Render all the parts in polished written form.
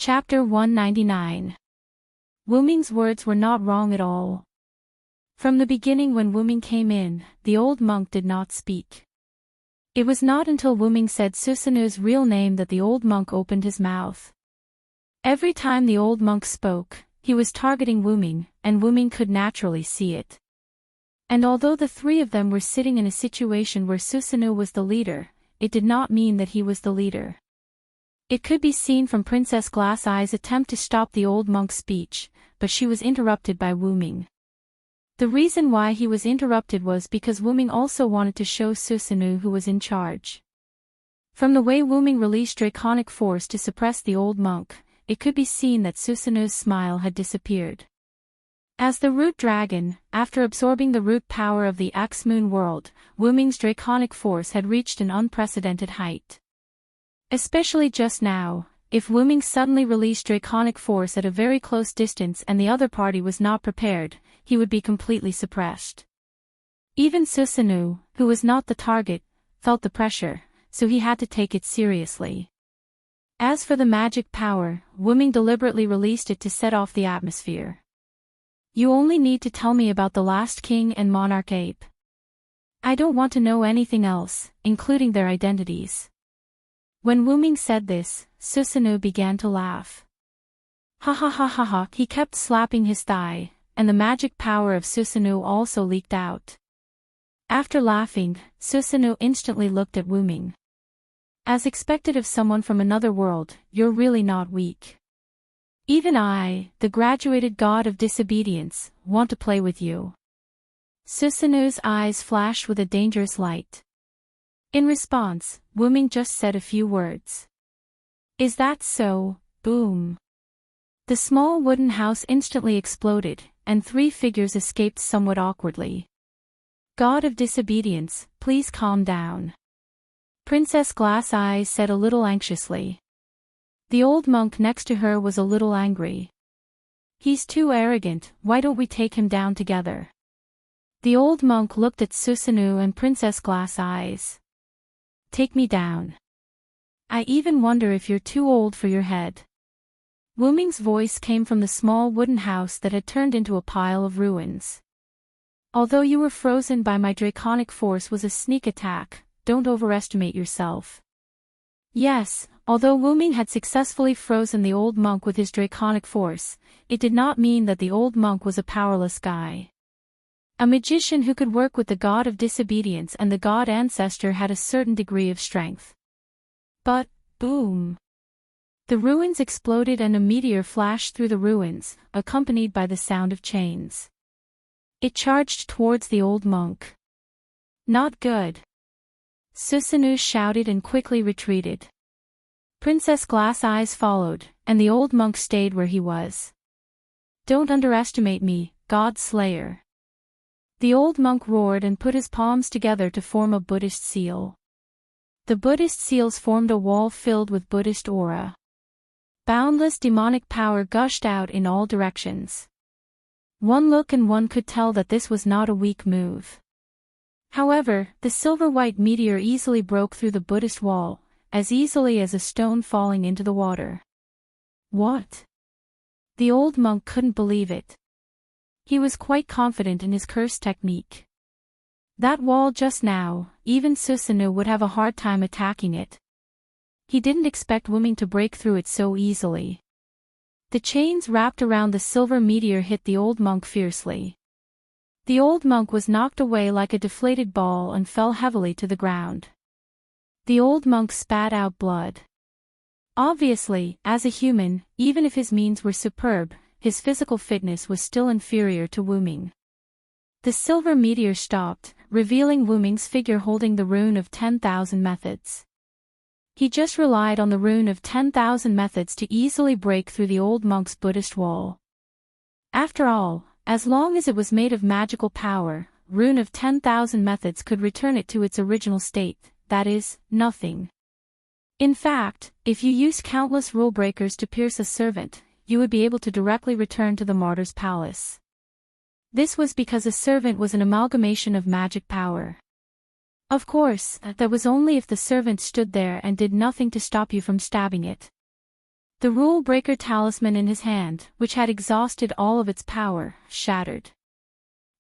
Chapter 199. Wu Ming's words were not wrong at all. From the beginning when Wu Ming came in, the old monk did not speak. It was not until Wu Ming said Susanu's real name that the old monk opened his mouth. Every time the old monk spoke, he was targeting Wu Ming, and Wu Ming could naturally see it. And although the three of them were sitting in a situation where Susanu was the leader, it did not mean that he was the leader. It could be seen from Princess Glass Eye's attempt to stop the old monk's speech, but she was interrupted by Wu Ming. The reason why he was interrupted was because Wu Ming also wanted to show Susanu who was in charge. From the way Wu Ming released draconic force to suppress the old monk, it could be seen that Susanu's smile had disappeared. As the root dragon, after absorbing the root power of the X-Moon world, Wu Ming's draconic force had reached an unprecedented height. Especially just now, if Wu Ming suddenly released draconic force at a very close distance and the other party was not prepared, he would be completely suppressed. Even Susanu, who was not the target, felt the pressure, so he had to take it seriously. As for the magic power, Wu Ming deliberately released it to set off the atmosphere. You only need to tell me about the last king and monarch ape. I don't want to know anything else, including their identities. When Wu Ming said this, Susanu began to laugh. Ha ha ha ha ha, he kept slapping his thigh, and the magic power of Susanu also leaked out. After laughing, Susanu instantly looked at Wu Ming. As expected of someone from another world, you're really not weak. Even I, the graduated god of disobedience, want to play with you. Susanu's eyes flashed with a dangerous light. In response, Wu Ming just said a few words. Is that so? Boom. The small wooden house instantly exploded, and three figures escaped somewhat awkwardly. God of disobedience, please calm down. Princess Glass Eye said a little anxiously. The old monk next to her was a little angry. He's too arrogant, why don't we take him down together? The old monk looked at Susanu and Princess Glass Eyes. Take me down. I even wonder if you're too old for your head. Wu Ming's voice came from the small wooden house that had turned into a pile of ruins. Although you were frozen by my draconic force was a sneak attack, don't overestimate yourself. Yes, although Wu Ming had successfully frozen the old monk with his draconic force, it did not mean that the old monk was a powerless guy. A magician who could work with the god of disobedience and the god ancestor had a certain degree of strength. But, boom! The ruins exploded and a meteor flashed through the ruins, accompanied by the sound of chains. It charged towards the old monk. Not good. Susanu shouted and quickly retreated. Princess Glass Eyes followed, and the old monk stayed where he was. Don't underestimate me, God Slayer. The old monk roared and put his palms together to form a Buddhist seal. The Buddhist seals formed a wall filled with Buddhist aura. Boundless demonic power gushed out in all directions. One look and one could tell that this was not a weak move. However, the silver-white meteor easily broke through the Buddhist wall, as easily as a stone falling into the water. What? The old monk couldn't believe it. He was quite confident in his curse technique. That wall just now, even Susanu would have a hard time attacking it. He didn't expect Wu Ming to break through it so easily. The chains wrapped around the silver meteor hit the old monk fiercely. The old monk was knocked away like a deflated ball and fell heavily to the ground. The old monk spat out blood. Obviously, as a human, even if his means were superb, his physical fitness was still inferior to Wu Ming. The silver meteor stopped, revealing Wu Ming's figure holding the rune of 10,000 methods. He just relied on the rune of 10,000 methods to easily break through the old monk's Buddhist wall. After all, as long as it was made of magical power, rune of 10,000 methods could return it to its original state, that is, nothing. In fact, if you use countless rule breakers to pierce a servant, you would be able to directly return to the martyr's palace. This was because a servant was an amalgamation of magic power. Of course, that was only if the servant stood there and did nothing to stop you from stabbing it. The rule-breaker talisman in his hand, which had exhausted all of its power, shattered.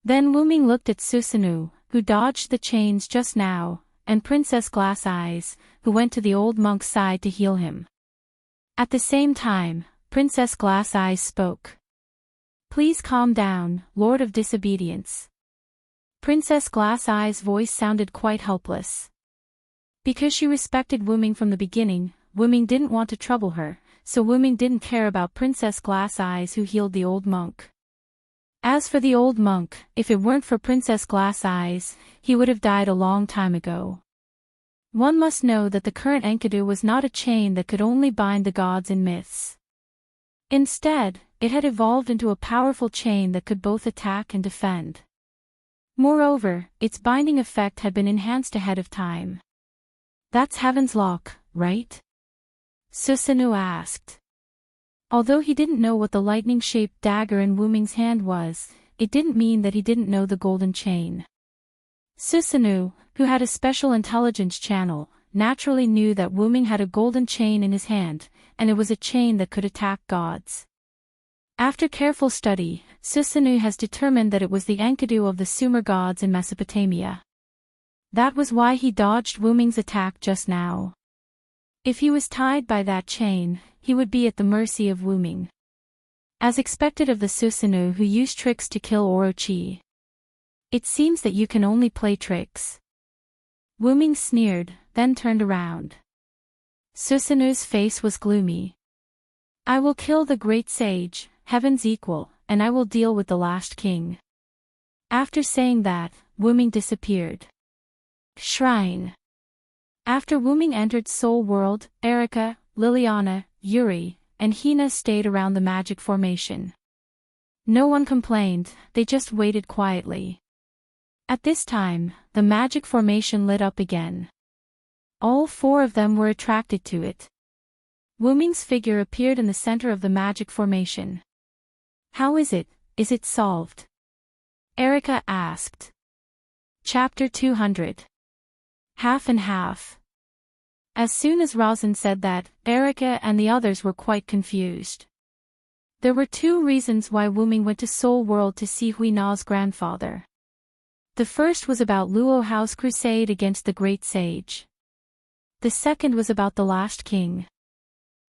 Then Wu Ming looked at Susanoo, who dodged the chains just now, and Princess Glass Eyes, who went to the old monk's side to heal him. At the same time, Princess Glass Eyes spoke. "Please calm down, Lord of Disobedience." Princess Glass Eyes' voice sounded quite helpless. Because she respected Wu Ming from the beginning, Wu Ming didn't want to trouble her, so Wu Ming didn't care about Princess Glass Eyes who healed the old monk. As for the old monk, if it weren't for Princess Glass Eyes, he would have died a long time ago. One must know that the current Enkidu was not a chain that could only bind the gods in myths. Instead, it had evolved into a powerful chain that could both attack and defend. Moreover, its binding effect had been enhanced ahead of time. "That's Heaven's Lock, right?" Susanoo asked. Although he didn't know what the lightning-shaped dagger in Wu Ming's hand was, it didn't mean that he didn't know the golden chain. Susanoo, who had a special intelligence channel, naturally knew that Wu Ming had a golden chain in his hand, and it was a chain that could attack gods. After careful study, Susanoo has determined that it was the Enkidu of the Sumer gods in Mesopotamia. That was why he dodged Wu Ming's attack just now. If he was tied by that chain, he would be at the mercy of Wu Ming. As expected of the Susanoo who used tricks to kill Orochi. "It seems that you can only play tricks." Wu Ming sneered, then turned around. Susanoo's face was gloomy. "I will kill the great sage, Heaven's equal, and I will deal with the last king." After saying that, Wu Ming disappeared. Shrine. After Wu Ming entered Soul World, Erica, Liliana, Yuri, and Hina stayed around the magic formation. No one complained, they just waited quietly. At this time, the magic formation lit up again. All four of them were attracted to it. Wu Ming's figure appeared in the center of the magic formation. "How is it? Is it solved?" Erica asked. Chapter 200. Half and half. As soon as Rosin said that, Erica and the others were quite confused. There were two reasons why Wu Ming went to Soul World to see Hui Na's grandfather. The first was about Luo Hao's crusade against the great sage. The second was about the last king.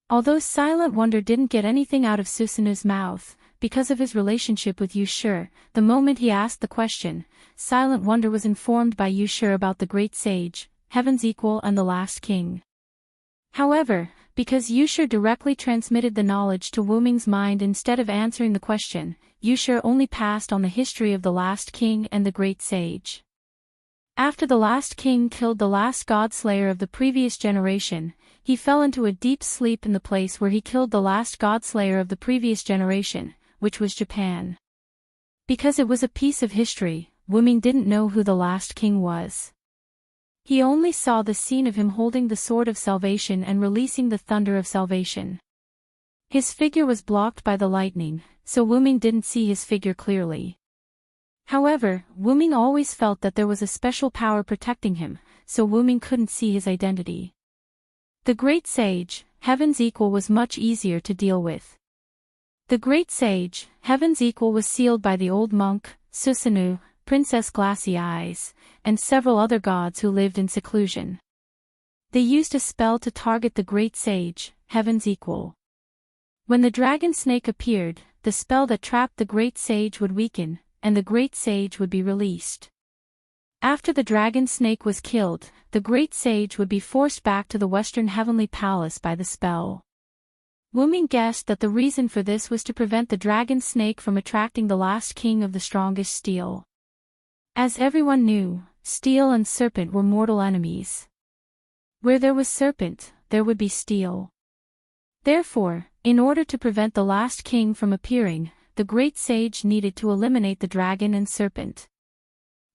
Although Silent Wonder didn't get anything out of Susanoo's mouth, because of his relationship with Yushur, the moment he asked the question, Silent Wonder was informed by Yushur about the great sage, Heaven's equal and the last king. However, because Yushur directly transmitted the knowledge to Wu Ming's mind instead of answering the question, Yushur only passed on the history of the last king and the great sage. After the last king killed the last god-slayer of the previous generation, he fell into a deep sleep in the place where he killed the last god-slayer of the previous generation, which was Japan. Because it was a piece of history, Wu Ming didn't know who the last king was. He only saw the scene of him holding the sword of salvation and releasing the thunder of salvation. His figure was blocked by the lightning, so Wu Ming didn't see his figure clearly. However, Wu Ming always felt that there was a special power protecting him, so Wu Ming couldn't see his identity. The great sage, Heaven's equal, was much easier to deal with. The great sage, Heaven's equal, was sealed by the old monk, Susanoo, Princess Glassy Eyes, and several other gods who lived in seclusion. They used a spell to target the great sage, Heaven's equal. When the dragon snake appeared, the spell that trapped the great sage would weaken, and the great sage would be released. After the dragon snake was killed, the great sage would be forced back to the Western Heavenly Palace by the spell. Wu Ming guessed that the reason for this was to prevent the dragon snake from attracting the last king of the strongest steel. As everyone knew, steel and serpent were mortal enemies. Where there was serpent, there would be steel. Therefore, in order to prevent the last king from appearing, the great sage needed to eliminate the dragon and serpent.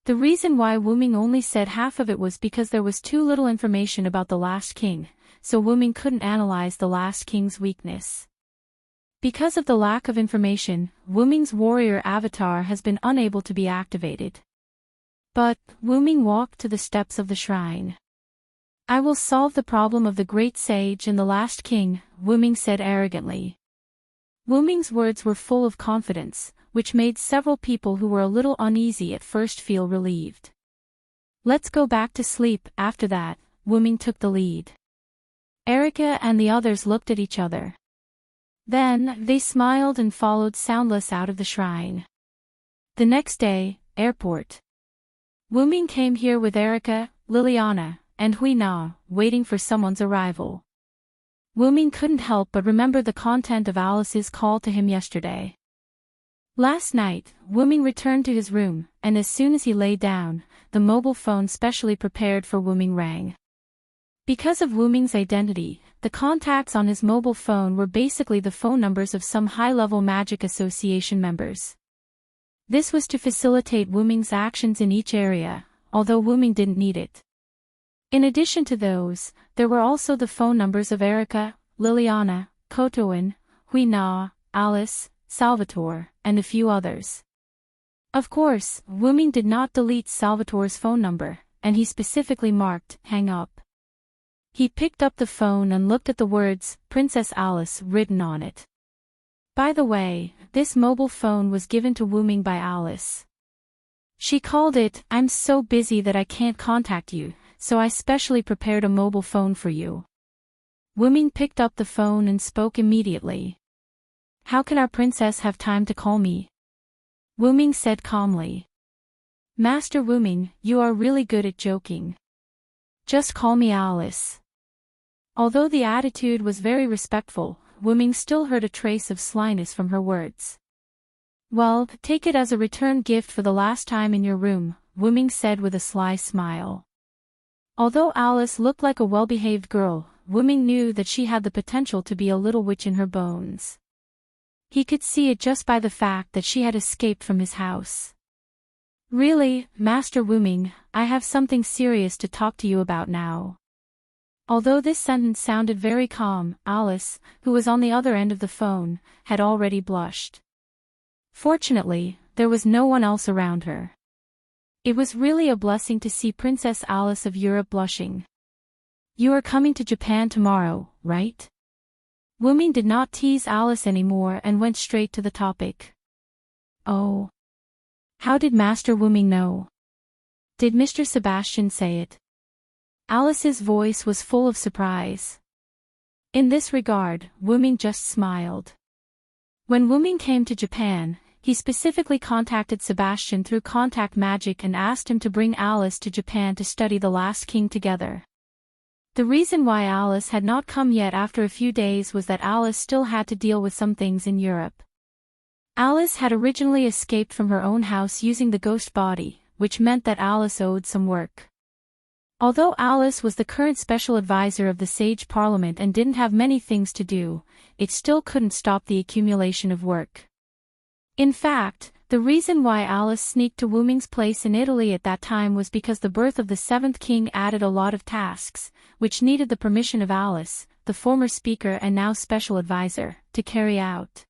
The reason why Wu Ming only said half of it was because there was too little information about the last king, so Wu Ming couldn't analyze the last king's weakness. Because of the lack of information, Wu Ming's warrior avatar has been unable to be activated. But, Wu Ming walked to the steps of the shrine. I will solve the problem of the great sage and the last king, Wu Ming said arrogantly. Wu Ming's words were full of confidence, which made several people who were a little uneasy at first feel relieved. Let's go back to sleep. After that, Wu Ming took the lead. Erica and the others looked at each other. Then, they smiled and followed soundless out of the shrine. The next day, airport. Wu Ming came here with Erica, Liliana, and Hui Na, waiting for someone's arrival. Wu Ming couldn't help but remember the content of Alice's call to him yesterday. Last night, Wu Ming returned to his room, and as soon as he lay down, the mobile phone specially prepared for Wu Ming rang. Because of Wu Ming's identity, the contacts on his mobile phone were basically the phone numbers of some high-level Magic Association members. This was to facilitate Wu Ming's actions in each area, although Wu Ming didn't need it. In addition to those, there were also the phone numbers of Erica, Liliana, Kotoin, Hui Na, Alice, Salvatore, and a few others. Of course, Wu Ming did not delete Salvatore's phone number, and he specifically marked, hang up. He picked up the phone and looked at the words, Princess Alice, written on it. By the way, this mobile phone was given to Wu Ming by Alice. She called it, I'm so busy that I can't contact you, so I specially prepared a mobile phone for you. Wu Ming picked up the phone and spoke immediately. How can our princess have time to call me? Wu Ming said calmly. Master Wu Ming, you are really good at joking. Just call me Alice. Although the attitude was very respectful, Wu Ming still heard a trace of slyness from her words. Well, take it as a return gift for the last time in your room, Wu Ming said with a sly smile. Although Alice looked like a well-behaved girl, Wu Ming knew that she had the potential to be a little witch in her bones. He could see it just by the fact that she had escaped from his house. Really, Master Wu Ming, I have something serious to talk to you about now. Although this sentence sounded very calm, Alice, who was on the other end of the phone, had already blushed. Fortunately, there was no one else around her. It was really a blessing to see Princess Alice of Europe blushing. You are coming to Japan tomorrow, right? Wu Ming did not tease Alice anymore and went straight to the topic. Oh. How did Master Wu Ming know? Did Mr. Sebastian say it? Alice's voice was full of surprise. In this regard, Wu Ming just smiled. When Wu Ming came to Japan, he specifically contacted Sebastian through contact magic and asked him to bring Alice to Japan to study The Last King together. The reason why Alice had not come yet after a few days was that Alice still had to deal with some things in Europe. Alice had originally escaped from her own house using the ghost body, which meant that Alice owed some work. Although Alice was the current special advisor of the Sage Parliament and didn't have many things to do, it still couldn't stop the accumulation of work. In fact, the reason why Alice sneaked to Wu Ming's place in Italy at that time was because the birth of the seventh king added a lot of tasks, which needed the permission of Alice, the former speaker and now special advisor, to carry out.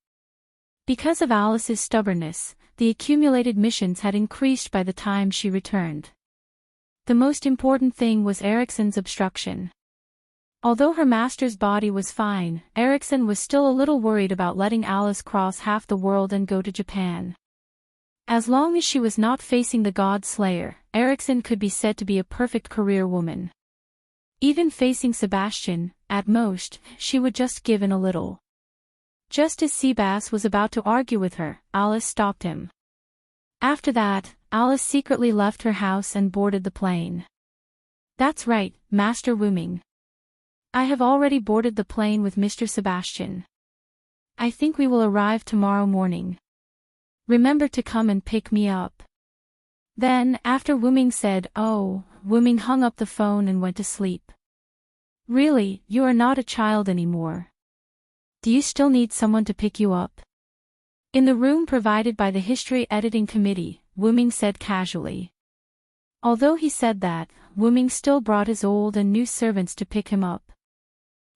Because of Alice's stubbornness, the accumulated missions had increased by the time she returned. The most important thing was Ericsson's obstruction. Although her master's body was fine, Ericsson was still a little worried about letting Alice cross half the world and go to Japan. As long as she was not facing the God Slayer, Ericsson could be said to be a perfect career woman. Even facing Sebastian, at most, she would just give in a little. Just as Seabass was about to argue with her, Alice stopped him. After that, Alice secretly left her house and boarded the plane. That's right, Master Wu Ming. I have already boarded the plane with Mr. Sebastian. I think we will arrive tomorrow morning. Remember to come and pick me up. Then, after Wu Ming said, oh, Wu Ming hung up the phone and went to sleep. Really, you are not a child anymore. Do you still need someone to pick you up? In the room provided by the History Editing Committee, Wu Ming said casually. Although he said that, Wu Ming still brought his old and new servants to pick him up.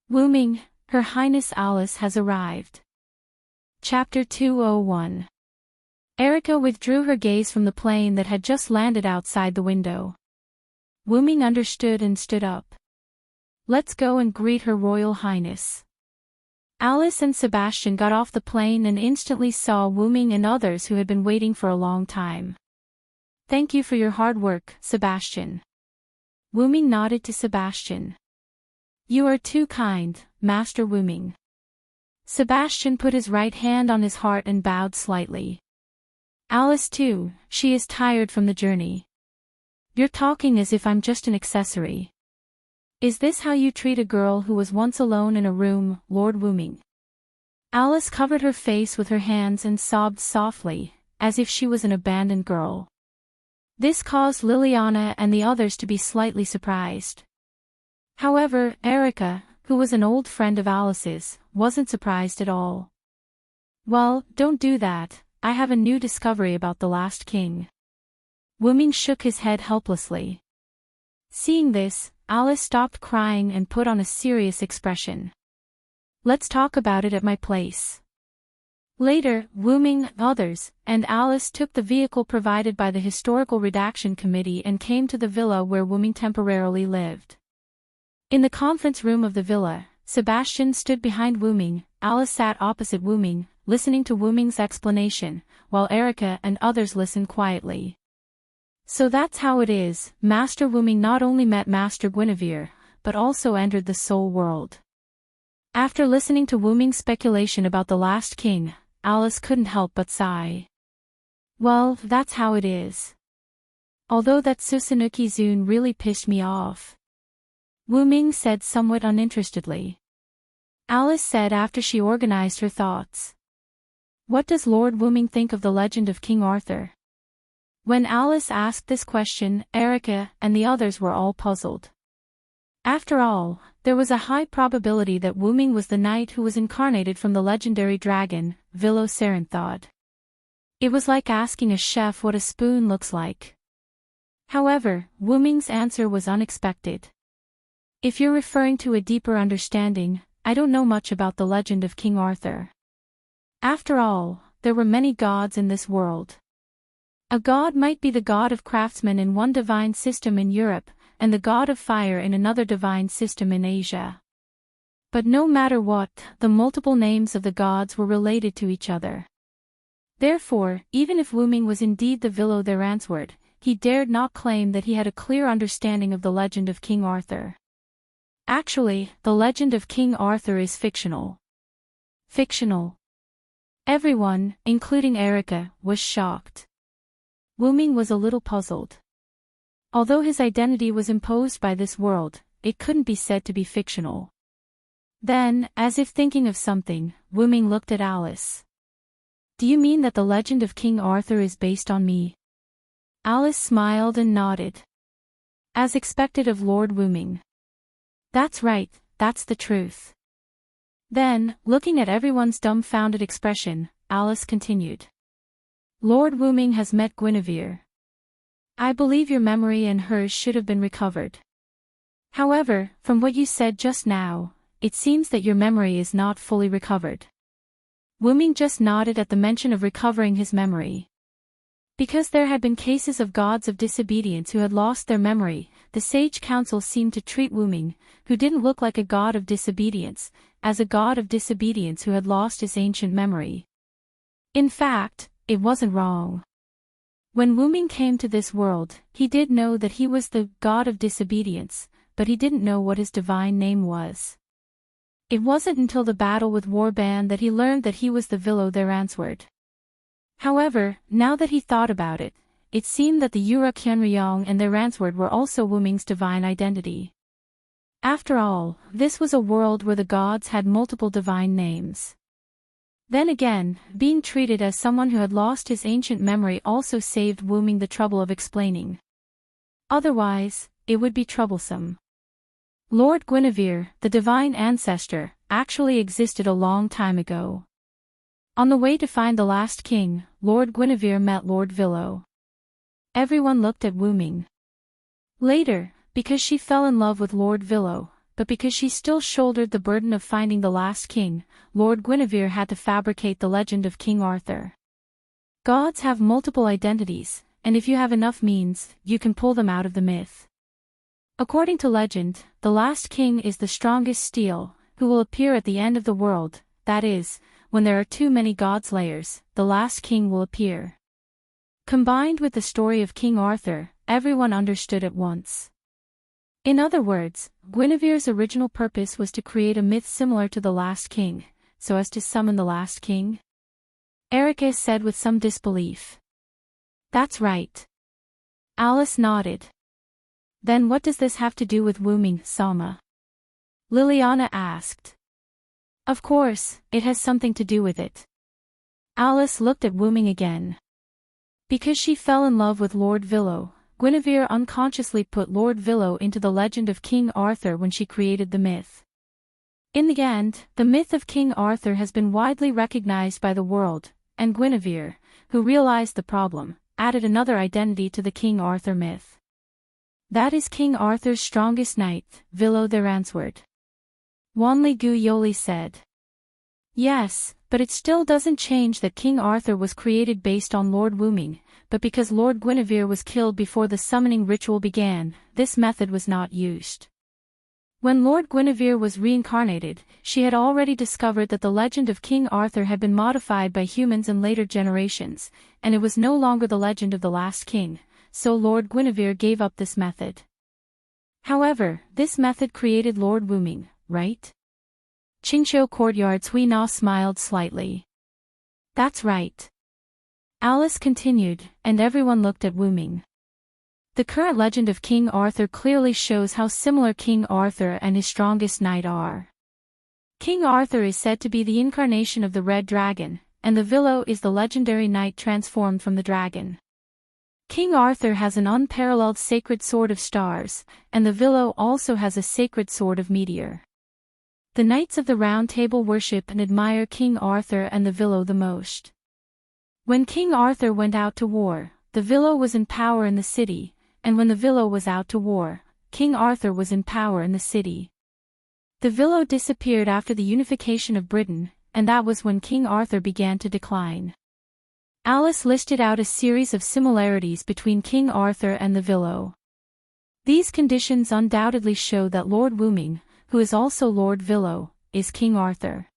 Wu Ming, Her Highness Alice has arrived. Chapter 201. Erica withdrew her gaze from the plane that had just landed outside the window. Wu Ming understood and stood up. Let's go and greet Her Royal Highness. Alice and Sebastian got off the plane and instantly saw Wu Ming and others who had been waiting for a long time. Thank you for your hard work, Sebastian. Wu Ming nodded to Sebastian. You are too kind, Master Wu Ming. Sebastian put his right hand on his heart and bowed slightly. Alice too, she is tired from the journey. You're talking as if I'm just an accessory. Is this how you treat a girl who was once alone in a room, Lord Wu Ming? Alice covered her face with her hands and sobbed softly, as if she was an abandoned girl. This caused Liliana and the others to be slightly surprised. However, Erica, who was an old friend of Alice's, wasn't surprised at all. Well, don't do that, I have a new discovery about the last king. Wu Ming shook his head helplessly. Seeing this, Alice stopped crying and put on a serious expression. Let's talk about it at my place. Later, Wu Ming, others, and Alice took the vehicle provided by the Historical Redaction Committee and came to the villa where Wu Ming temporarily lived. In the conference room of the villa, Sebastian stood behind Wu Ming, Alice sat opposite Wu Ming, listening to Wu Ming's explanation, while Erica and others listened quietly. So that's how it is, Master Wu Ming not only met Master Guinevere, but also entered the soul world. After listening to Wu Ming's speculation about the last king, Alice couldn't help but sigh. Well, that's how it is. Although that Susanuki Zun really pissed me off. Wu Ming said somewhat uninterestedly. Alice said after she organized her thoughts. What does Lord Wu Ming think of the legend of King Arthur? When Alice asked this question, Erica and the others were all puzzled. After all, there was a high probability that Wu Ming was the knight who was incarnated from the legendary dragon, Vilo Serenthod. It was like asking a chef what a spoon looks like. However, Wu Ming's answer was unexpected. If you're referring to a deeper understanding, I don't know much about the legend of King Arthur. After all, there were many gods in this world. A god might be the god of craftsmen in one divine system in Europe, and the god of fire in another divine system in Asia. But no matter what, the multiple names of the gods were related to each other. Therefore, even if Wu Ming was indeed the Vilo Theransword, he dared not claim that he had a clear understanding of the legend of King Arthur. Actually, the legend of King Arthur is fictional. Fictional. Everyone, including Erica, was shocked. Wu Ming was a little puzzled. Although his identity was imposed by this world, it couldn't be said to be fictional. Then, as if thinking of something, Wu Ming looked at Alice. Do you mean that the legend of King Arthur is based on me? Alice smiled and nodded. As expected of Lord Wu Ming. That's right, that's the truth. Then, looking at everyone's dumbfounded expression, Alice continued. Lord Wu Ming has met Guinevere. I believe your memory and hers should have been recovered. However, from what you said just now, it seems that your memory is not fully recovered. Wu Ming just nodded at the mention of recovering his memory. Because there had been cases of gods of disobedience who had lost their memory, the sage council seemed to treat Wu Ming, who didn't look like a god of disobedience, as a god of disobedience who had lost his ancient memory. In fact, it wasn't wrong. When Wu Ming came to this world, he did know that he was the god of disobedience, but he didn't know what his divine name was. It wasn't until the battle with Warban that he learned that he was the Vilo Theransword. However, now that he thought about it, it seemed that the Yura Kyunryong and Theransword were also Wu Ming's divine identity. After all, this was a world where the gods had multiple divine names. Then again, being treated as someone who had lost his ancient memory also saved Wu Ming the trouble of explaining. Otherwise, it would be troublesome. Lord Guinevere, the divine ancestor, actually existed a long time ago. On the way to find the last king, Lord Guinevere met Lord Vilo. Everyone looked at Wu Ming. Later, because she fell in love with Lord Vilo, but because she still shouldered the burden of finding the last king, Lord Guinevere had to fabricate the legend of King Arthur. Gods have multiple identities, and if you have enough means, you can pull them out of the myth. According to legend, the last king is the strongest steel, who will appear at the end of the world, that is, when there are too many godslayers, the last king will appear. Combined with the story of King Arthur, everyone understood at once. In other words, Guinevere's original purpose was to create a myth similar to the last king, so as to summon the last king? Erica said with some disbelief. That's right. Alice nodded. Then what does this have to do with wombing, Sama? Liliana asked. Of course, it has something to do with it. Alice looked at wombing again. Because she fell in love with Lord Villo, Guinevere unconsciously put Lord Villo into the legend of King Arthur when she created the myth. In the end, the myth of King Arthur has been widely recognized by the world, and Guinevere, who realized the problem, added another identity to the King Arthur myth. That is King Arthur's strongest knight, Villo the Ransword. Wanli Gu Yoli said. Yes, but it still doesn't change that King Arthur was created based on Lord Wombing, but because Lord Guinevere was killed before the summoning ritual began, this method was not used. When Lord Guinevere was reincarnated, she had already discovered that the legend of King Arthur had been modified by humans in later generations, and it was no longer the legend of the last king, so Lord Guinevere gave up this method. However, this method created Lord Wombing, right? Qingqiu Courtyard Cui Na smiled slightly. That's right. Alice continued, and everyone looked at Wombing. The current legend of King Arthur clearly shows how similar King Arthur and his strongest knight are. King Arthur is said to be the incarnation of the red dragon, and the Villo is the legendary knight transformed from the dragon. King Arthur has an unparalleled sacred sword of stars, and the Villo also has a sacred sword of meteor. The Knights of the Round Table worship and admire King Arthur and the Villo the most. When King Arthur went out to war, the Villo was in power in the city, and when the Villo was out to war, King Arthur was in power in the city. The Villo disappeared after the unification of Britain, and that was when King Arthur began to decline. Alice listed out a series of similarities between King Arthur and the Villo. These conditions undoubtedly show that Lord Wombing, who is also Lord Villo, is King Arthur.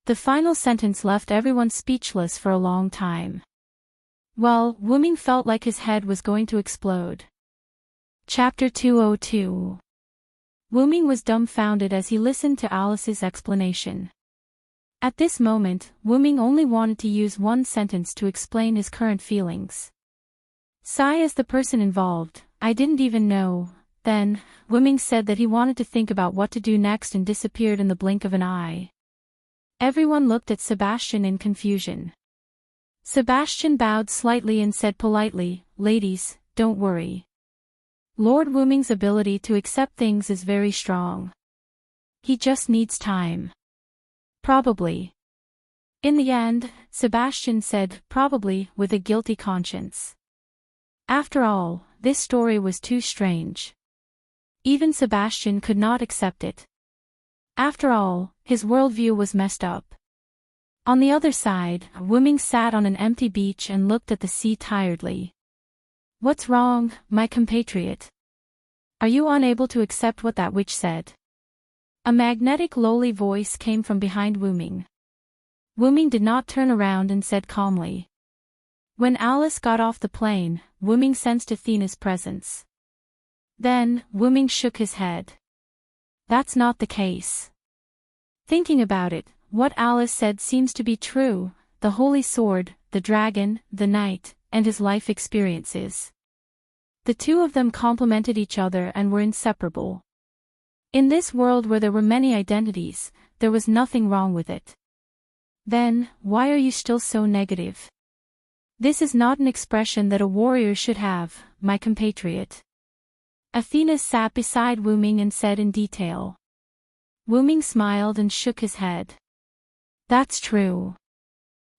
The final sentence left everyone speechless for a long time. Well, Wombing felt like his head was going to explode. Chapter 202. Wombing was dumbfounded as he listened to Alice's explanation. At this moment, Wombing only wanted to use one sentence to explain his current feelings. Sigh as the person involved, I didn't even know. Then, Wombing said that he wanted to think about what to do next and disappeared in the blink of an eye. Everyone looked at Sebastian in confusion. Sebastian bowed slightly and said politely, Ladies, don't worry. Lord Wombing's ability to accept things is very strong. He just needs time. Probably. In the end, Sebastian said, probably, with a guilty conscience. After all, this story was too strange. Even Sebastian could not accept it. After all, his worldview was messed up. On the other side, Wombing sat on an empty beach and looked at the sea tiredly. What's wrong, my compatriot? Are you unable to accept what that witch said? A magnetic lowly voice came from behind Wombing. Wombing did not turn around and said calmly. When Alice got off the plane, Wombing sensed Athena's presence. Then, Wombing shook his head. That's not the case. Thinking about it, what Alice said seems to be true, the holy sword, the dragon, the knight, and his life experiences. The two of them complemented each other and were inseparable. In this world where there were many identities, there was nothing wrong with it. Then, why are you still so negative? This is not an expression that a warrior should have, my compatriot. Athena sat beside Wombing and said in detail. Wombing smiled and shook his head. That's true.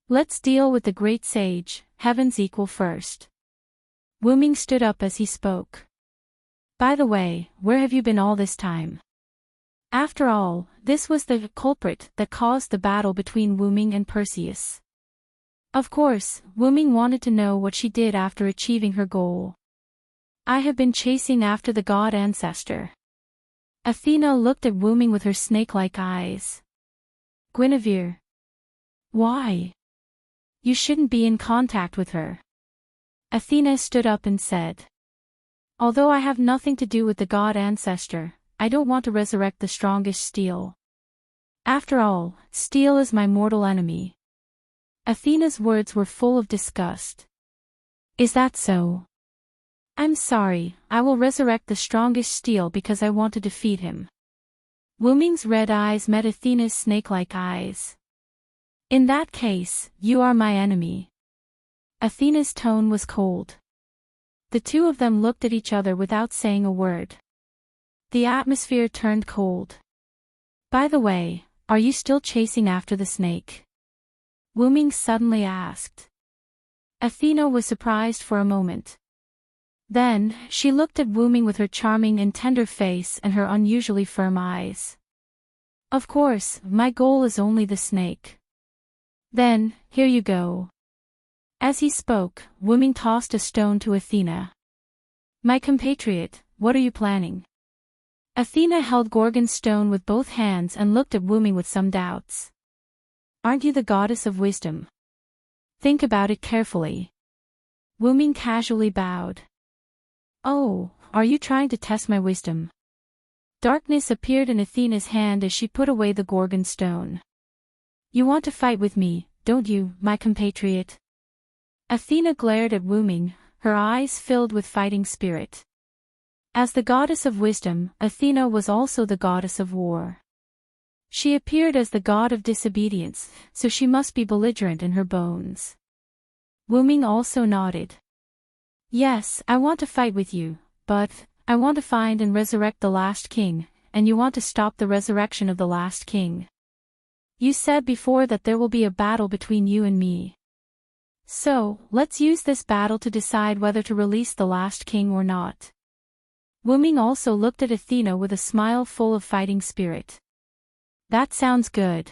Let's deal with the great sage, heaven's equal first. Wombing stood up as he spoke. By the way, where have you been all this time? After all, this was the culprit that caused the battle between Wombing and Perseus. Of course, Wombing wanted to know what she did after achieving her goal. I have been chasing after the god ancestor. Athena looked at Wu Ming with her snake-like eyes. Guinevere. Why? You shouldn't be in contact with her. Athena stood up and said. Although I have nothing to do with the god ancestor, I don't want to resurrect the strongest steel. After all, steel is my mortal enemy. Athena's words were full of disgust. Is that so? I'm sorry, I will resurrect the strongest steel because I want to defeat him. Wu Ming's red eyes met Athena's snake-like eyes. In that case, you are my enemy. Athena's tone was cold. The two of them looked at each other without saying a word. The atmosphere turned cold. By the way, are you still chasing after the snake? Wu Ming suddenly asked. Athena was surprised for a moment. Then, she looked at Wu Ming with her charming and tender face and her unusually firm eyes. Of course, my goal is only the snake. Then, here you go. As he spoke, Wu Ming tossed a stone to Athena. My compatriot, what are you planning? Athena held Gorgon's stone with both hands and looked at Wu Ming with some doubts. Aren't you the goddess of wisdom? Think about it carefully. Wu Ming casually bowed. Oh, are you trying to test my wisdom? Darkness appeared in Athena's hand as she put away the Gorgon stone. You want to fight with me, don't you, my compatriot? Athena glared at Wu Ming, her eyes filled with fighting spirit. As the goddess of wisdom, Athena was also the goddess of war. She appeared as the god of disobedience, so she must be belligerent in her bones. Wu Ming also nodded. Yes, I want to fight with you, but I want to find and resurrect the last king, and you want to stop the resurrection of the last king. You said before that there will be a battle between you and me. So, let's use this battle to decide whether to release the last king or not. Wu Ming also looked at Athena with a smile full of fighting spirit. That sounds good.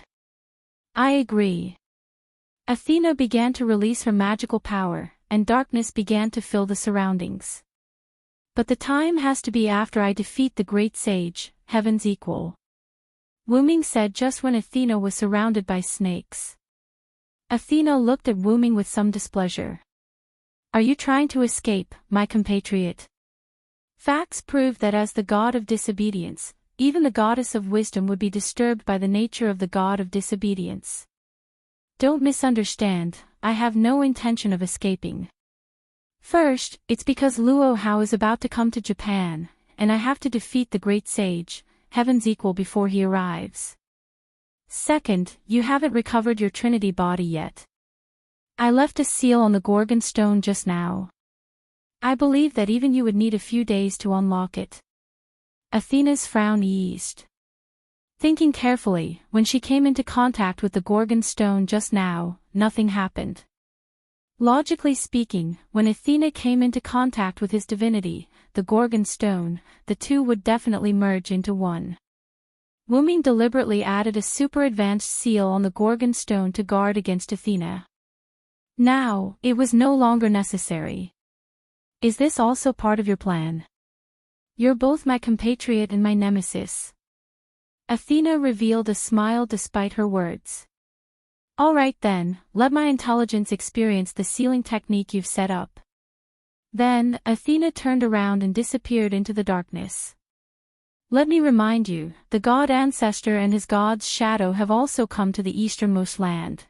I agree. Athena began to release her magical power, and darkness began to fill the surroundings. But the time has to be after I defeat the great sage, heaven's equal. Wu Ming said just when Athena was surrounded by snakes. Athena looked at Wu Ming with some displeasure. Are you trying to escape, my compatriot? Facts prove that as the god of disobedience, even the goddess of wisdom would be disturbed by the nature of the god of disobedience. Don't misunderstand, I have no intention of escaping. First, it's because Luo Hao is about to come to Japan, and I have to defeat the great sage, heaven's equal before he arrives. Second, you haven't recovered your Trinity body yet. I left a seal on the Gorgon stone just now. I believe that even you would need a few days to unlock it. Athena's frown eased. Thinking carefully, when she came into contact with the Gorgon stone just now, nothing happened. Logically speaking, when Athena came into contact with his divinity, the Gorgon stone, the two would definitely merge into one. Wu Ming deliberately added a super advanced seal on the Gorgon stone to guard against Athena. Now, it was no longer necessary. Is this also part of your plan? You're both my compatriot and my nemesis. Athena revealed a smile despite her words. All right then, let my intelligence experience the sealing technique you've set up. Then, Athena turned around and disappeared into the darkness. Let me remind you, the god ancestor and his god's shadow have also come to the easternmost land.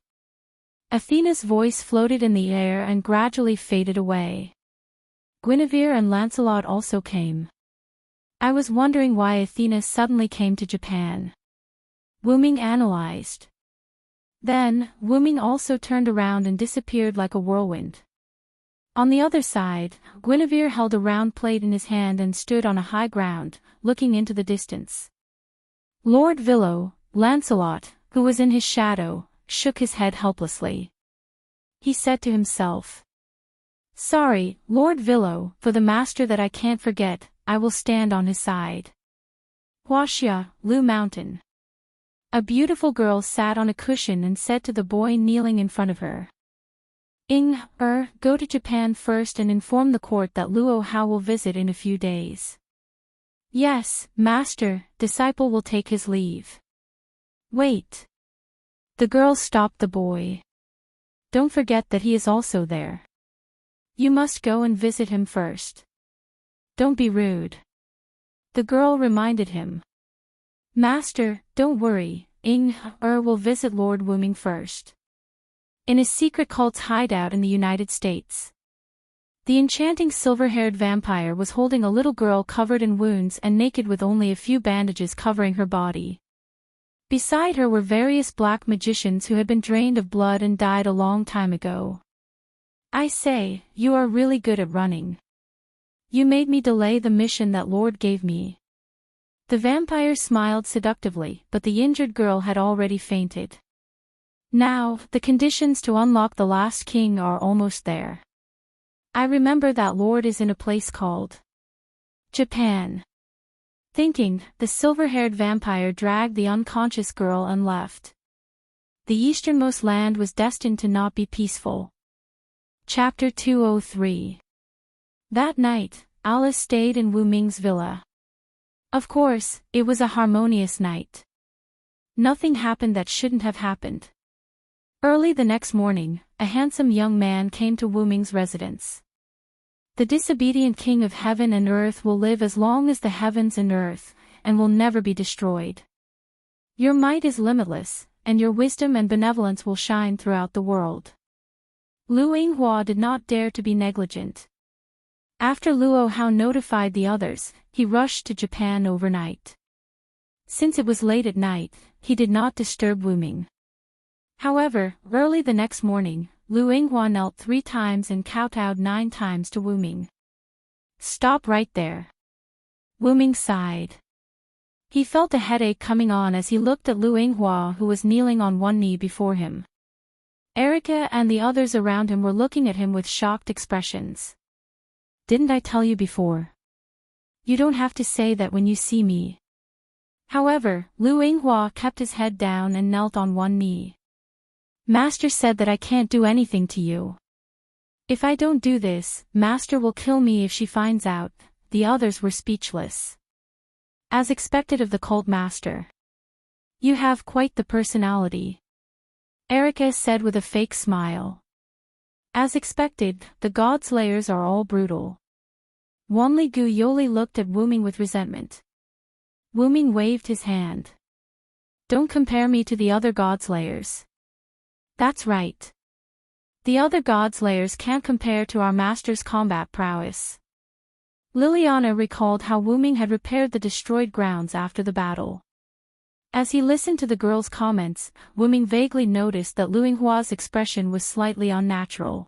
Athena's voice floated in the air and gradually faded away. Guinevere and Lancelot also came. I was wondering why Athena suddenly came to Japan. Wu Ming analyzed. Then, Wu Ming also turned around and disappeared like a whirlwind. On the other side, Guinevere held a round plate in his hand and stood on a high ground, looking into the distance. Lord Villo, Lancelot, who was in his shadow, shook his head helplessly. He said to himself, Sorry, Lord Villo, for the master that I can't forget, I will stand on his side. Huaxia, Lu Mountain. A beautiful girl sat on a cushion and said to the boy kneeling in front of her. Go to Japan first and inform the court that Luo Hao will visit in a few days. Yes, master, disciple will take his leave. Wait. The girl stopped the boy. Don't forget that he is also there. You must go and visit him first. Don't be rude. The girl reminded him. Master, don't worry, will visit Lord Wuming first. In his secret cult's hideout in the United States. The enchanting silver-haired vampire was holding a little girl covered in wounds and naked with only a few bandages covering her body. Beside her were various black magicians who had been drained of blood and died a long time ago. I say, you are really good at running. You made me delay the mission that Lord gave me. The vampire smiled seductively, but the injured girl had already fainted. Now, the conditions to unlock the last king are almost there. I remember that Lord is in a place called Japan. Thinking, the silver-haired vampire dragged the unconscious girl and left. The easternmost land was destined to not be peaceful. Chapter 203. That night, Alice stayed in Wu Ming's villa. Of course, it was a harmonious night. Nothing happened that shouldn't have happened. Early the next morning, a handsome young man came to Wu Ming's residence. The disobedient king of heaven and earth will live as long as the heavens and earth, and will never be destroyed. Your might is limitless, and your wisdom and benevolence will shine throughout the world. Lu Yinghua did not dare to be negligent. After Luo Hao notified the others, he rushed to Japan overnight. Since it was late at night, he did not disturb Wu Ming. However, early the next morning, Lu Yinghua knelt 3 times and kowtowed 9 times to Wu Ming. Stop right there. Wu Ming sighed. He felt a headache coming on as he looked at Lu Yinghua, who was kneeling on one knee before him. Erica and the others around him were looking at him with shocked expressions. Didn't I tell you before? You don't have to say that when you see me. However, Lu Yinghua kept his head down and knelt on one knee. Master said that I can't do anything to you. If I don't do this, Master will kill me if she finds out. The others were speechless. As expected of the cult master. You have quite the personality. Erica said with a fake smile. As expected, the god slayers are all brutal. Wanli Gu Yoli looked at Wu Ming with resentment. Wu Ming waved his hand. Don't compare me to the other god slayers. That's right. The other god slayers can't compare to our master's combat prowess. Liliana recalled how Wu Ming had repaired the destroyed grounds after the battle. As he listened to the girl's comments, Wu Ming vaguely noticed that Lu Yinghua's expression was slightly unnatural.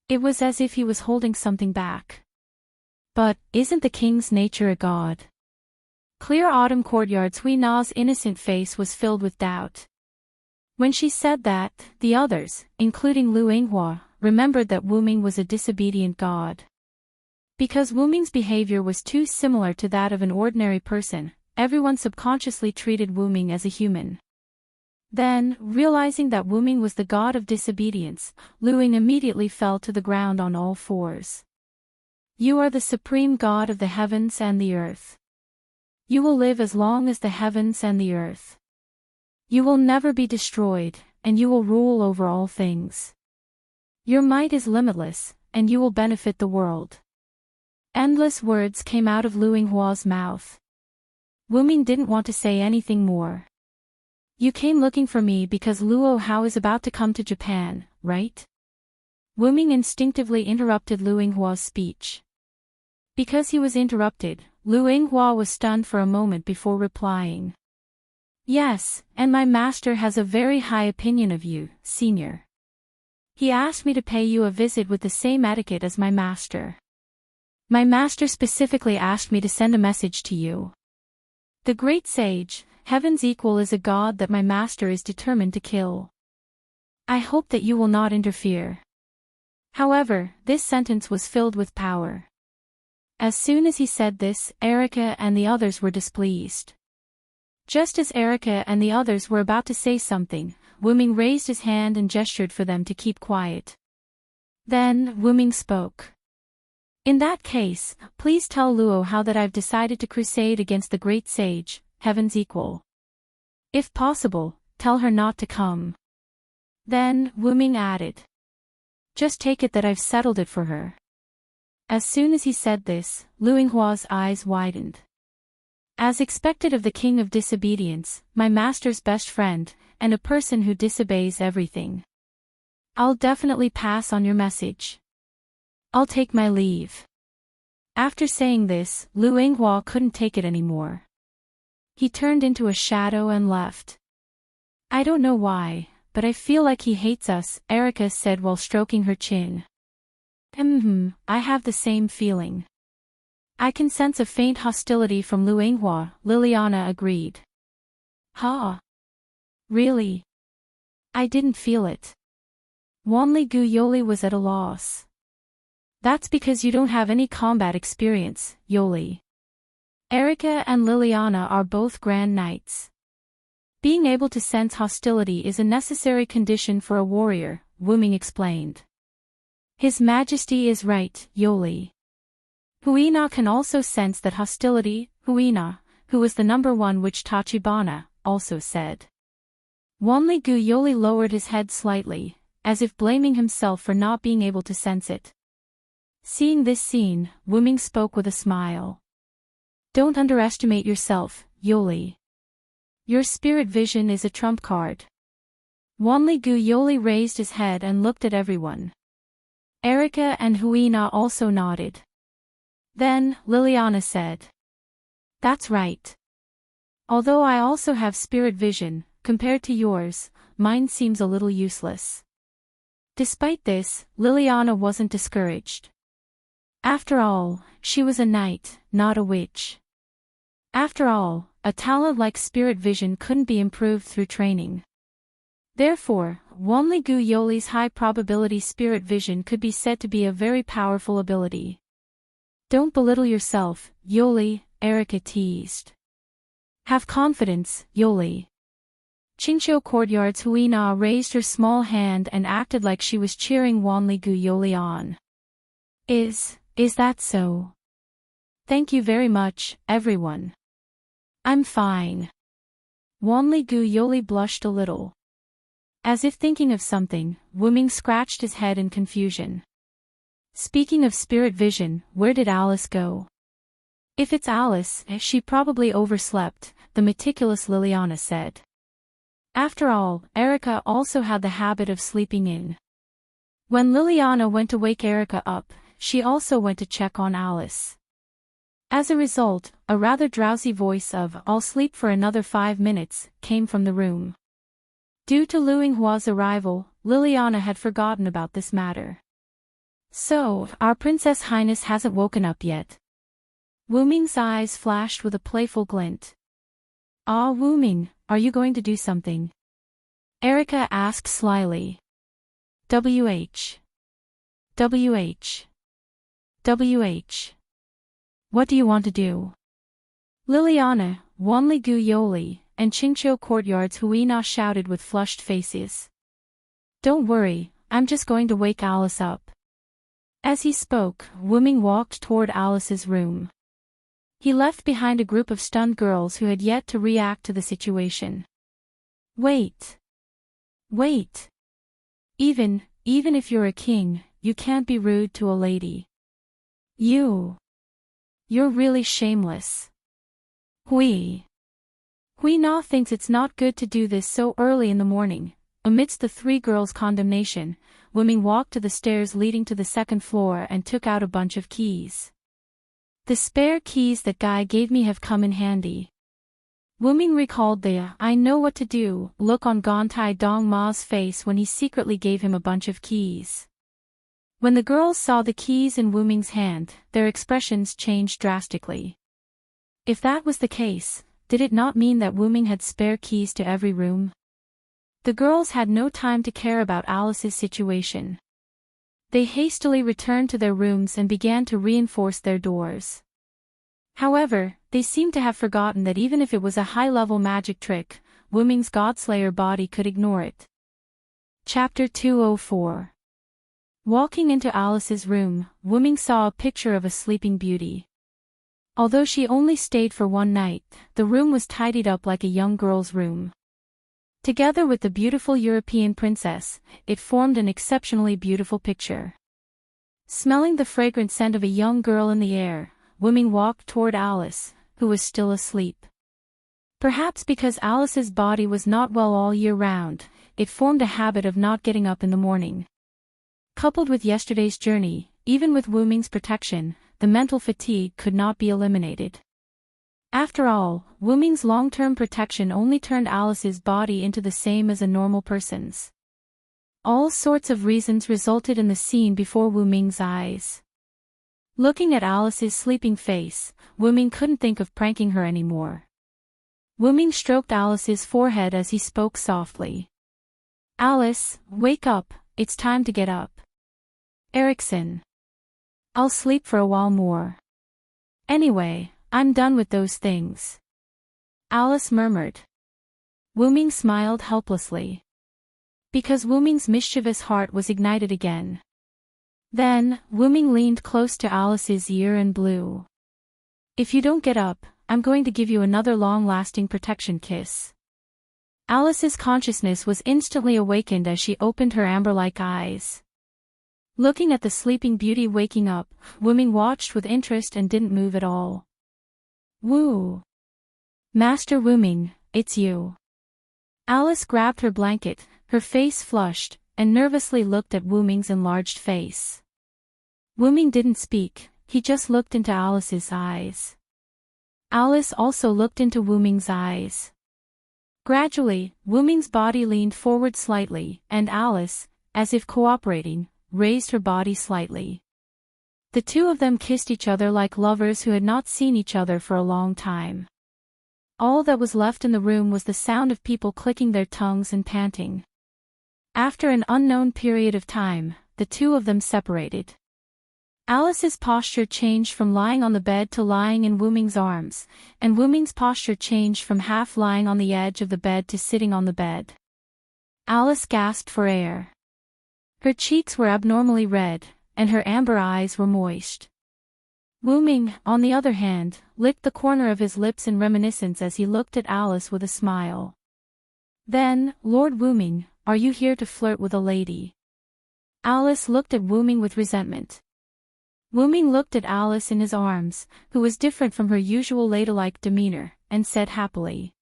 It was as if he was holding something back. But, isn't the king's nature a god? Clear autumn courtyard's Hui Na's innocent face was filled with doubt. When she said that, the others, including Lu Yinghua, remembered that Wu Ming was a disobedient god. Because Wu Ming's behavior was too similar to that of an ordinary person, everyone subconsciously treated Wu Ming as a human. Then, realizing that Wu Ming was the god of disobedience, Lu Ying immediately fell to the ground on all fours. You are the supreme god of the heavens and the earth. You will live as long as the heavens and the earth. You will never be destroyed, and you will rule over all things. Your might is limitless, and you will benefit the world. Endless words came out of Lu Yinghua's mouth. Wu Ming didn't want to say anything more. You came looking for me because Luo Hao is about to come to Japan, right? Wu Ming instinctively interrupted Lu Yinghua's speech. Because he was interrupted, Lu Yinghua was stunned for a moment before replying. Yes, and my master has a very high opinion of you, senior. He asked me to pay you a visit with the same etiquette as my master. My master specifically asked me to send a message to you. The great sage, heaven's equal, is a god that my master is determined to kill. I hope that you will not interfere. However, this sentence was filled with power. As soon as he said this, Erica and the others were displeased. Just as Erica and the others were about to say something, Wu Ming raised his hand and gestured for them to keep quiet. Then, Wu Ming spoke. In that case, please tell Luo how that I've decided to crusade against the great sage, heaven's equal. If possible, tell her not to come. Then, Wu Ming added. Just take it that I've settled it for her. As soon as he said this, Lu Yinghua's eyes widened. As expected of the king of disobedience, my master's best friend, and a person who disobeys everything. I'll definitely pass on your message. I'll take my leave. After saying this, Lu Yinghua couldn't take it anymore. He turned into a shadow and left. I don't know why, but I feel like he hates us, Erica said while stroking her chin. I have the same feeling. I can sense a faint hostility from Lu Yinghua, Liliana agreed. Ha! Really? I didn't feel it. Wanli Gu Yoli was at a loss. That's because you don't have any combat experience, Yoli. Erica and Liliana are both grand knights. Being able to sense hostility is a necessary condition for a warrior, Wu Ming explained. His Majesty is right, Yoli. Huina can also sense that hostility, Huina, who was the number one witch Tachibana, also said. Wanli Gu Yoli lowered his head slightly, as if blaming himself for not being able to sense it. Seeing this scene, Wu Ming spoke with a smile. Don't underestimate yourself, Yoli. Your spirit vision is a trump card. Wanli Gu Yoli raised his head and looked at everyone. Erica and Huina also nodded. Then, Liliana said. That's right. Although I also have spirit vision, compared to yours, mine seems a little useless. Despite this, Liliana wasn't discouraged. After all, she was a knight, not a witch. After all, a talent like spirit vision couldn't be improved through training. Therefore, Wanli Gu Yoli's high-probability spirit vision could be said to be a very powerful ability. Don't belittle yourself, Yoli, Erica teased. Have confidence, Yoli. Qingqiu Courtyard's Huina raised her small hand and acted like she was cheering Wanli Gu Yoli on. Is that so? Thank you very much, everyone. I'm fine. Wanli Gu Yoli blushed a little. As if thinking of something, Wu Ming scratched his head in confusion. Speaking of spirit vision, where did Alice go? If it's Alice, she probably overslept, the meticulous Liliana said. After all, Erica also had the habit of sleeping in. When Liliana went to wake Erica up, she also went to check on Alice. As a result, a rather drowsy voice of, I'll sleep for another 5 minutes, came from the room. Due to Lu Yinghua's arrival, Liliana had forgotten about this matter. So, our Princess Highness hasn't woken up yet. Wu Ming's eyes flashed with a playful glint. Ah, Wu Ming, are you going to do something? Erica asked slyly. WH. What do you want to do? Liliana, Wanli Gu Yoli, and Qingqiu Courtyard's Huina shouted with flushed faces. Don't worry, I'm just going to wake Alice up. As he spoke, Wu Ming walked toward Alice's room. He left behind a group of stunned girls who had yet to react to the situation. Wait. Even if you're a king, you can't be rude to a lady. You're really shameless. Hui Na thinks it's not good to do this so early in the morning. Amidst the three girls' condemnation, Wu Ming walked to the stairs leading to the second floor and took out a bunch of keys. The spare keys that Guy gave me have come in handy. Wu Ming recalled the I know what to do look on Gontai Dong Ma's face when he secretly gave him a bunch of keys. When the girls saw the keys in Wu Ming's hand, their expressions changed drastically. If that was the case, did it not mean that Wu Ming had spare keys to every room? The girls had no time to care about Alice's situation. They hastily returned to their rooms and began to reinforce their doors. However, they seemed to have forgotten that even if it was a high-level magic trick, Wu Ming's Godslayer body could ignore it. Chapter 204. Walking into Alice's room, Wu-ming saw a picture of a sleeping beauty. Although she only stayed for one night, the room was tidied up like a young girl's room. Together with the beautiful European princess, it formed an exceptionally beautiful picture. Smelling the fragrant scent of a young girl in the air, Wu-ming walked toward Alice, who was still asleep. Perhaps because Alice's body was not well all year round, it formed a habit of not getting up in the morning. Coupled with yesterday's journey, even with Wu-ming's protection, the mental fatigue could not be eliminated. After all, Wu-ming's long-term protection only turned Alice's body into the same as a normal person's. All sorts of reasons resulted in the scene before Wu-ming's eyes. Looking at Alice's sleeping face, Wu-ming couldn't think of pranking her anymore. Wu-ming stroked Alice's forehead as he spoke softly. "Alice, wake up, it's time to get up. Erickson. I'll sleep for a while more. Anyway, I'm done with those things." Alice murmured. Wu-ming smiled helplessly. Because Wu-ming's mischievous heart was ignited again. Then, Wu-ming leaned close to Alice's ear and blew. "If you don't get up, I'm going to give you another long-lasting protection kiss." Alice's consciousness was instantly awakened as she opened her amber-like eyes. Looking at the sleeping beauty waking up, Wu-ming watched with interest and didn't move at all. "Woo! Master Wu-ming, it's you." Alice grabbed her blanket, her face flushed, and nervously looked at Wu-ming's enlarged face. Wu-ming didn't speak, he just looked into Alice's eyes. Alice also looked into Wu-ming's eyes. Gradually, Wu-ming's body leaned forward slightly, and Alice, as if cooperating, raised her body slightly. The two of them kissed each other like lovers who had not seen each other for a long time. All that was left in the room was the sound of people clicking their tongues and panting. After an unknown period of time, the two of them separated. Alice's posture changed from lying on the bed to lying in Wu-ming's arms, and Wu-ming's posture changed from half lying on the edge of the bed to sitting on the bed. Alice gasped for air. Her cheeks were abnormally red, and her amber eyes were moist. Wu-ming, on the other hand, licked the corner of his lips in reminiscence as he looked at Alice with a smile. "Then, Lord Wu-ming, are you here to flirt with a lady?" Alice looked at Wu-ming with resentment. Wu-ming looked at Alice in his arms, who was different from her usual ladylike demeanor, and said happily.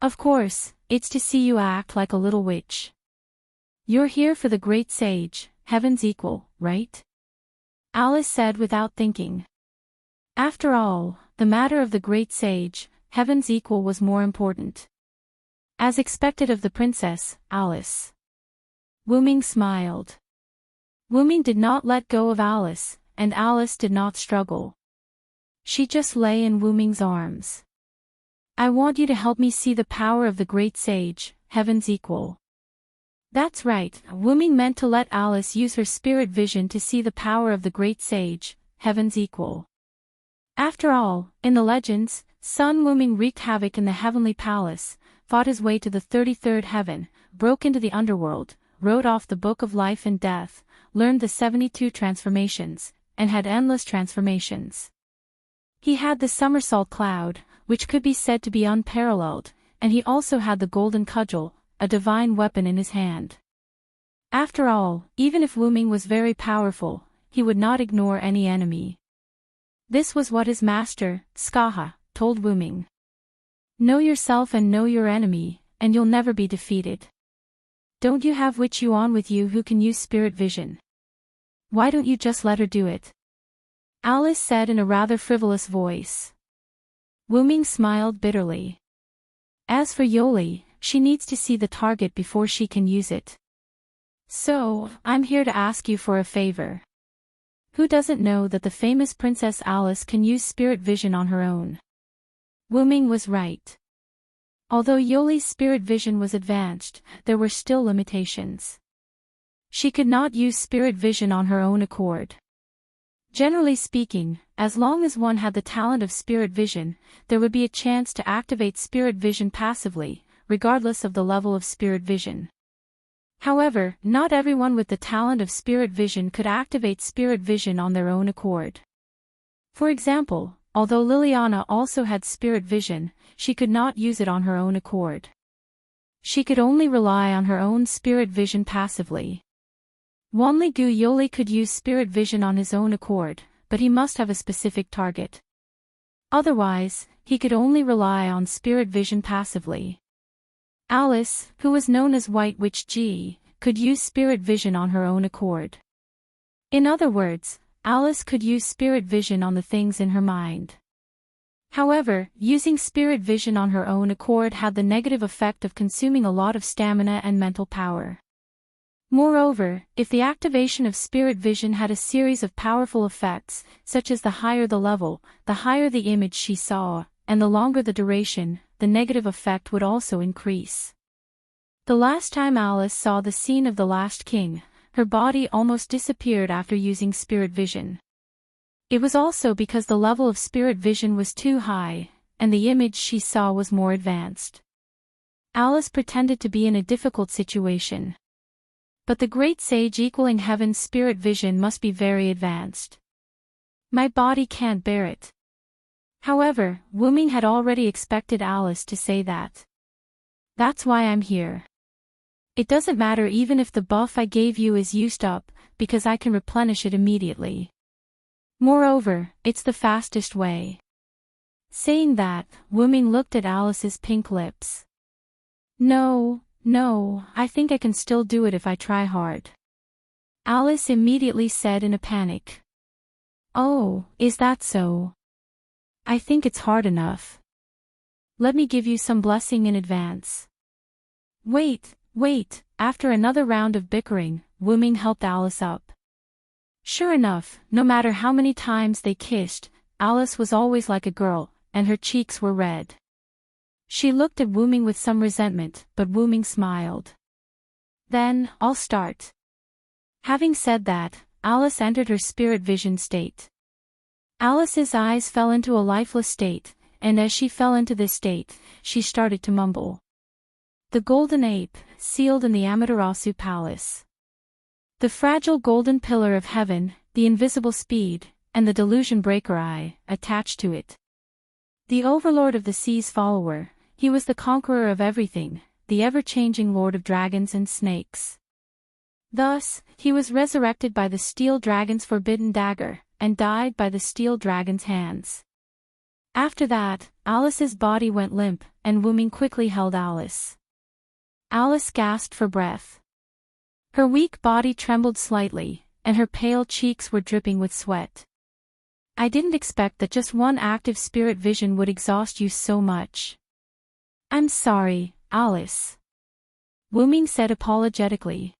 "Of course, it's to see you act like a little witch. You're here for the great sage, heaven's equal, right?" Alice said without thinking. After all, the matter of the great sage, heaven's equal was more important. As expected of the princess, Alice. Wu-ming smiled. Wu-ming did not let go of Alice, and Alice did not struggle. She just lay in Wu-ming's arms. "I want you to help me see the power of the great sage, heaven's equal." That's right, Wu-ming meant to let Alice use her spirit vision to see the power of the great sage, heaven's equal. After all, in the legends, Sun Wu-ming wreaked havoc in the heavenly palace, fought his way to the 33rd heaven, broke into the underworld, wrote off the book of life and death, learned the 72 transformations, and had endless transformations. He had the somersault cloud, which could be said to be unparalleled, and he also had the golden cudgel, a divine weapon in his hand. After all, even if Wu-ming was very powerful, he would not ignore any enemy. This was what his master, Skaha, told Wu-ming. "Know yourself and know your enemy, and you'll never be defeated. Don't you have Witch Yuan with you who can use spirit vision? Why don't you just let her do it?" Alice said in a rather frivolous voice. Wu-ming smiled bitterly. "As for Yoli, she needs to see the target before she can use it. So, I'm here to ask you for a favor. Who doesn't know that the famous Princess Alice can use spirit vision on her own?" Wu-ming was right. Although Yoli's spirit vision was advanced, there were still limitations. She could not use spirit vision on her own accord. Generally speaking, as long as one had the talent of spirit vision, there would be a chance to activate spirit vision passively, regardless of the level of spirit vision. However, not everyone with the talent of spirit vision could activate spirit vision on their own accord. For example, although Liliana also had spirit vision, she could not use it on her own accord. She could only rely on her own spirit vision passively. Wanli Gu Yoli could use spirit vision on his own accord, but he must have a specific target. Otherwise, he could only rely on spirit vision passively. Alice, who was known as White Witch G, could use spirit vision on her own accord. In other words, Alice could use spirit vision on the things in her mind. However, using spirit vision on her own accord had the negative effect of consuming a lot of stamina and mental power. Moreover, if the activation of spirit vision had a series of powerful effects, such as the higher the level, the higher the image she saw, and the longer the duration, the negative effect would also increase. The last time Alice saw the scene of the last king, her body almost disappeared after using spirit vision. It was also because the level of spirit vision was too high, and the image she saw was more advanced. Alice pretended to be in a difficult situation. But the great sage equaling heaven's spirit vision must be very advanced. My body can't bear it. However, Wu Ming had already expected Alice to say that. That's why I'm here. It doesn't matter even if the buff I gave you is used up, because I can replenish it immediately. Moreover, it's the fastest way. Saying that, Wu Ming looked at Alice's pink lips. No, I think I can still do it if I try hard. Alice immediately said in a panic. Oh, is that so? I think it's hard enough. Let me give you some blessing in advance. Wait, after another round of bickering, Wu Ming helped Alice up. Sure enough, no matter how many times they kissed, Alice was always like a girl, and her cheeks were red. She looked at Wu Ming with some resentment, but Wu Ming smiled. Then, I'll start. Having said that, Alice entered her spirit vision state. Alice's eyes fell into a lifeless state, and as she fell into this state, she started to mumble. The golden ape, sealed in the Amaterasu palace. The fragile golden pillar of heaven, the invisible speed, and the delusion breaker eye, attached to it. The overlord of the sea's follower, he was the conqueror of everything, the ever-changing lord of dragons and snakes. Thus, he was resurrected by the steel dragon's forbidden dagger, and died by the steel dragon's hands. After that, Alice's body went limp, and Wu Ming quickly held Alice. Alice gasped for breath. Her weak body trembled slightly, and her pale cheeks were dripping with sweat. I didn't expect that just one active spirit vision would exhaust you so much. I'm sorry, Alice. Wu Ming said apologetically.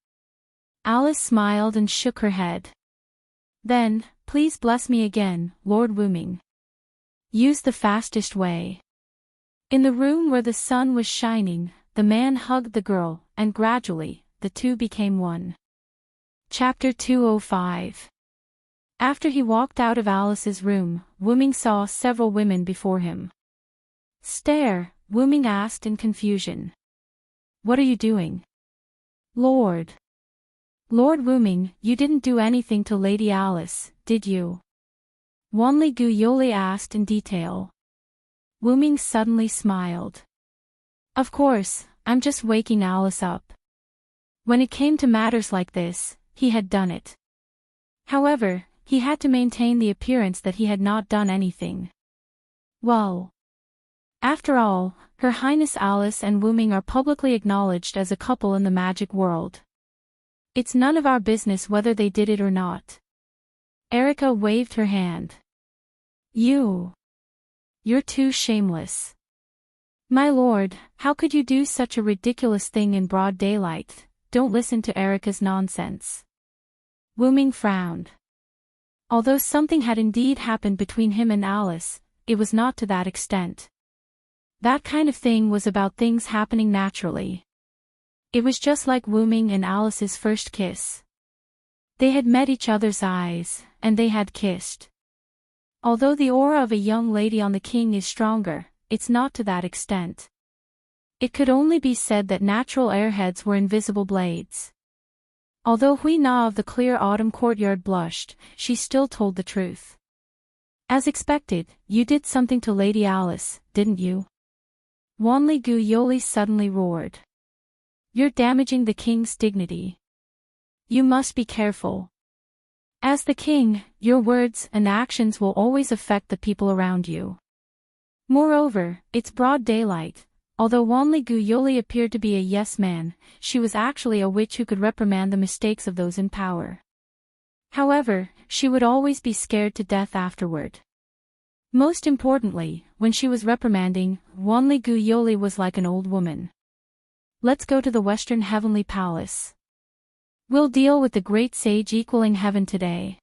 Alice smiled and shook her head. Then, please bless me again, Lord Wu Ming. Use the fastest way. In the room where the sun was shining, the man hugged the girl, and gradually, the two became one. Chapter 205. After he walked out of Alice's room, Wu Ming saw several women before him. Stare, Wu Ming asked in confusion. What are you doing? Lord Wu Ming, you didn't do anything to Lady Alice, did you? Wanli Gu Yoli asked in detail. Wu Ming suddenly smiled. Of course, I'm just waking Alice up. When it came to matters like this, he had done it. However, he had to maintain the appearance that he had not done anything. Well, after all, Her Highness Alice and Wu Ming are publicly acknowledged as a couple in the magic world. It's none of our business whether they did it or not. Erica waved her hand. You're too shameless. My lord, how could you do such a ridiculous thing in broad daylight? Don't listen to Erica's nonsense. Wu Ming frowned. Although something had indeed happened between him and Alice, it was not to that extent. That kind of thing was about things happening naturally. It was just like Wu Ming and Alice's first kiss. They had met each other's eyes, and they had kissed. Although the aura of a young lady on the king is stronger, it's not to that extent. It could only be said that natural airheads were invisible blades. Although Hui Na of the clear autumn courtyard blushed, she still told the truth. As expected, you did something to Lady Alice, didn't you? Wanli Gu Yoli suddenly roared. You're damaging the king's dignity. You must be careful. As the king, your words and actions will always affect the people around you. Moreover, it's broad daylight. Although Wanli Gu Yoli appeared to be a yes man, she was actually a witch who could reprimand the mistakes of those in power. However, she would always be scared to death afterward. Most importantly, when she was reprimanding, Wanli Gu Yoli was like an old woman. Let's go to the Western Heavenly Palace. We'll deal with the great sage equaling heaven today.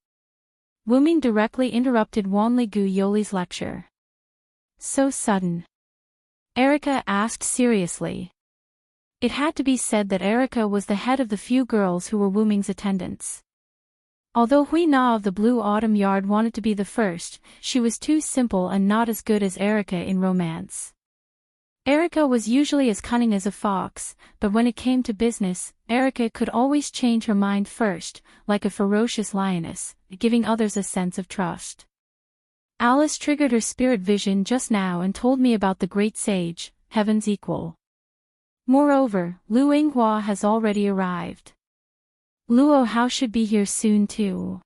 Wu Ming directly interrupted Wanli Gu Yoli's lecture. So sudden? Erica asked seriously. It had to be said that Erica was the head of the few girls who were Wu Ming's attendants. Although Hui Na of the Blue Autumn Yard wanted to be the first, she was too simple and not as good as Erica in romance. Erica was usually as cunning as a fox, but when it came to business, Erica could always change her mind first, like a ferocious lioness, giving others a sense of trust. Alice triggered her spirit vision just now and told me about the great sage, heaven's equal. Moreover, Lu Yinghua has already arrived. Luo Hao should be here soon too.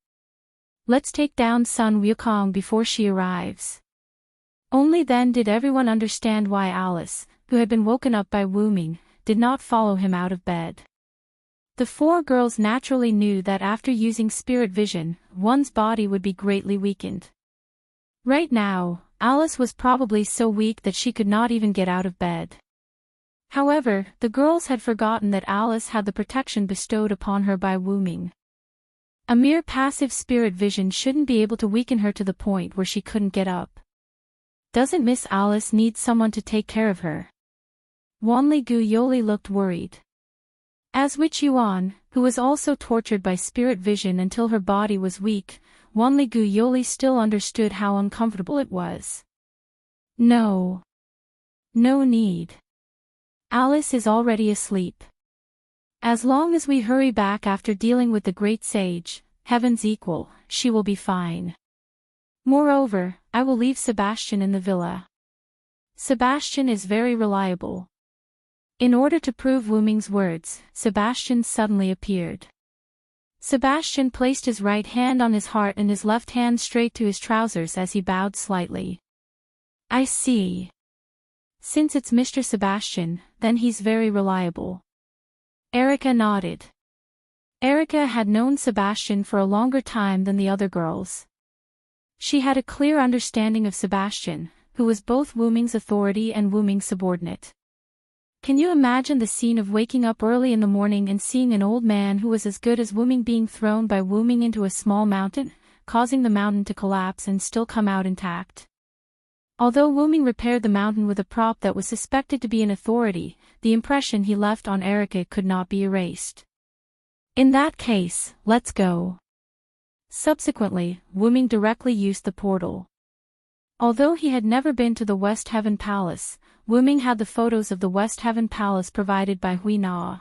Let's take down Sun Wukong before she arrives. Only then did everyone understand why Alice, who had been woken up by Wu Ming, did not follow him out of bed. The four girls naturally knew that after using spirit vision, one's body would be greatly weakened. Right now, Alice was probably so weak that she could not even get out of bed. However, the girls had forgotten that Alice had the protection bestowed upon her by Wu Ming. A mere passive spirit vision shouldn't be able to weaken her to the point where she couldn't get up. Doesn't Miss Alice need someone to take care of her? Wanli Gu Yoli looked worried. As Witch Yuan, who was also tortured by spirit vision until her body was weak, Wanli Gu Yoli still understood how uncomfortable it was. No. No need. Alice is already asleep. As long as we hurry back after dealing with the great sage, heaven's equal, she will be fine. Moreover, I will leave Sebastian in the villa. Sebastian is very reliable. In order to prove Wu Ming's words, Sebastian suddenly appeared. Sebastian placed his right hand on his heart and his left hand straight to his trousers as he bowed slightly. I see. Since it's Mr. Sebastian, then he's very reliable. Erica nodded. Erica had known Sebastian for a longer time than the other girls. She had a clear understanding of Sebastian, who was both Wu Ming's authority and Wu Ming's subordinate. Can you imagine the scene of waking up early in the morning and seeing an old man who was as good as Wu Ming being thrown by Wu Ming into a small mountain, causing the mountain to collapse and still come out intact? Although Wu Ming repaired the mountain with a prop that was suspected to be an authority, the impression he left on Erica could not be erased. In that case, let's go. Subsequently, Wu Ming directly used the portal. Although he had never been to the West Heaven Palace, Wu Ming had the photos of the West Heaven Palace provided by Hui Na.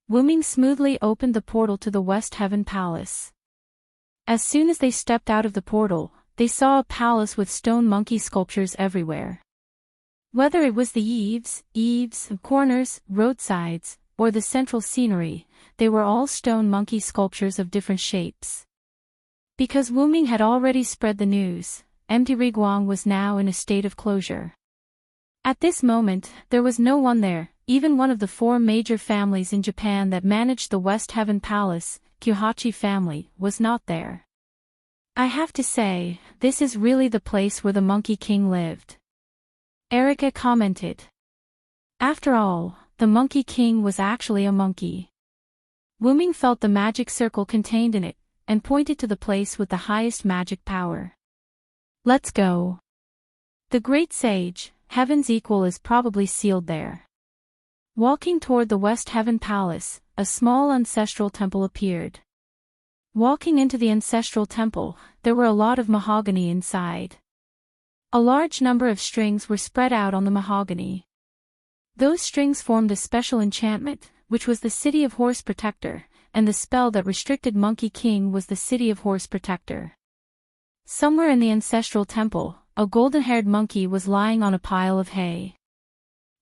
Wu Ming smoothly opened the portal to the West Heaven Palace. As soon as they stepped out of the portal, they saw a palace with stone monkey sculptures everywhere. Whether it was the eaves, corners, roadsides, or the central scenery, they were all stone monkey sculptures of different shapes. Because Wu Ming had already spread the news, Empty Riguang was now in a state of closure. At this moment, there was no one there, even one of the four major families in Japan that managed the West Heaven Palace, Kyohachi family, was not there. I have to say, this is really the place where the Monkey King lived. Erica commented. After all, the Monkey King was actually a monkey. Wu Ming felt the magic circle contained in it, and pointed to the place with the highest magic power. Let's go. The great sage, heaven's equal, is probably sealed there. Walking toward the West Heaven Palace, a small ancestral temple appeared. Walking into the ancestral temple, there were a lot of mahogany inside. A large number of strings were spread out on the mahogany. Those strings formed a special enchantment, which was the City of Horse Protector, and the spell that restricted Monkey King was the City of Horse Protector. Somewhere in the ancestral temple, a golden-haired monkey was lying on a pile of hay.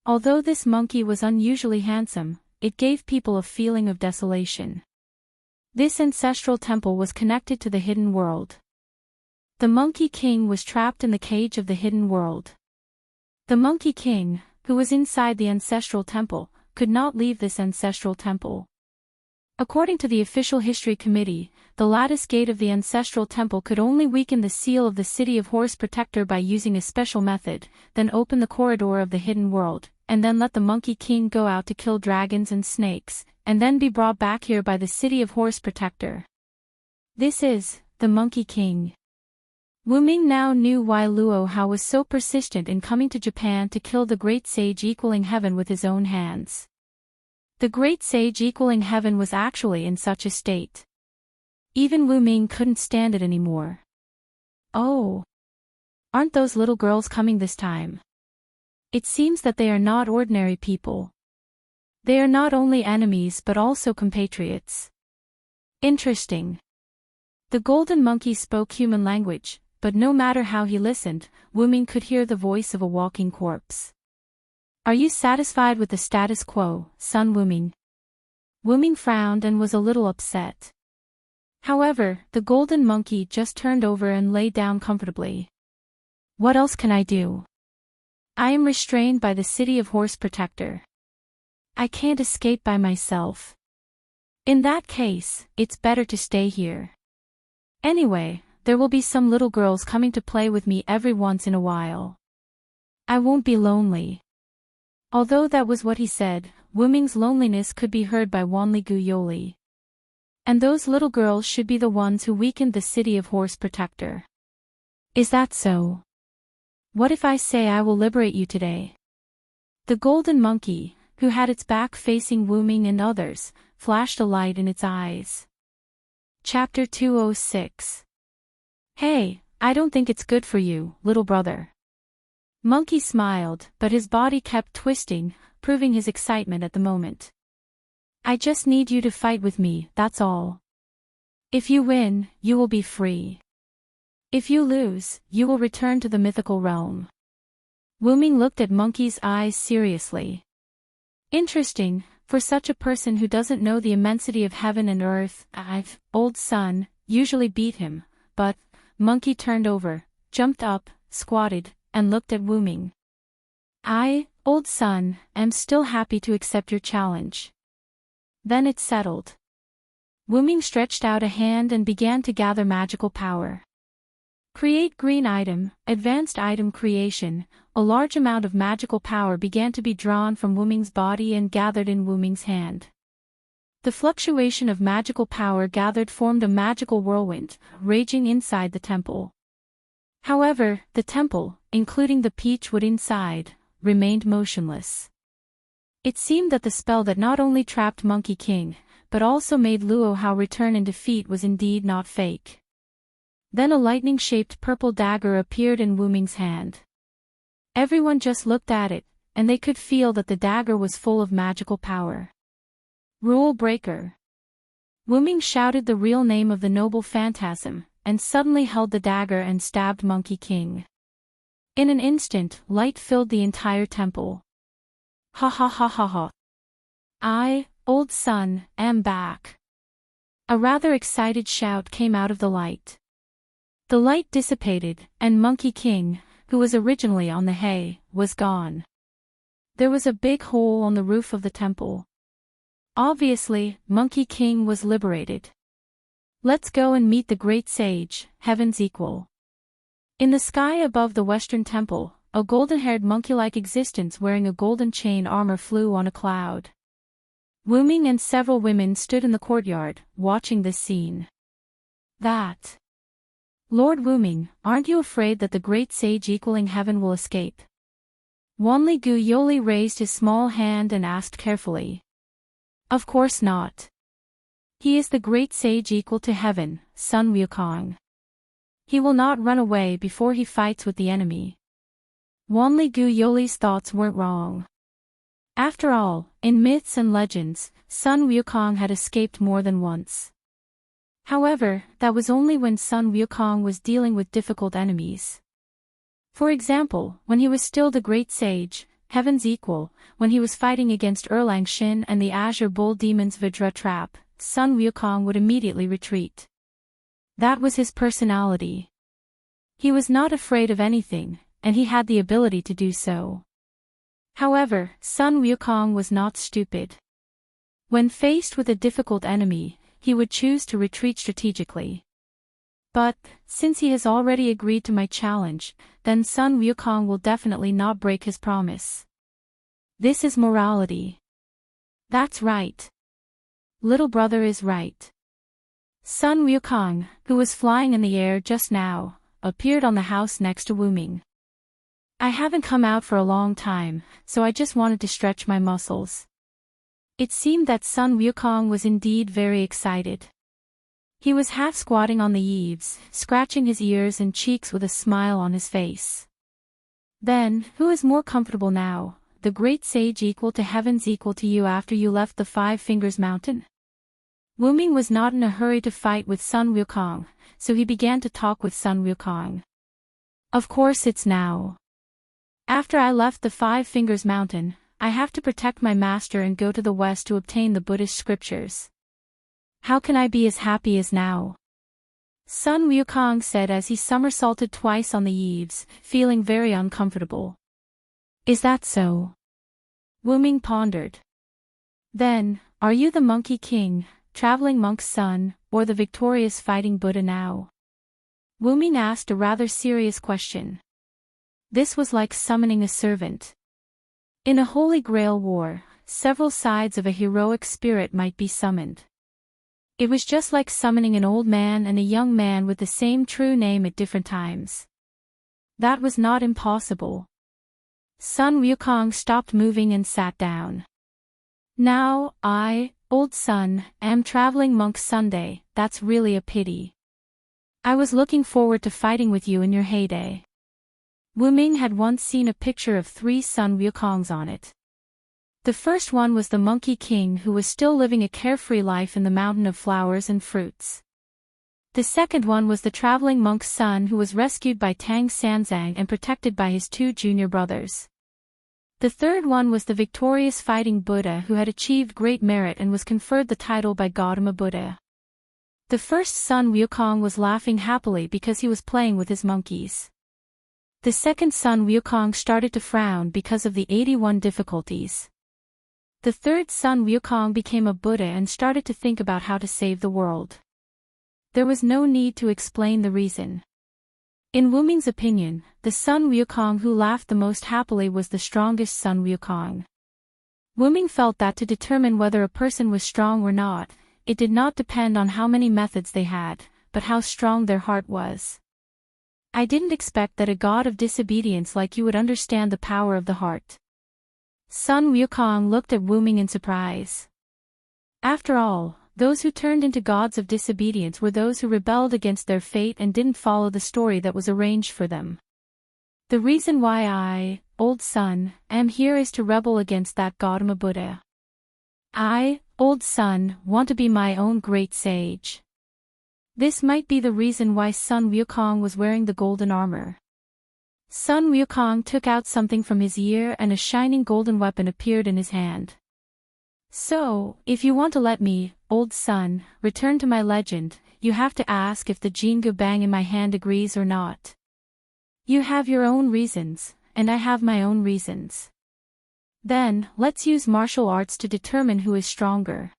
Although this monkey was unusually handsome, it gave people a feeling of desolation. This ancestral temple was connected to the hidden world. The Monkey King was trapped in the cage of the hidden world. The Monkey King, who was inside the ancestral temple, could not leave this ancestral temple. According to the official history committee, the lattice gate of the ancestral temple could only weaken the seal of the City of Horse Protector by using a special method, then open the corridor of the hidden world, and then let the Monkey King go out to kill dragons and snakes, and then be brought back here by the City of Horse Protector. This is the Monkey King. Wu Ming now knew why Luo Hao was so persistent in coming to Japan to kill the great sage equaling heaven with his own hands. The great sage equaling heaven was actually in such a state. Even Wu Ming couldn't stand it anymore. Oh! Aren't those little girls coming this time? It seems that they are not ordinary people. They are not only enemies but also compatriots. Interesting. The golden monkey spoke human language, but no matter how he listened, Wu Ming could hear the voice of a walking corpse. Are you satisfied with the status quo, son Wu Ming? Wu Ming frowned and was a little upset. However, the golden monkey just turned over and lay down comfortably. What else can I do? I am restrained by the City of Horse Protector. I can't escape by myself. In that case, it's better to stay here. Anyway, there will be some little girls coming to play with me every once in a while. I won't be lonely. Although that was what he said, Wu Ming's loneliness could be heard by Wanli Gu Yoli. And those little girls should be the ones who weakened the City of Horse Protector. Is that so? What if I say I will liberate you today? The golden monkey, who had its back facing Wu Ming and others, flashed a light in its eyes. Chapter 206. Hey, I don't think it's good for you, little brother. Monkey smiled, but his body kept twisting, proving his excitement at the moment. I just need you to fight with me, that's all. If you win, you will be free. If you lose, you will return to the mythical realm. Wu Ming looked at Monkey's eyes seriously. Interesting, for such a person who doesn't know the immensity of heaven and earth. Old son, usually beat him, but Monkey turned over, jumped up, squatted, and looked at Wu Ming. I, old son, am still happy to accept your challenge. Then it's settled. Wu Ming stretched out a hand and began to gather magical power. Create green item, advanced item creation. A large amount of magical power began to be drawn from Wu Ming's body and gathered in Wu Ming's hand. The fluctuation of magical power gathered formed a magical whirlwind, raging inside the temple. However, the temple, including the peach wood inside, remained motionless. It seemed that the spell that not only trapped Monkey King, but also made Luo Hao return in defeat was indeed not fake. Then a lightning-shaped purple dagger appeared in Wu Ming's hand. Everyone just looked at it, and they could feel that the dagger was full of magical power. Rule breaker. Wu Ming shouted the real name of the noble phantasm, and suddenly held the dagger and stabbed Monkey King. In an instant, light filled the entire temple. Ha ha ha ha ha. I, old son, am back. A rather excited shout came out of the light. The light dissipated, and Monkey King, who was originally on the hay, was gone. There was a big hole on the roof of the temple. Obviously, Monkey King was liberated. Let's go and meet the great sage, heaven's equal. In the sky above the western temple, a golden-haired monkey-like existence wearing a golden chain armor flew on a cloud. Wu Ming and several women stood in the courtyard, watching this scene. That. Lord Wu Ming, aren't you afraid that the great sage equaling heaven will escape? Wanli Gu Yoli raised his small hand and asked carefully. Of course not. He is the great sage equal to heaven, son Wukong. He will not run away before he fights with the enemy. Wanli Gu Yoli's thoughts weren't wrong. After all, in myths and legends, Sun Wukong had escaped more than once. However, that was only when Sun Wukong was dealing with difficult enemies. For example, when he was still the great sage, heaven's equal, when he was fighting against Erlang Shin and the Azure Bull Demon's Vajra trap, Sun Wukong would immediately retreat. That was his personality. He was not afraid of anything, and he had the ability to do so. However, Sun Wukong was not stupid. When faced with a difficult enemy, he would choose to retreat strategically. But, since he has already agreed to my challenge, then Sun Wukong will definitely not break his promise. This is morality. That's right. Little brother is right. Sun Wukong, who was flying in the air just now, appeared on the house next to Wu Ming. I haven't come out for a long time, so I just wanted to stretch my muscles. It seemed that Sun Wukong was indeed very excited. He was half squatting on the eaves, scratching his ears and cheeks with a smile on his face. Then, who is more comfortable now, the great sage equal to heavens equal to you after you left the Five Fingers Mountain? Wu Ming was not in a hurry to fight with Sun Wukong, so he began to talk with Sun Wukong. Of course it's now. After I left the Five Fingers Mountain, I have to protect my master and go to the west to obtain the Buddhist scriptures. How can I be as happy as now? Sun Wukong said as he somersaulted twice on the eaves, feeling very uncomfortable. Is that so? Wu Ming pondered. Then, are you the Monkey King, traveling monk's son, or the victorious fighting Buddha now? Wu Ming asked a rather serious question. This was like summoning a servant. In a Holy Grail war, several sides of a heroic spirit might be summoned. It was just like summoning an old man and a young man with the same true name at different times. That was not impossible. Sun Wukong stopped moving and sat down. Now, I, old son, am traveling monk Sunday. That's really a pity. I was looking forward to fighting with you in your heyday. Wu Ming had once seen a picture of 3 Sun Wukongs on it. The first one was the Monkey King who was still living a carefree life in the mountain of flowers and fruits. The second one was the traveling monk's son who was rescued by Tang Sanzang and protected by his 2 junior brothers. The third one was the victorious fighting Buddha who had achieved great merit and was conferred the title by Gautama Buddha. The first Sun Wukong was laughing happily because he was playing with his monkeys. The second Sun Wukong started to frown because of the 81 difficulties. The third Sun Wukong became a Buddha and started to think about how to save the world. There was no need to explain the reason. In Wu Ming's opinion, the Sun Wukong who laughed the most happily was the strongest Sun Wukong. Wu Ming felt that to determine whether a person was strong or not, it did not depend on how many methods they had, but how strong their heart was. I didn't expect that a god of disobedience like you would understand the power of the heart. Sun Wukong looked at Wu Ming in surprise. After all, those who turned into gods of disobedience were those who rebelled against their fate and didn't follow the story that was arranged for them. The reason why I, old son, am here is to rebel against that Gautama Buddha. I, old son, want to be my own great sage. This might be the reason why Sun Wukong was wearing the golden armor. Sun Wukong took out something from his ear and a shining golden weapon appeared in his hand. So, if you want to let me, old son, return to my legend, you have to ask if the Jingu Bang in my hand agrees or not. You have your own reasons, and I have my own reasons. Then, let's use martial arts to determine who is stronger.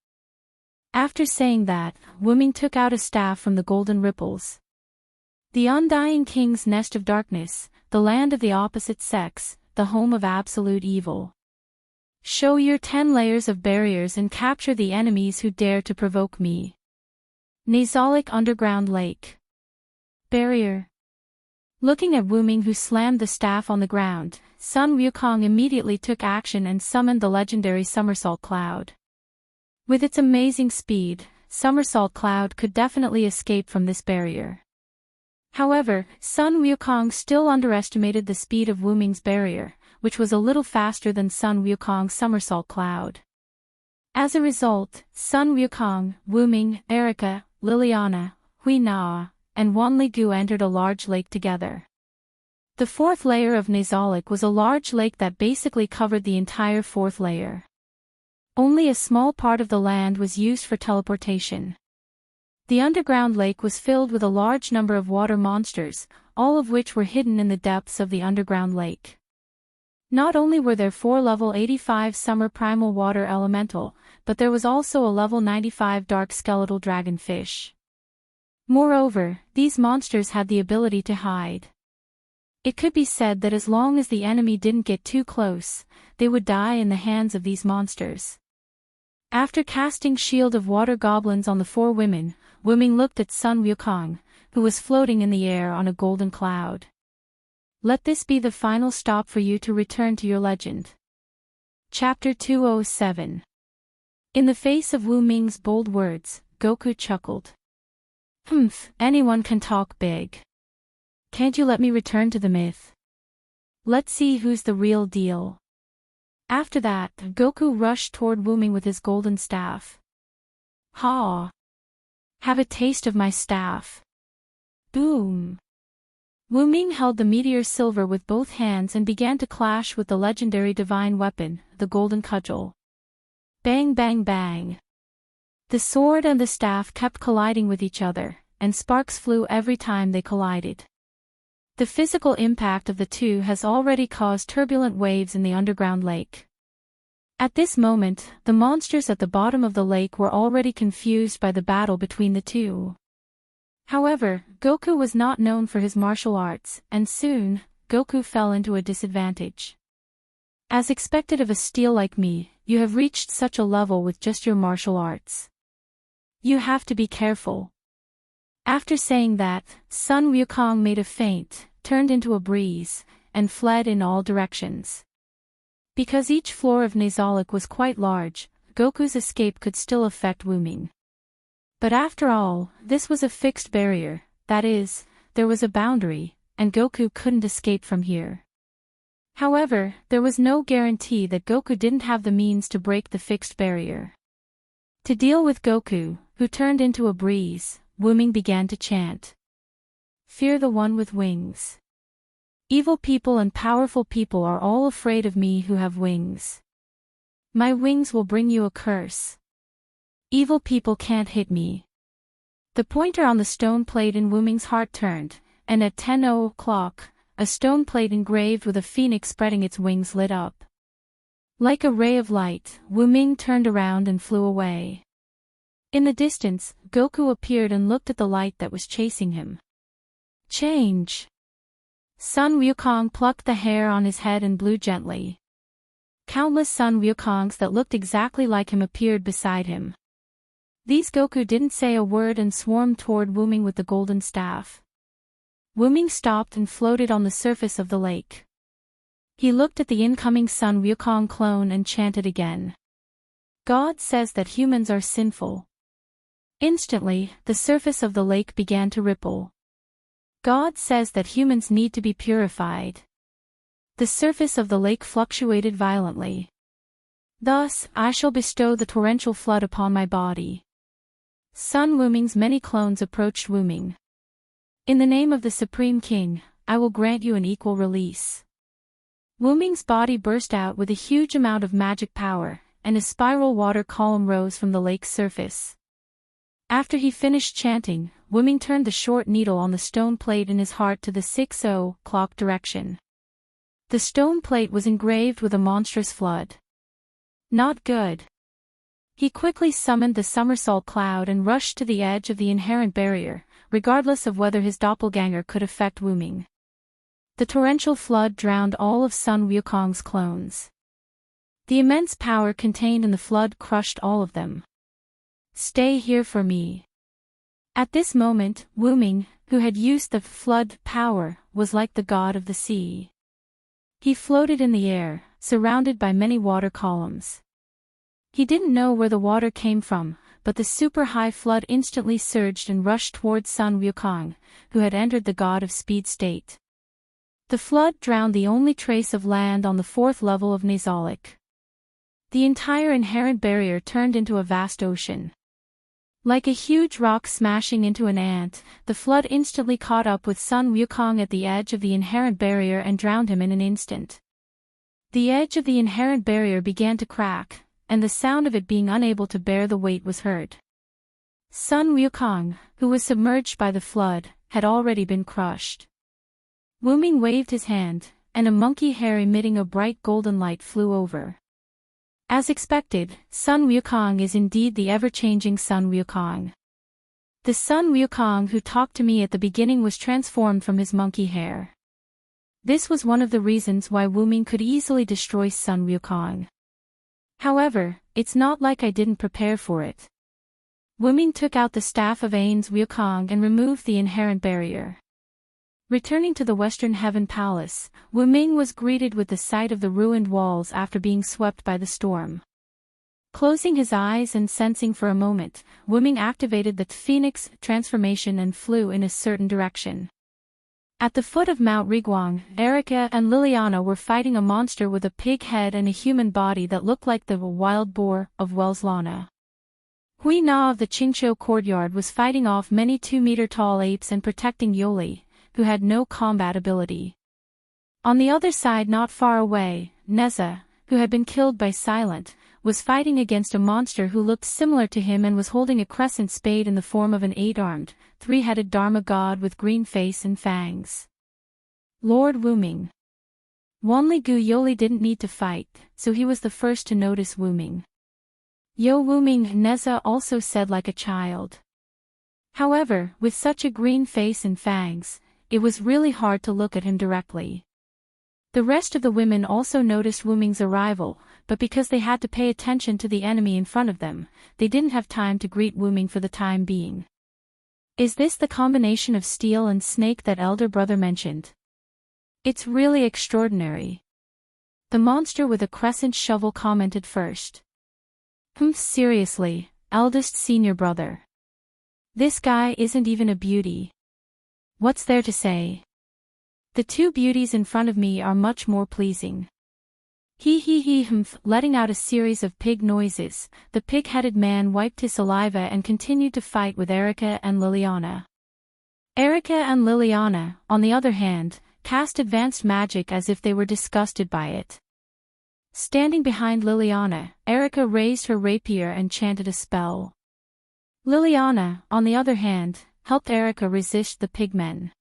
After saying that, Wu Ming took out a staff from the golden ripples. The undying king's nest of darkness, the land of the opposite sex, the home of absolute evil. Show your 10 layers of barriers and capture the enemies who dare to provoke me. Nazalic Underground Lake. Barrier. Looking at Wu Ming who slammed the staff on the ground, Sun Wukong immediately took action and summoned the legendary Somersault Cloud. With its amazing speed, Somersault Cloud could definitely escape from this barrier. However, Sun Wukong still underestimated the speed of Wu Ming's barrier, which was a little faster than Sun Wukong's somersault cloud. As a result, Sun Wukong, Wuming, Erica, Liliana, Hui Na, and Wan Ligu entered a large lake together. The fourth layer of Nazalic was a large lake that basically covered the entire fourth layer. Only a small part of the land was used for teleportation. The underground lake was filled with a large number of water monsters, all of which were hidden in the depths of the underground lake. Not only were there 4 level 85 summer primal water elemental, but there was also a level 95 dark skeletal dragonfish. Moreover, these monsters had the ability to hide. It could be said that as long as the enemy didn't get too close, they would die in the hands of these monsters. After casting Shield of Water Goblins on the 4 women, Wuming looked at Sun Wukong, who was floating in the air on a golden cloud. Let this be the final stop for you to return to your legend. Chapter 207. In the face of Wuming's bold words, Goku chuckled. Anyone can talk big. Can't you let me return to the myth? Let's see who's the real deal. After that, Goku rushed toward Wuming with his golden staff. Ha! Have a taste of my staff. Boom! Wuming held the meteor silver with both hands and began to clash with the legendary divine weapon, the golden cudgel. Bang bang bang! The sword and the staff kept colliding with each other, and sparks flew every time they collided. The physical impact of the two has already caused turbulent waves in the underground lake. At this moment, the monsters at the bottom of the lake were already confused by the battle between the two. However, Goku was not known for his martial arts, and soon, Goku fell into a disadvantage. As expected of a steel like me, you have reached such a level with just your martial arts. You have to be careful. After saying that, Sun Wukong made a feint, turned into a breeze, and fled in all directions. Because each floor of Nazalic was quite large, Goku's escape could still affect Wuming. But after all, this was a fixed barrier, that is, there was a boundary, and Goku couldn't escape from here. However, there was no guarantee that Goku didn't have the means to break the fixed barrier. To deal with Goku, who turned into a breeze, Wuming began to chant. Fear the one with wings. Evil people and powerful people are all afraid of me who have wings. My wings will bring you a curse. Evil people can't hit me. The pointer on the stone plate in Wuming's heart turned, and at 10 o'clock, a stone plate engraved with a phoenix spreading its wings lit up. Like a ray of light, Wuming turned around and flew away. In the distance, Goku appeared and looked at the light that was chasing him. Change! Sun Wukong plucked the hair on his head and blew gently. Countless Sun Wukongs that looked exactly like him appeared beside him. These Goku didn't say a word and swarmed toward Wuming with the golden staff. Wuming stopped and floated on the surface of the lake. He looked at the incoming Sun Wukong clone and chanted again. God says that humans are sinful. Instantly, the surface of the lake began to ripple. God says that humans need to be purified. The surface of the lake fluctuated violently. Thus, I shall bestow the torrential flood upon my body. Sun Wuming's many clones approached Wuming. In the name of the Supreme King, I will grant you an equal release. Wuming's body burst out with a huge amount of magic power, and a spiral water column rose from the lake's surface. After he finished chanting, Wuming turned the short needle on the stone plate in his heart to the 6 o'clock direction. The stone plate was engraved with a monstrous flood. Not good. He quickly summoned the somersault cloud and rushed to the edge of the inherent barrier, regardless of whether his doppelganger could affect Wuming. The torrential flood drowned all of Sun Wukong's clones. The immense power contained in the flood crushed all of them. Stay here for me. At this moment, Wuming, who had used the flood power, was like the god of the sea. He floated in the air, surrounded by many water columns. He didn't know where the water came from, but the super-high flood instantly surged and rushed towards Sun Wukong, who had entered the god of speed state. The flood drowned the only trace of land on the fourth level of Nazalik. The entire inherent barrier turned into a vast ocean. Like a huge rock smashing into an ant, the flood instantly caught up with Sun Wukong at the edge of the inherent barrier and drowned him in an instant. The edge of the inherent barrier began to crack, and the sound of it being unable to bear the weight was heard. Sun Wukong, who was submerged by the flood, had already been crushed. Wu Ming waved his hand, and a monkey hair emitting a bright golden light flew over. As expected, Sun Wukong is indeed the ever-changing Sun Wukong. The Sun Wukong who talked to me at the beginning was transformed from his monkey hair. This was one of the reasons why Wu Ming could easily destroy Sun Wukong. However, it's not like I didn't prepare for it. Wu Ming took out the staff of Ain's Wukong and removed the inherent barrier. Returning to the Western Heaven Palace, Wu Ming was greeted with the sight of the ruined walls after being swept by the storm. Closing his eyes and sensing for a moment, Wu Ming activated the Phoenix transformation and flew in a certain direction. At the foot of Mount Riguang, Erica and Liliana were fighting a monster with a pig head and a human body that looked like the wild boar of Welslana. Hui Na of the Qingqiu courtyard was fighting off many 2-meter-tall apes and protecting Yoli, who had no combat ability. On the other side not far away, Neza, who had been killed by Silent, was fighting against a monster who looked similar to him and was holding a crescent spade in the form of an 8-armed, 3-headed Dharma god with green face and fangs. Lord Wu Ming. Wanli Gu Yoli didn't need to fight, so he was the first to notice Wu Ming. Yo Wu Ming, Neza also said like a child. However, with such a green face and fangs, it was really hard to look at him directly. The rest of the women also noticed Wu Ming's arrival, but because they had to pay attention to the enemy in front of them, they didn't have time to greet Wu Ming for the time being. Is this the combination of steel and snake that elder brother mentioned? It's really extraordinary. The monster with a crescent shovel commented first. Seriously, eldest senior brother. This guy isn't even a beauty. What's there to say? The two beauties in front of me are much more pleasing. Letting out a series of pig noises, the pig-headed man wiped his saliva and continued to fight with Erica and Liliana. Erica and Liliana, on the other hand, cast advanced magic as if they were disgusted by it. Standing behind Liliana, Erica raised her rapier and chanted a spell. Liliana, on the other hand, helped Erica resist the pigmen.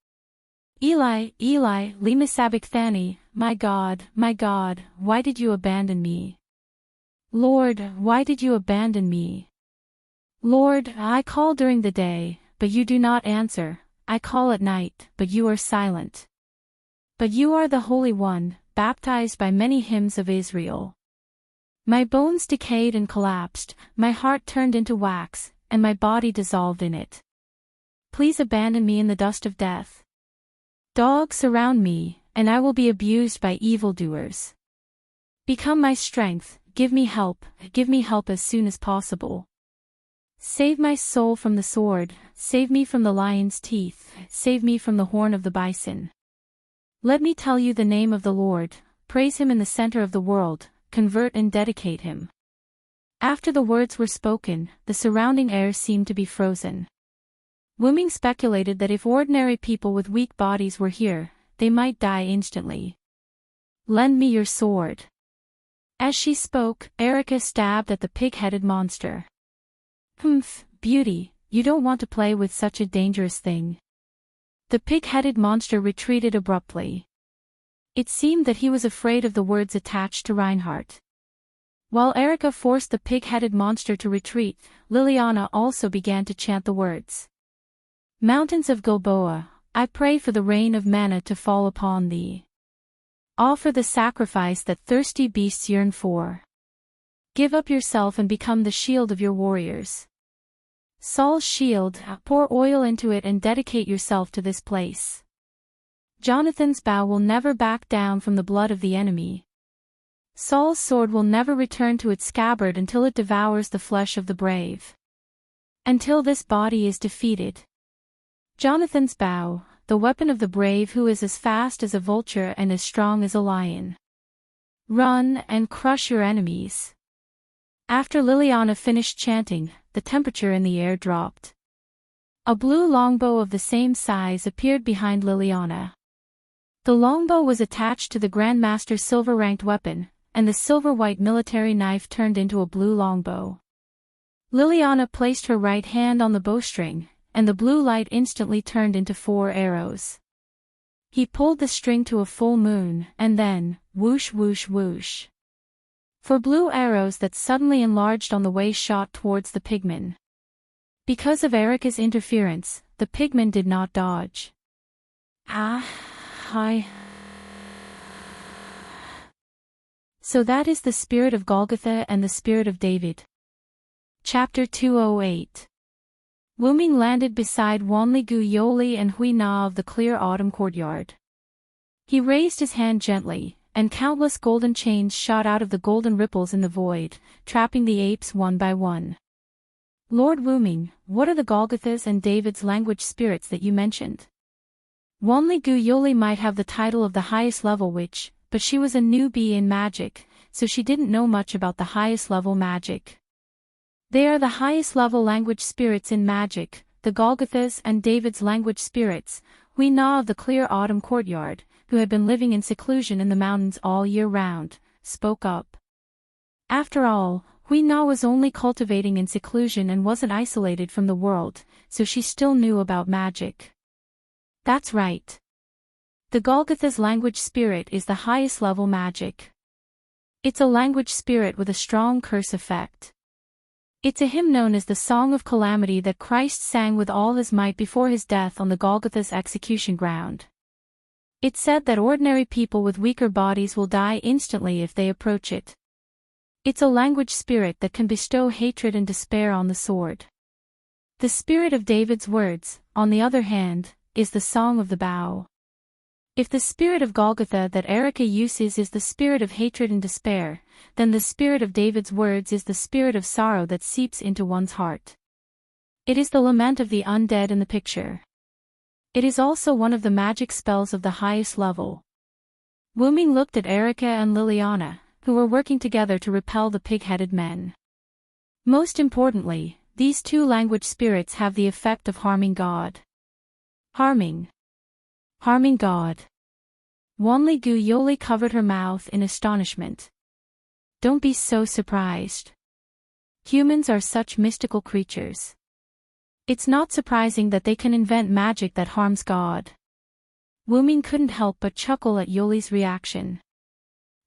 Eli, Limisabikthani, my God, why did you abandon me? Lord, why did you abandon me? Lord, I call during the day, but you do not answer, I call at night, but you are silent. But you are the Holy One, baptized by many hymns of Israel. My bones decayed and collapsed, my heart turned into wax, and my body dissolved in it. Please abandon me in the dust of death. Dogs surround me, and I will be abused by evildoers. Become my strength, give me help as soon as possible. Save my soul from the sword, save me from the lion's teeth, save me from the horn of the bison. Let me tell you the name of the Lord, praise him in the center of the world, convert and dedicate him. After the words were spoken, the surrounding air seemed to be frozen. Wu Ming speculated that if ordinary people with weak bodies were here, they might die instantly. Lend me your sword. As she spoke, Erica stabbed at the pig-headed monster. Beauty, you don't want to play with such a dangerous thing. The pig-headed monster retreated abruptly. It seemed that he was afraid of the words attached to Reinhardt. While Erica forced the pig-headed monster to retreat, Liliana also began to chant the words. Mountains of Gilboa, I pray for the rain of manna to fall upon thee. Offer the sacrifice that thirsty beasts yearn for. Give up yourself and become the shield of your warriors. Saul's shield, pour oil into it and dedicate yourself to this place. Jonathan's bow will never back down from the blood of the enemy. Saul's sword will never return to its scabbard until it devours the flesh of the brave. Until this body is defeated. Jonathan's bow, the weapon of the brave who is as fast as a vulture and as strong as a lion. Run and crush your enemies. After Liliana finished chanting, the temperature in the air dropped. A blue longbow of the same size appeared behind Liliana. The longbow was attached to the Grandmaster's silver-ranked weapon, and the silver-white military knife turned into a blue longbow. Liliana placed her right hand on the bowstring, and the blue light instantly turned into 4 arrows. He pulled the string to a full moon, and then, whoosh whoosh whoosh. 4 blue arrows that suddenly enlarged on the way shot towards the pigman. Because of Erica's interference, the pigman did not dodge. Hi. So that is the spirit of Golgotha and the spirit of David. Chapter 208. Wu Ming landed beside Wanli Gu Yoli and Hui Na of the clear autumn courtyard. He raised his hand gently, and countless golden chains shot out of the golden ripples in the void, trapping the apes one by one. Lord Wu Ming, what are the Golgothas and David's language spirits that you mentioned? Wanli Gu Yoli might have the title of the highest level witch, but she was a newbie in magic, so she didn't know much about the highest level magic. They are the highest level language spirits in magic, the Golgothas and David's language spirits, Hui Na of the clear autumn courtyard, who had been living in seclusion in the mountains all year round, spoke up. After all, Hui Na was only cultivating in seclusion and wasn't isolated from the world, so she still knew about magic. That's right. The Golgotha's language spirit is the highest level magic. It's a language spirit with a strong curse effect. It's a hymn known as the Song of Calamity that Christ sang with all his might before his death on the Golgotha's execution ground. It's said that ordinary people with weaker bodies will die instantly if they approach it. It's a language spirit that can bestow hatred and despair on the sword. The spirit of David's words, on the other hand, is the song of the bow. If the spirit of Golgotha that Erica uses is the spirit of hatred and despair, then the spirit of David's words is the spirit of sorrow that seeps into one's heart. It is the lament of the undead in the picture. It is also one of the magic spells of the highest level. Wu Ming looked at Erica and Liliana, who were working together to repel the pig-headed men. Most importantly, these 2 language spirits have the effect of harming God. Harming God. Wanli Gu Yoli covered her mouth in astonishment. Don't be so surprised. Humans are such mystical creatures. It's not surprising that they can invent magic that harms God. Wu Ming couldn't help but chuckle at Yoli's reaction.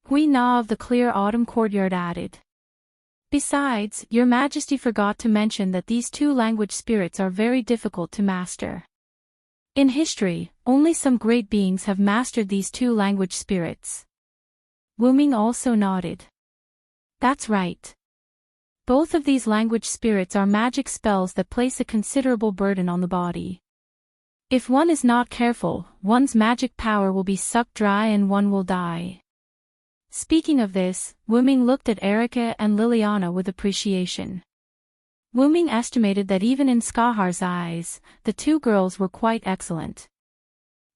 Hui Na of the clear autumn courtyard added. Besides, your Majesty forgot to mention that these 2 language spirits are very difficult to master. In history, only some great beings have mastered these 2 language spirits. Wu Ming also nodded. That's right. Both of these language spirits are magic spells that place a considerable burden on the body. If one is not careful, one's magic power will be sucked dry and one will die. Speaking of this, Wu Ming looked at Erica and Liliana with appreciation. Wu Ming estimated that even in Skahar's eyes, the 2 girls were quite excellent.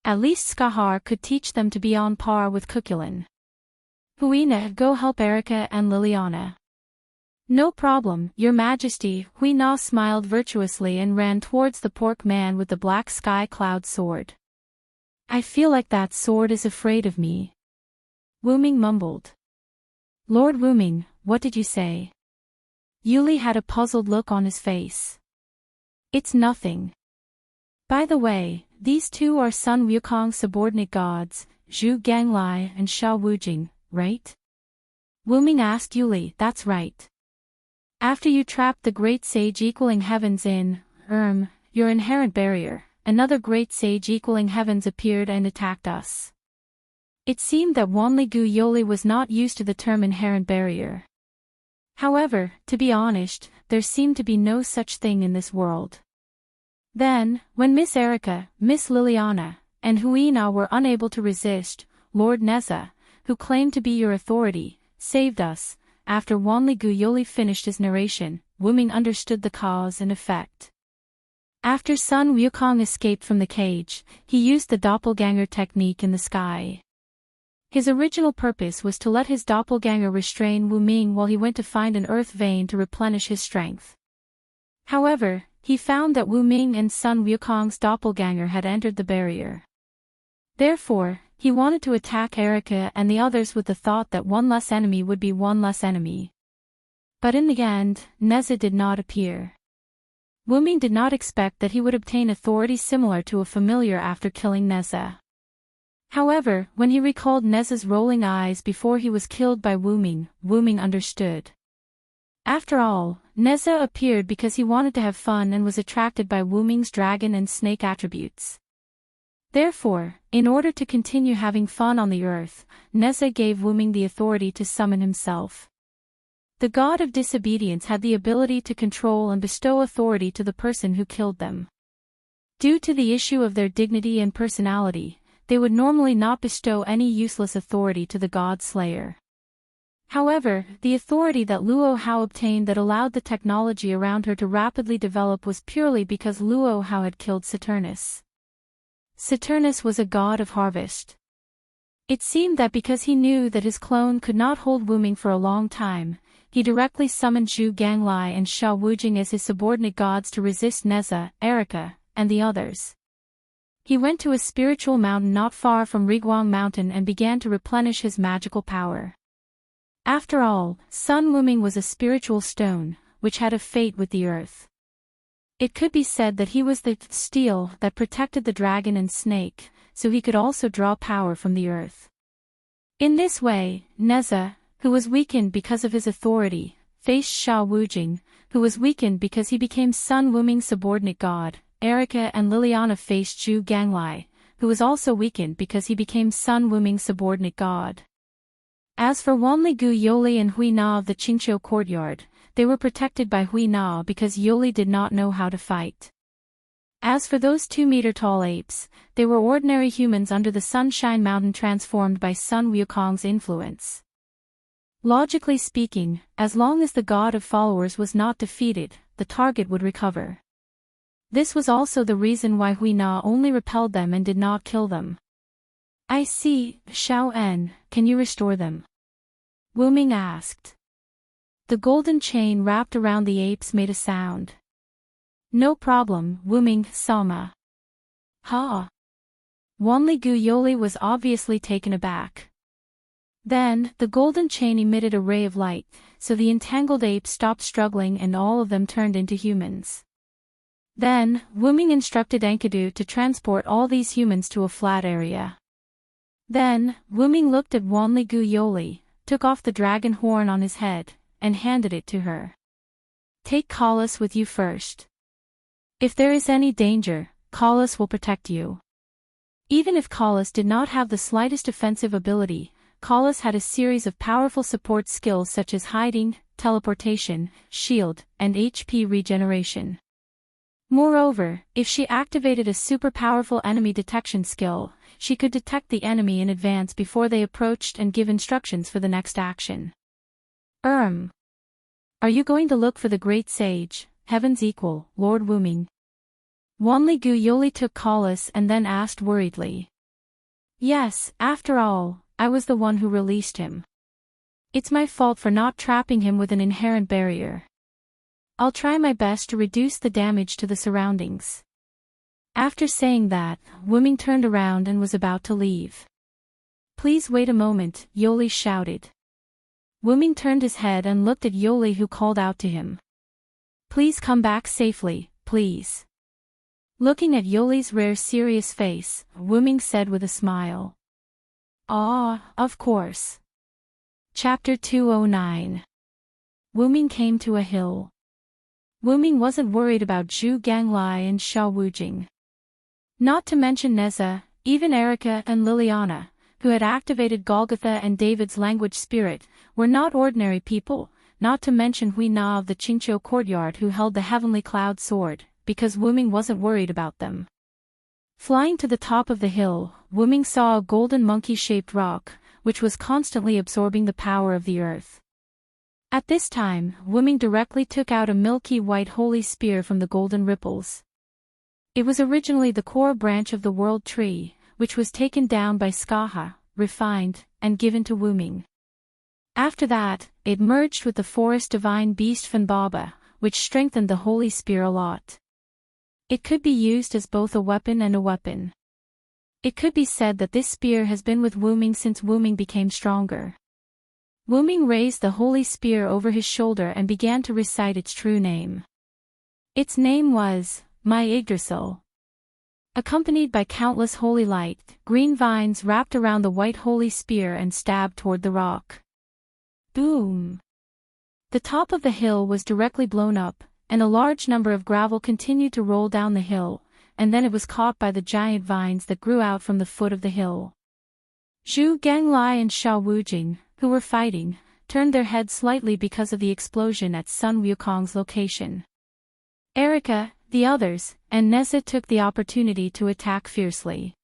At least Skahar could teach them to be on par with Cuculin. Huina, go help Erica and Liliana. No problem, Your Majesty. Hui Na smiled virtuously and ran towards the pork man with the black sky cloud sword. I feel like that sword is afraid of me. Wu Ming mumbled. Lord Wu Ming, what did you say? Yuli had a puzzled look on his face. It's nothing. By the way, these 2 are Sun Wukong's subordinate gods, Zhu Ganglai and Sha Wujing, right? Wu Ming asked Yuli. That's right. After you trapped the great sage equaling heavens in, your inherent barrier, another great sage equaling heavens appeared and attacked us. It seemed that Wanli Gu Yoli was not used to the term inherent barrier. However, to be honest, there seemed to be no such thing in this world. Then, when Miss Erica, Miss Liliana, and Huina were unable to resist, Lord Neza, who claimed to be your authority, saved us. After Wanli Gu Yoli finished his narration, Wu Ming understood the cause and effect. After Sun Wukong escaped from the cage, he used the doppelganger technique in the sky. His original purpose was to let his doppelganger restrain Wu Ming while he went to find an earth vein to replenish his strength. However, he found that Wu Ming and Sun Wukong's doppelganger had entered the barrier. Therefore, he wanted to attack Erica and the others with the thought that one less enemy would be one less enemy. But in the end, Neza did not appear. Wu Ming did not expect that he would obtain authority similar to a familiar after killing Neza. However, when he recalled Neza's rolling eyes before he was killed by Wu Ming understood. After all, Neza appeared because he wanted to have fun and was attracted by Wu Ming's dragon and snake attributes. Therefore, in order to continue having fun on the earth, Neza gave Wu Ming the authority to summon himself. The god of disobedience had the ability to control and bestow authority to the person who killed them. Due to the issue of their dignity and personality, they would normally not bestow any useless authority to the god slayer. However, the authority that Luo Hao obtained that allowed the technology around her to rapidly develop was purely because Luo Hao had killed Saturnus. Saturnus was a god of harvest. It seemed that because he knew that his clone could not hold Wu Ming for a long time, he directly summoned Zhu Ganglai and Xiao Wujing as his subordinate gods to resist Neza, Erica, and the others. He went to a spiritual mountain not far from Riguang Mountain and began to replenish his magical power. After all, Sun Wu Ming was a spiritual stone, which had a fate with the earth. It could be said that he was the steel that protected the dragon and snake, so he could also draw power from the earth. In this way, Neza, who was weakened because of his authority, faced Xiao Wujing, who was weakened because he became Sun Wu Ming's subordinate god. Erica and Liliana faced Zhu Ganglai, who was also weakened because he became Sun Wu Ming's subordinate god. As for Wanli Gu Yoli and Hui Na of the Qingqiu courtyard, they were protected by Hui Na because Yoli did not know how to fight. As for those 2-meter-tall apes, they were ordinary humans under the Sunshine Mountain transformed by Sun Wukong's influence. Logically speaking, as long as the god of followers was not defeated, the target would recover. This was also the reason why Hui Na only repelled them and did not kill them. I see, Xiao En, can you restore them? Wu Ming asked. The golden chain wrapped around the apes made a sound. No problem, Wu Ming, Sama. Ha! Wanli Gu Yoli was obviously taken aback. Then, the golden chain emitted a ray of light, so the entangled apes stopped struggling and all of them turned into humans. Then, Wu Ming instructed Enkidu to transport all these humans to a flat area. Then, Wu Ming looked at Wanli Gu Yoli, took off the dragon horn on his head, and handed it to her. Take Kalas with you first. If there is any danger, Kalas will protect you. Even if Kalas did not have the slightest offensive ability, Kalas had a series of powerful support skills such as hiding, teleportation, shield, and HP regeneration. Moreover, if she activated a super powerful enemy detection skill, she could detect the enemy in advance before they approached and give instructions for the next action. Are you going to look for the great sage, heaven's equal, Lord Wu Ming? Wanli Gu Yoli took Kalas and then asked worriedly. Yes, after all, I was the one who released him. It's my fault for not trapping him with an inherent barrier. I'll try my best to reduce the damage to the surroundings. After saying that, Wu Ming turned around and was about to leave. Please wait a moment, Yoli shouted. Wu Ming turned his head and looked at Yoli who called out to him. Please come back safely, please. Looking at Yoli's rare serious face, Wu Ming said with a smile. Ah, of course. Chapter 209. Wu Ming came to a hill. Wu Ming wasn't worried about Zhu Ganglai and Xiao Wujing. Not to mention Neza, even Erica and Liliana, who had activated Golgotha and David's language spirit, were not ordinary people, not to mention Hui Na of the Qingqiu courtyard who held the heavenly cloud sword, because Wu Ming wasn't worried about them. Flying to the top of the hill, Wu Ming saw a golden monkey-shaped rock, which was constantly absorbing the power of the earth. At this time, Wu Ming directly took out a milky white holy spear from the golden ripples. It was originally the core branch of the world tree, which was taken down by Skaha, refined, and given to Wuming. After that, it merged with the forest divine beast Fanbaba, which strengthened the holy spear a lot. It could be used as both a weapon and a weapon. It could be said that this spear has been with Wuming since Wuming became stronger. Wuming raised the holy spear over his shoulder and began to recite its true name. Its name was, my Yggdrasil. Accompanied by countless holy light, green vines wrapped around the white holy spear and stabbed toward the rock. Boom! The top of the hill was directly blown up, and a large number of gravel continued to roll down the hill, and then it was caught by the giant vines that grew out from the foot of the hill. Zhu Ganglai and Sha Wujing, who were fighting, turned their heads slightly because of the explosion at Sun Wukong's location. Erica, the others, and Nessa took the opportunity to attack fiercely.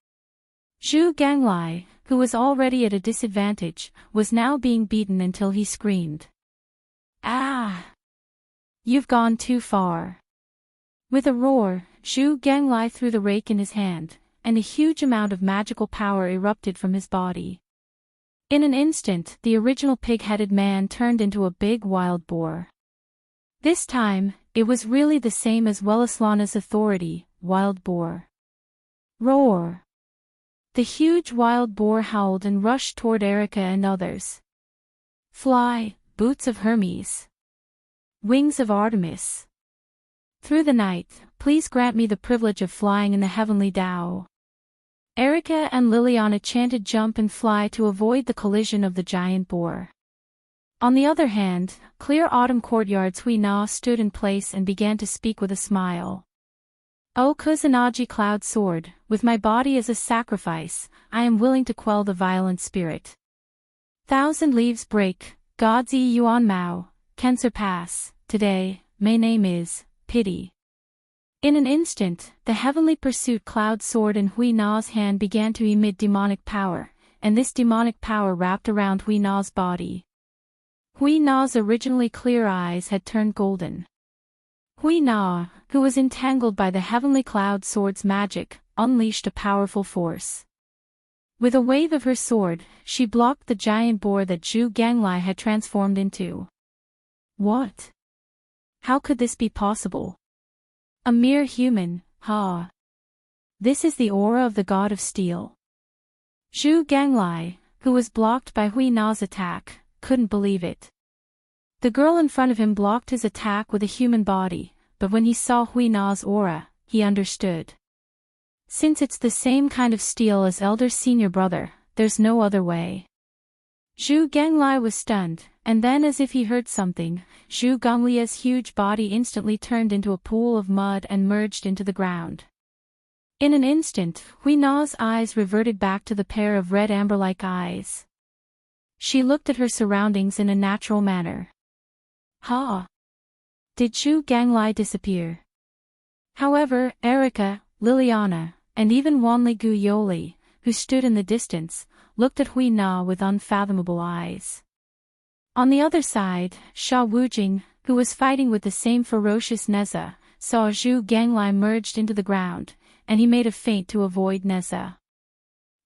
Zhu Ganglai, who was already at a disadvantage, was now being beaten until he screamed. Ah! You've gone too far. With a roar, Zhu Ganglai threw the rake in his hand, and a huge amount of magical power erupted from his body. In an instant, the original pig-headed man turned into a big wild boar. This time, it was really the same as Wellislana's authority, wild boar. Roar! The huge wild boar howled and rushed toward Erica and others. Fly, boots of Hermes. Wings of Artemis. Through the night, please grant me the privilege of flying in the heavenly Tao. Erica and Liliana chanted jump and fly to avoid the collision of the giant boar. On the other hand, clear autumn courtyards Hui Na stood in place and began to speak with a smile. O Kusanagi cloud sword, with my body as a sacrifice, I am willing to quell the violent spirit. Thousand leaves break, God's Yuan Mao, can surpass, today, my name is, pity. In an instant, the heavenly pursuit cloud sword in Hui Na's hand began to emit demonic power, and this demonic power wrapped around Hui Na's body. Hui Na's originally clear eyes had turned golden. Hui Na, who was entangled by the heavenly cloud sword's magic, unleashed a powerful force. With a wave of her sword, she blocked the giant boar that Zhu Ganglai had transformed into. What? How could this be possible? A mere human, ha! This is the aura of the god of steel. Zhu Ganglai, who was blocked by Hui Na's attack, couldn't believe it. The girl in front of him blocked his attack with a human body, but when he saw Hui Na's aura, he understood. Since it's the same kind of steel as elder senior brother, there's no other way. Zhu Ganglai was stunned, and then as if he heard something, Zhu Gonglia's huge body instantly turned into a pool of mud and merged into the ground. In an instant, Hui Na's eyes reverted back to the pair of red amber-like eyes. She looked at her surroundings in a natural manner. Ha! Did Zhu Ganglai disappear? However, Erica, Liliana, and even Wanli Gu Yoli, who stood in the distance, looked at Hui Na with unfathomable eyes. On the other side, Sha Wujing, who was fighting with the same ferocious Neza, saw Zhu Ganglai merged into the ground, and he made a feint to avoid Neza.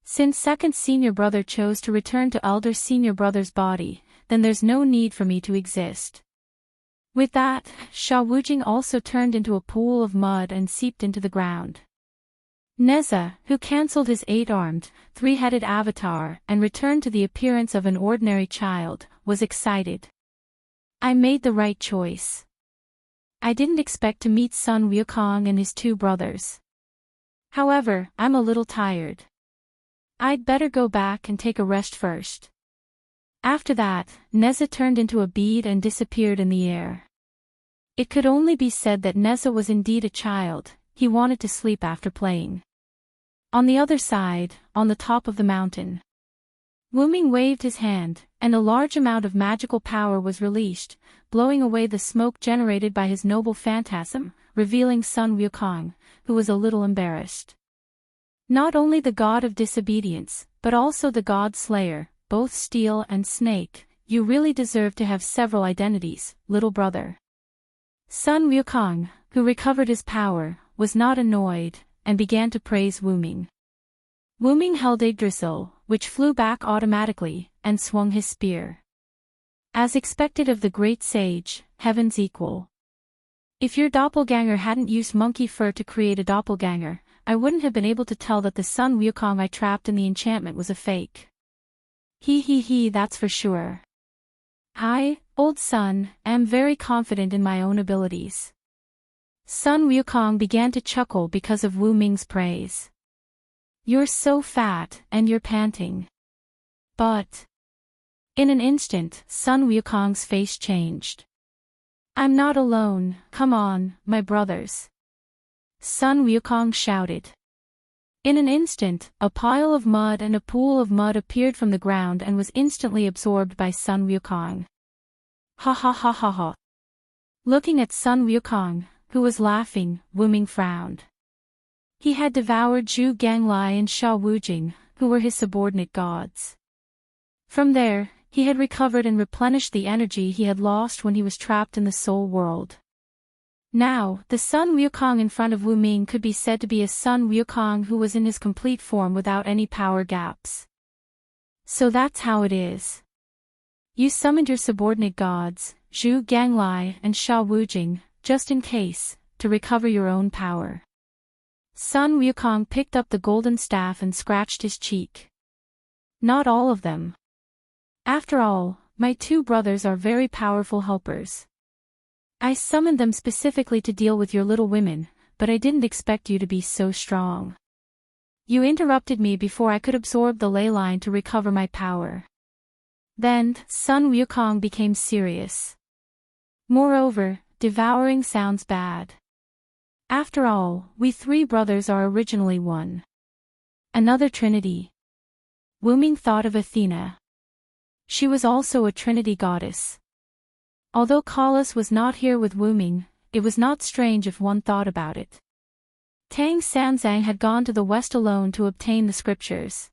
Since second senior brother chose to return to elder senior brother's body, then there's no need for me to exist. With that, Sha Wujing also turned into a pool of mud and seeped into the ground. Neza, who cancelled his 8-armed, 3-headed avatar and returned to the appearance of an ordinary child, was excited. I made the right choice. I didn't expect to meet Sun Wukong and his 2 brothers. However, I'm a little tired. I'd better go back and take a rest first. After that, Neza turned into a bead and disappeared in the air. It could only be said that Neza was indeed a child, he wanted to sleep after playing. On the other side, on the top of the mountain, Wuming waved his hand, and a large amount of magical power was released, blowing away the smoke generated by his noble phantasm, revealing Sun Wukong, who was a little embarrassed. Not only the god of disobedience, but also the god slayer, both steel and snake, you really deserve to have several identities, little brother. Sun Wukong, who recovered his power, was not annoyed, and began to praise Wu Ming. Wu Ming held Yggdrasil, which flew back automatically, and swung his spear. As expected of the great sage, heaven's equal. If your doppelganger hadn't used monkey fur to create a doppelganger, I wouldn't have been able to tell that the Sun Wukong I trapped in the enchantment was a fake. He, that's for sure. I, old Sun, am very confident in my own abilities. Sun Wukong began to chuckle because of Wu Ming's praise. You're so fat, and you're panting. But... in an instant, Sun Wukong's face changed. I'm not alone, come on, my brothers. Sun Wukong shouted. In an instant, a pile of mud and a pool of mud appeared from the ground and was instantly absorbed by Sun Wukong. Ha ha ha ha ha. Looking at Sun Wukong, who was laughing, Wu Ming frowned. He had devoured Zhu Ganglai and Sha Wujing, who were his subordinate gods. From there, he had recovered and replenished the energy he had lost when he was trapped in the soul world. Now, the Sun Wukong in front of Wu Ming could be said to be a Sun Wukong who was in his complete form without any power gaps. So that's how it is. You summoned your subordinate gods, Zhu Ganglai and Sha Wujing, just in case, to recover your own power. Sun Wukong picked up the golden staff and scratched his cheek. Not all of them. After all, my two brothers are very powerful helpers. I summoned them specifically to deal with your little women, but I didn't expect you to be so strong. You interrupted me before I could absorb the ley line to recover my power. Then, Sun Wukong became serious. Moreover, devouring sounds bad. After all, we three brothers are originally one. Another trinity. Wu Ming thought of Athena. She was also a trinity goddess. Although Kalas was not here with Wu Ming, it was not strange if one thought about it. Tang Sanzang had gone to the west alone to obtain the scriptures.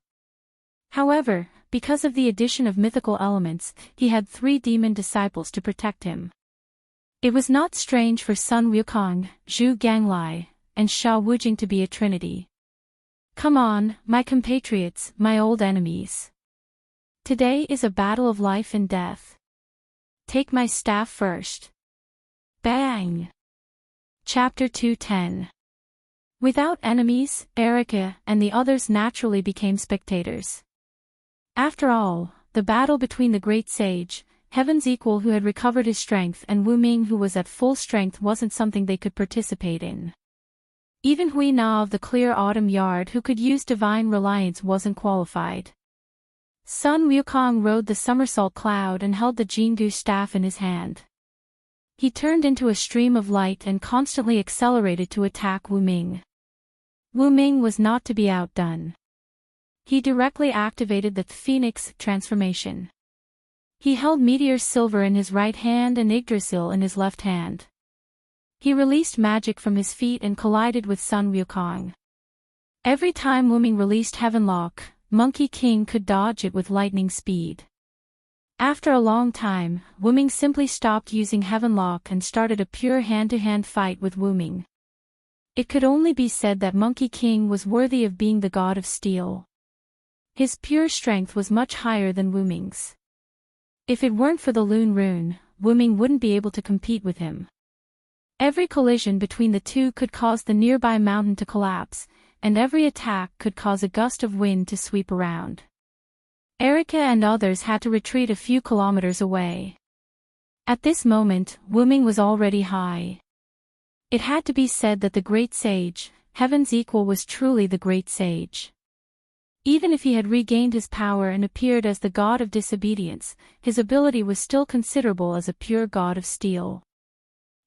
However, because of the addition of mythical elements, he had 3 demon disciples to protect him. It was not strange for Sun Wukong, Zhu Ganglai, and Sha Wujing to be a trinity. Come on, my compatriots, my old enemies. Today is a battle of life and death. Take my staff first. Bang! Chapter 210. Without enemies, Erica and the others naturally became spectators. After all, the battle between the great sage, Heaven's equal who had recovered his strength and Wu Ming who was at full strength wasn't something they could participate in. Even Hui Na of the clear autumn yard who could use divine reliance wasn't qualified. Sun Wukong rode the somersault cloud and held the Jingu staff in his hand. He turned into a stream of light and constantly accelerated to attack Wu Ming. Wu Ming was not to be outdone. He directly activated the Phoenix transformation. He held Meteor Silver in his right hand and Yggdrasil in his left hand. He released magic from his feet and collided with Sun Wukong. Every time Wu Ming released Heavenlock, Monkey King could dodge it with lightning speed. After a long time, Wu Ming simply stopped using Heavenlock and started a pure hand-to-hand fight with Wu Ming. It could only be said that Monkey King was worthy of being the god of steel. His pure strength was much higher than Wu Ming's. If it weren't for the Lune Rune, Wu Ming wouldn't be able to compete with him. Every collision between the two could cause the nearby mountain to collapse, and every attack could cause a gust of wind to sweep around. Erica and others had to retreat a few kilometers away. At this moment, Wu Ming was already high. It had to be said that the great sage, Heaven's equal, was truly the great sage. Even if he had regained his power and appeared as the god of disobedience, his ability was still considerable as a pure god of steel.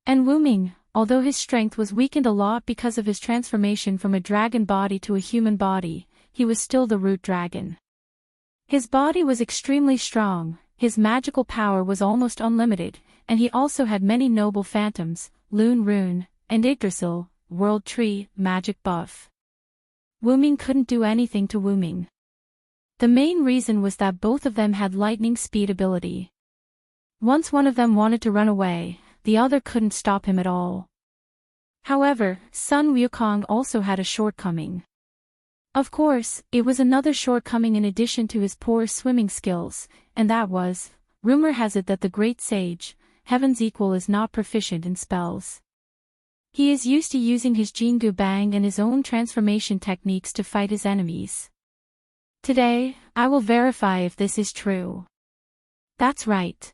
And Wu Ming, although his strength was weakened a lot because of his transformation from a dragon body to a human body, he was still the root dragon. His body was extremely strong, his magical power was almost unlimited, and he also had many noble phantoms, Lune Rune, and Yggdrasil, World Tree, magic buff. Wu Ming couldn't do anything to Wu Ming. The main reason was that both of them had lightning speed ability. Once one of them wanted to run away, the other couldn't stop him at all. However, Sun Wukong also had a shortcoming. Of course, it was another shortcoming in addition to his poor swimming skills, and that was, rumor has it that the great sage, Heaven's Equal, is not proficient in spells. He is used to using his Jingu Bang and his own transformation techniques to fight his enemies. Today, I will verify if this is true. That's right.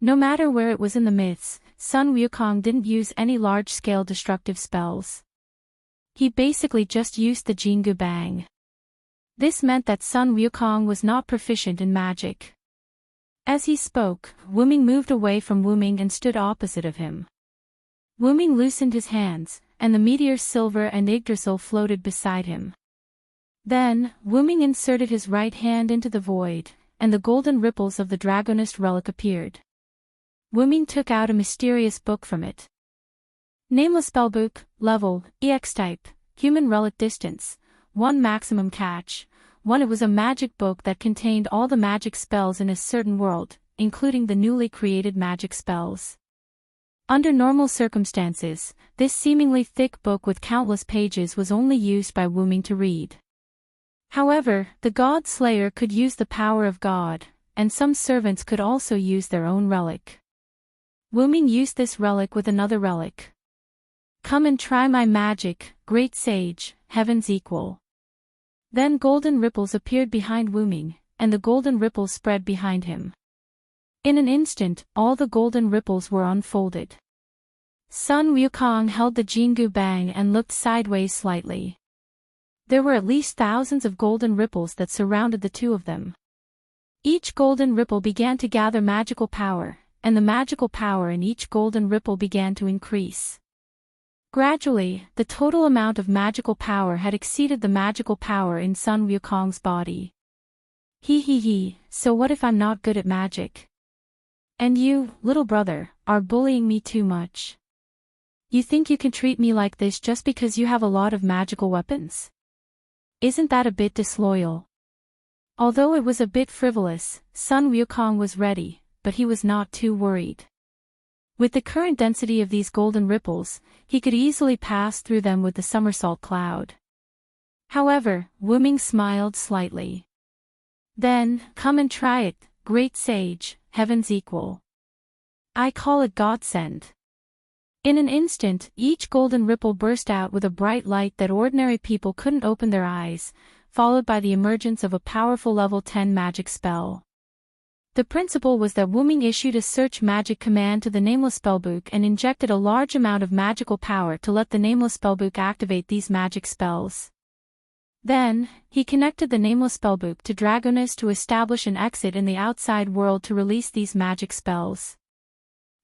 No matter where it was in the myths, Sun Wukong didn't use any large-scale destructive spells. He basically just used the Jingu Bang. This meant that Sun Wukong was not proficient in magic. As he spoke, Wuming moved away from Wuming and stood opposite of him. Wuming loosened his hands, and the meteors Silver and Yggdrasil floated beside him. Then, Wuming inserted his right hand into the void, and the golden ripples of the Dragonist relic appeared. Wuming took out a mysterious book from it. Nameless spellbook, level, EX type, human relic distance, 1 maximum catch, 1. It was a magic book that contained all the magic spells in a certain world, including the newly created magic spells. Under normal circumstances, this seemingly thick book with countless pages was only used by Wuming to read. However, the God Slayer could use the power of God, and some servants could also use their own relic. Wuming used this relic with another relic. Come and try my magic, great sage, Heaven's Equal. Then golden ripples appeared behind Wuming, and the golden ripples spread behind him. In an instant, all the golden ripples were unfolded. Sun Wukong held the Jingu Bang and looked sideways slightly. There were at least thousands of golden ripples that surrounded the two of them. Each golden ripple began to gather magical power, and the magical power in each golden ripple began to increase. Gradually, the total amount of magical power had exceeded the magical power in Sun Wukong's body. He, so what if I'm not good at magic? And you, little brother, are bullying me too much. You think you can treat me like this just because you have a lot of magical weapons? Isn't that a bit disloyal? Although it was a bit frivolous, Sun Wukong was ready, but he was not too worried. With the current density of these golden ripples, he could easily pass through them with the somersault cloud. However, Wuming smiled slightly. Then, come and try it, great sage, Heaven's Equal. I call it godsend. In an instant, each golden ripple burst out with a bright light that ordinary people couldn't open their eyes, followed by the emergence of a powerful level 10 magic spell. The principle was that Wuming issued a search magic command to the Nameless Spellbook and injected a large amount of magical power to let the Nameless Spellbook activate these magic spells. Then, he connected the Nameless Spellbook to Dragonist to establish an exit in the outside world to release these magic spells.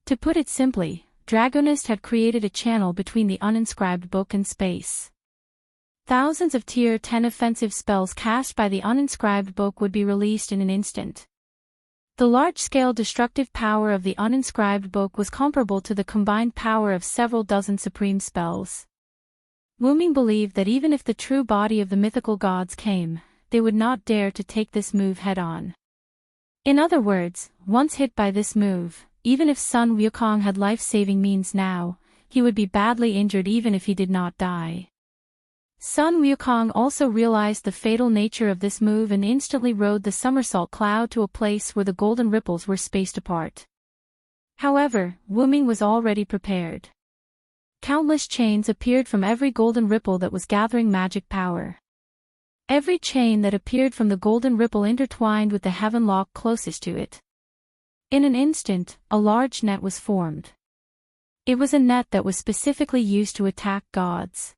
To put it simply, Dragonist had created a channel between the uninscribed book and space. Thousands of Tier 10 offensive spells cast by the uninscribed book would be released in an instant. The large-scale destructive power of the uninscribed book was comparable to the combined power of several dozen supreme spells. Wuming believed that even if the true body of the mythical gods came, they would not dare to take this move head-on. In other words, once hit by this move, even if Sun Wukong had life-saving means now, he would be badly injured even if he did not die. Sun Wukong also realized the fatal nature of this move and instantly rode the somersault cloud to a place where the golden ripples were spaced apart. However, Wuming was already prepared. Countless chains appeared from every golden ripple that was gathering magic power. Every chain that appeared from the golden ripple intertwined with the heaven lock closest to it. In an instant, a large net was formed. It was a net that was specifically used to attack gods.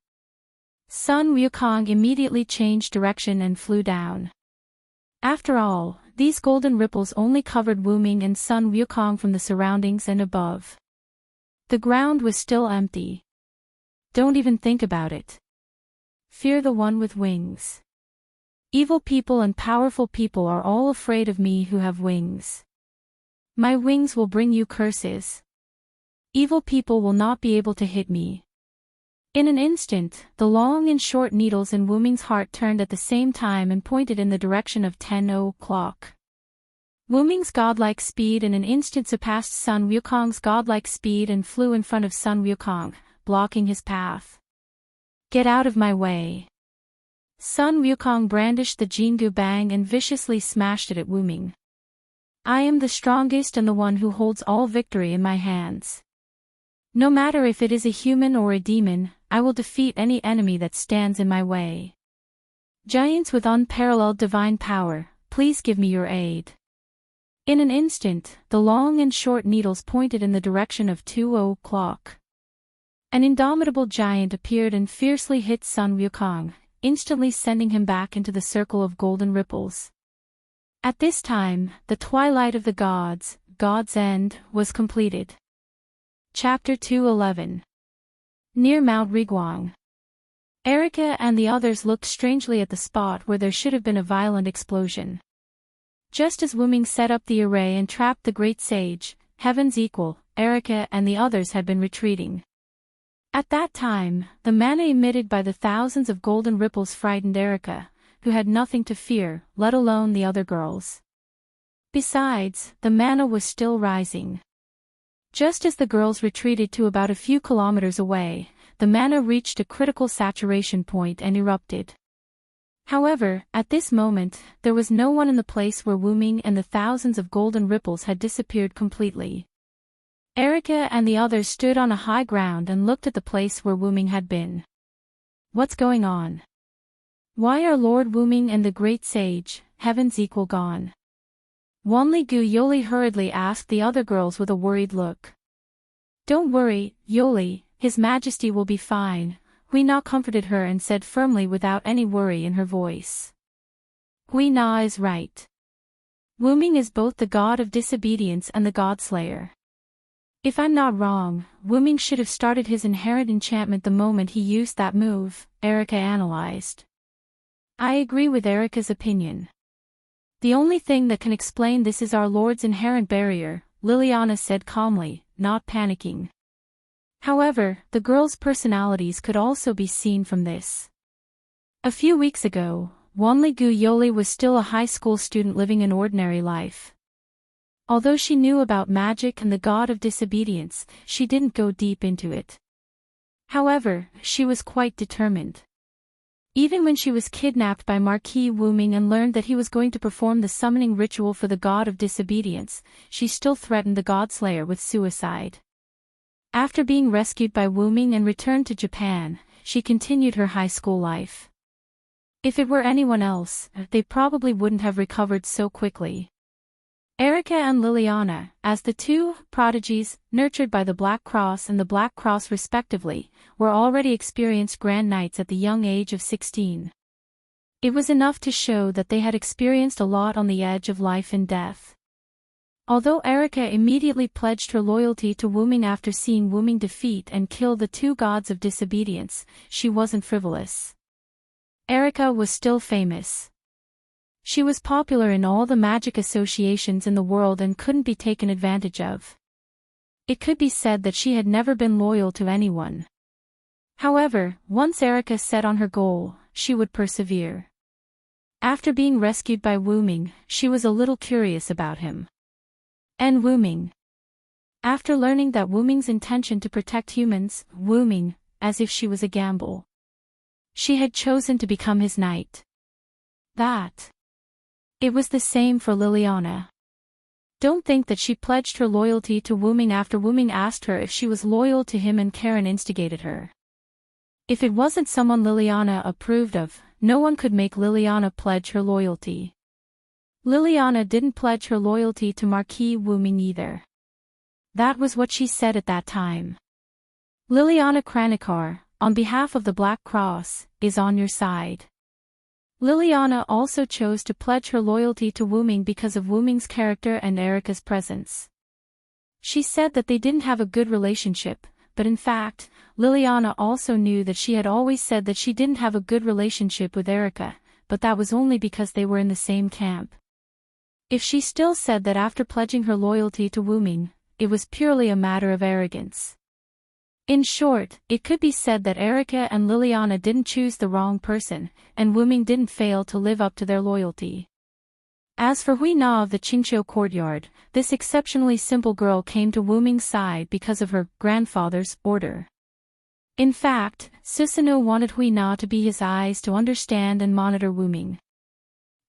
Sun Wukong immediately changed direction and flew down. After all, these golden ripples only covered Wuming and Sun Wukong from the surroundings and above. The ground was still empty. Don't even think about it. Fear the one with wings. Evil people and powerful people are all afraid of me who have wings. My wings will bring you curses. Evil people will not be able to hit me. In an instant, the long and short needles in Wuming's heart turned at the same time and pointed in the direction of 10 o'clock. Wuming's godlike speed in an instant surpassed Sun Wukong's godlike speed and flew in front of Sun Wukong, blocking his path. Get out of my way. Sun Wukong brandished the Jingu Bang and viciously smashed it at Wu Ming. I am the strongest and the one who holds all victory in my hands. No matter if it is a human or a demon, I will defeat any enemy that stands in my way. Giants with unparalleled divine power, please give me your aid. In an instant, the long and short needles pointed in the direction of 2 o'clock. An indomitable giant appeared and fiercely hit Sun Wukong, instantly sending him back into the circle of golden ripples. At this time, the twilight of the gods, God's End, was completed. Chapter 211. Near Mount Riguang. Erica and the others looked strangely at the spot where there should have been a violent explosion. Just as Wu Ming set up the array and trapped the great sage, Heaven's Equal, Erica and the others had been retreating. At that time, the mana emitted by the thousands of golden ripples frightened Erica, who had nothing to fear, let alone the other girls. Besides, the mana was still rising. Just as the girls retreated to about a few kilometers away, the mana reached a critical saturation point and erupted. However, at this moment, there was no one in the place where Wu Ming and the thousands of golden ripples had disappeared completely. Erica and the others stood on a high ground and looked at the place where Wu Ming had been. What's going on? Why are Lord Wu Ming and the great sage, Heaven's Equal, gone? Wanli Gu Yoli hurriedly asked the other girls with a worried look. Don't worry, Yoli, His Majesty will be fine, Hui Na comforted her and said firmly without any worry in her voice. Hui Na is right. Wu Ming is both the god of disobedience and the godslayer. If I'm not wrong, Wu Ming should have started his inherent enchantment the moment he used that move, Erica analyzed. I agree with Erica's opinion. The only thing that can explain this is our Lord's inherent barrier, Liliana said calmly, not panicking. However, the girls' personalities could also be seen from this. A few weeks ago, Wanli Gu Yoli was still a high school student living an ordinary life. Although she knew about magic and the god of disobedience, she didn't go deep into it. However, she was quite determined. Even when she was kidnapped by Marquis Wu Ming and learned that he was going to perform the summoning ritual for the god of disobedience, she still threatened the godslayer with suicide. After being rescued by Wu Ming and returned to Japan, she continued her high school life. If it were anyone else, they probably wouldn't have recovered so quickly. Erica and Liliana, as the two prodigies, nurtured by the Black Cross and the Black Cross respectively, were already experienced Grand Knights at the young age of 16. It was enough to show that they had experienced a lot on the edge of life and death. Although Erica immediately pledged her loyalty to Wu Ming after seeing Wu Ming defeat and kill the two gods of disobedience, she wasn't frivolous. Erica was still famous. She was popular in all the magic associations in the world and couldn't be taken advantage of. It could be said that she had never been loyal to anyone. However, once Erica set on her goal, she would persevere. After being rescued by Wu Ming, she was a little curious about him. And Wu Ming. After learning that Wu Ming's intention to protect humans, Wu Ming, as if she was a gamble. She had chosen to become his knight. It was the same for Liliana. Don't think that she pledged her loyalty to Wu Ming after Wu Ming asked her if she was loyal to him and Karen instigated her. If it wasn't someone Liliana approved of, no one could make Liliana pledge her loyalty. Liliana didn't pledge her loyalty to Marquis Wu Ming either. That was what she said at that time. Liliana Kranikar, on behalf of the Black Cross, is on your side. Liliana also chose to pledge her loyalty to Wu Ming because of Wu Ming's character and Erica's presence. She said that they didn't have a good relationship, but in fact, Liliana also knew that she had always said that she didn't have a good relationship with Erica, but that was only because they were in the same camp. If she still said that after pledging her loyalty to Wu Ming, it was purely a matter of arrogance. In short, it could be said that Erica and Liliana didn't choose the wrong person, and Wu Ming didn't fail to live up to their loyalty. As for Hui Na of the Qingqiu courtyard, this exceptionally simple girl came to Wu Ming's side because of her grandfather's order. In fact, Susanoo wanted Hui Na to be his eyes to understand and monitor Wu Ming.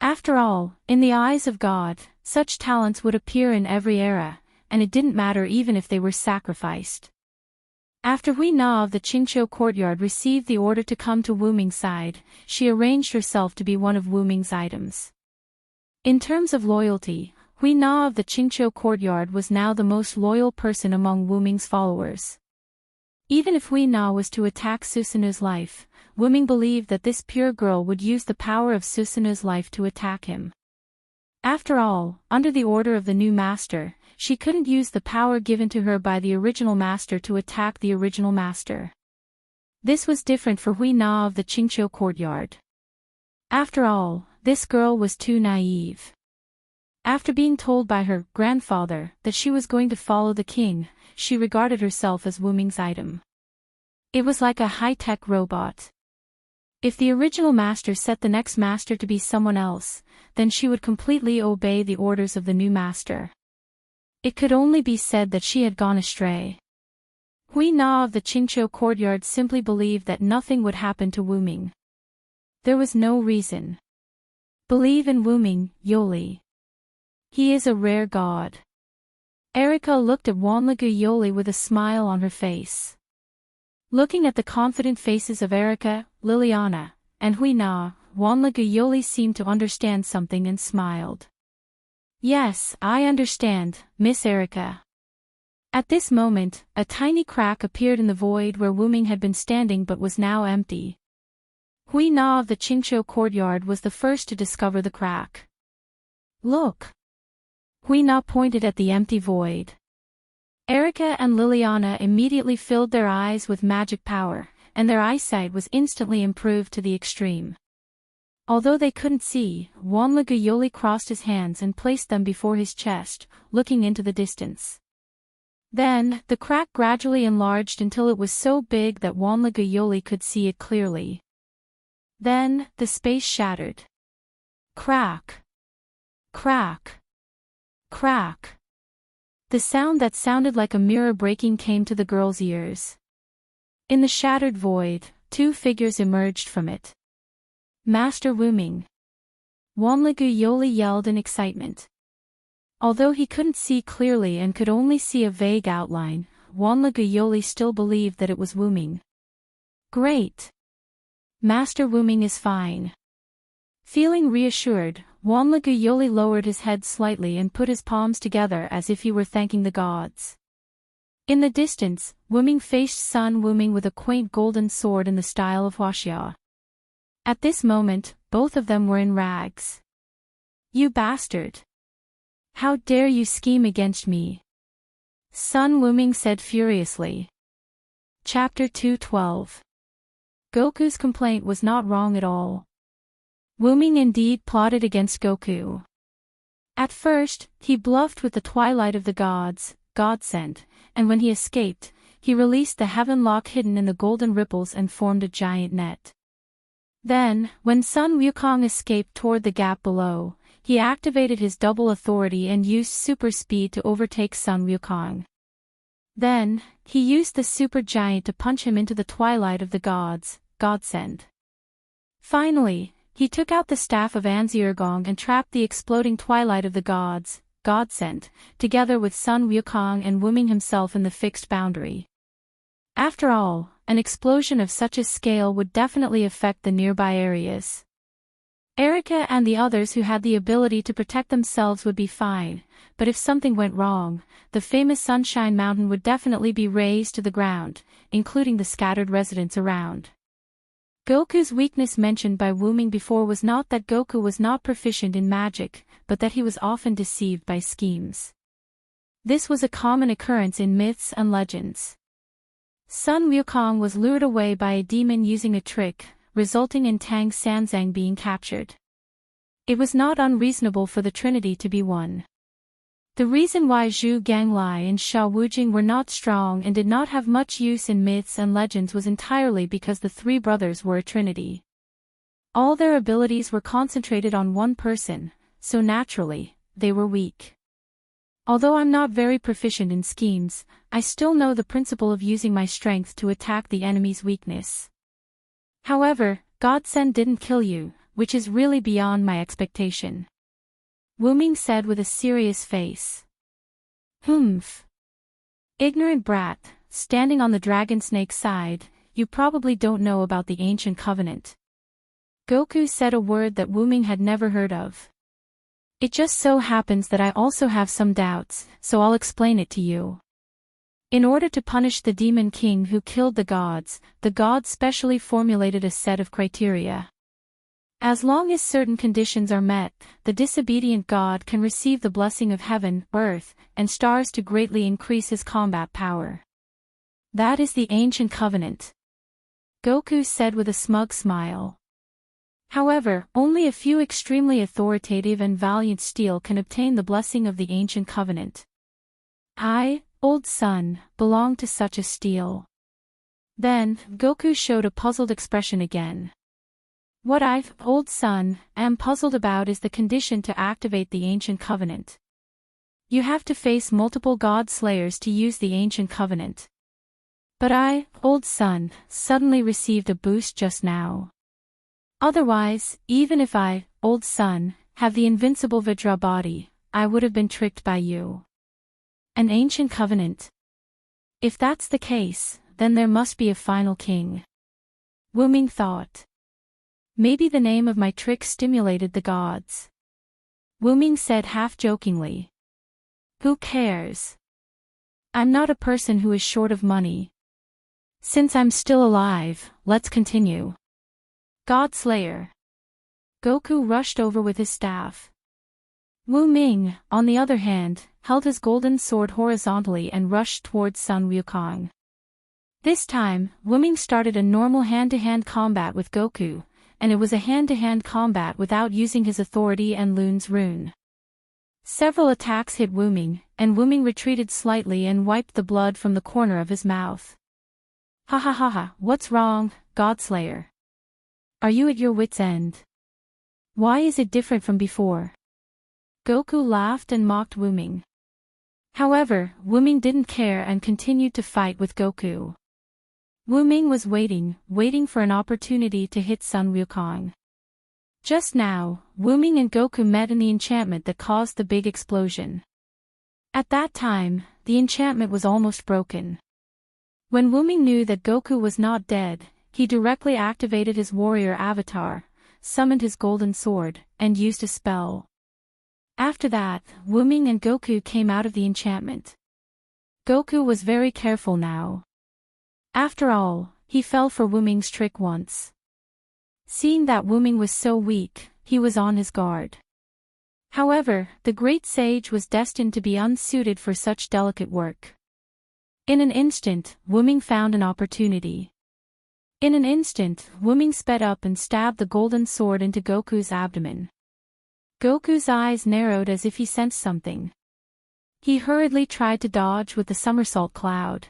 After all, in the eyes of God, such talents would appear in every era, and it didn't matter even if they were sacrificed. After Hui Na of the Qingqiu courtyard received the order to come to Wu Ming's side, she arranged herself to be one of Wu Ming's items. In terms of loyalty, Hui Na of the Qingqiu courtyard was now the most loyal person among Wu Ming's followers. Even if Hui Na was to attack Susanoo's life, Wu Ming believed that this pure girl would use the power of Susanoo's life to attack him. After all, under the order of the new master, she couldn't use the power given to her by the original master to attack the original master. This was different for Hui Na of the Qingqiu courtyard. After all, this girl was too naive. After being told by her grandfather that she was going to follow the king, she regarded herself as Wu Ming's item. It was like a high-tech robot. If the original master set the next master to be someone else, then she would completely obey the orders of the new master. It could only be said that she had gone astray. Hui Na of the Qingqiu courtyard simply believed that nothing would happen to Wu Ming. There was no reason. Believe in Wu Ming, Yoli. He is a rare god. Erica looked at Wanlagu Yoli with a smile on her face. Looking at the confident faces of Erica, Liliana, and Hui Na, Wanlagu Yoli seemed to understand something and smiled. Yes, I understand, Miss Erica. At this moment, a tiny crack appeared in the void where Wu Ming had been standing but was now empty. Hui Na of the Qingqiu courtyard was the first to discover the crack. Look! Hui Na pointed at the empty void. Erica and Liliana immediately filled their eyes with magic power, and their eyesight was instantly improved to the extreme. Although they couldn't see, Wanlagu Yoli crossed his hands and placed them before his chest, looking into the distance. Then, the crack gradually enlarged until it was so big that Wanlagu Yoli could see it clearly. Then, the space shattered. Crack! Crack! Crack! The sound that sounded like a mirror breaking came to the girl's ears. In the shattered void, two figures emerged from it. Master Wu Ming. Wanlagu Yoli yelled in excitement. Although he couldn't see clearly and could only see a vague outline, Wanlagu Yoli still believed that it was Wu Ming. Great! Master Wu Ming is fine. Feeling reassured, Wanlagu Yoli lowered his head slightly and put his palms together as if he were thanking the gods. In the distance, Wu Ming faced Sun Wu Ming with a quaint golden sword in the style of Huaxia. At this moment, both of them were in rags. You bastard! How dare you scheme against me? Sun Wu Ming said furiously. Chapter 212. Goku's complaint was not wrong at all. Wu Ming indeed plotted against Goku. At first, he bluffed with the twilight of the gods, godsend, and when he escaped, he released the heaven lock hidden in the golden ripples and formed a giant net. Then, when Sun Wukong escaped toward the gap below, he activated his double authority and used super speed to overtake Sun Wukong. Then, he used the super giant to punch him into the twilight of the gods, godsend. Finally, he took out the staff of Anziergong and trapped the exploding twilight of the gods, godsend, together with Sun Wukong and Wu Ming himself in the fixed boundary. After all, an explosion of such a scale would definitely affect the nearby areas. Erica and the others who had the ability to protect themselves would be fine, but if something went wrong, the famous Sunshine Mountain would definitely be razed to the ground, including the scattered residents around. Goku's weakness mentioned by Wu Ming before was not that Goku was not proficient in magic, but that he was often deceived by schemes. This was a common occurrence in myths and legends. Sun Wukong was lured away by a demon using a trick, resulting in Tang Sanzang being captured. It was not unreasonable for the Trinity to be one. The reason why Zhu Ganglai and Sha Wujing were not strong and did not have much use in myths and legends was entirely because the three brothers were a trinity. All their abilities were concentrated on one person, so naturally, they were weak. Although I'm not very proficient in schemes, I still know the principle of using my strength to attack the enemy's weakness. However, Godsend didn't kill you, which is really beyond my expectation. Wu Ming said with a serious face. Humph. Ignorant brat, standing on the dragon snake's side, you probably don't know about the ancient covenant. Goku said a word that Wu Ming had never heard of. It just so happens that I also have some doubts, so I'll explain it to you. In order to punish the demon king who killed the gods specially formulated a set of criteria. As long as certain conditions are met, the disobedient god can receive the blessing of heaven, earth, and stars to greatly increase his combat power. That is the ancient covenant. Goku said with a smug smile. However, only a few extremely authoritative and valiant steel can obtain the blessing of the ancient covenant. I, old son, belong to such a steel. Then, Goku showed a puzzled expression again. What I, old son, am puzzled about is the condition to activate the ancient covenant. You have to face multiple god slayers to use the ancient covenant. But I, old son, suddenly received a boost just now. Otherwise, even if I, old son, have the invincible Vajra body, I would have been tricked by you. An ancient covenant. If that's the case, then there must be a final king. Wu Ming thought. Maybe the name of my trick stimulated the gods. Wu Ming said half-jokingly. Who cares? I'm not a person who is short of money. Since I'm still alive, let's continue. God Slayer. Goku rushed over with his staff. Wu Ming, on the other hand, held his golden sword horizontally and rushed towards Sun Wukong. This time, Wu Ming started a normal hand-to-hand combat with Goku, and it was a hand-to-hand combat without using his authority and Lun's rune. Several attacks hit Wu Ming, and Wu Ming retreated slightly and wiped the blood from the corner of his mouth. Ha ha ha ha, what's wrong, Godslayer? Are you at your wit's end? Why is it different from before? Goku laughed and mocked Wu Ming. However, Wu Ming didn't care and continued to fight with Goku. Wu Ming was waiting for an opportunity to hit Sun Wukong. Just now, Wu Ming and Goku met in the enchantment that caused the big explosion. At that time, the enchantment was almost broken. When Wu Ming knew that Goku was not dead, he directly activated his warrior avatar, summoned his golden sword, and used a spell. After that, Wu Ming and Goku came out of the enchantment. Goku was very careful now. After all, he fell for Wu Ming's trick once. Seeing that Wu Ming was so weak, he was on his guard. However, the great sage was destined to be unsuited for such delicate work. In an instant, Wu Ming found an opportunity. In an instant, Wu Ming sped up and stabbed the golden sword into Goku's abdomen. Goku's eyes narrowed as if he sensed something. He hurriedly tried to dodge with the somersault cloud.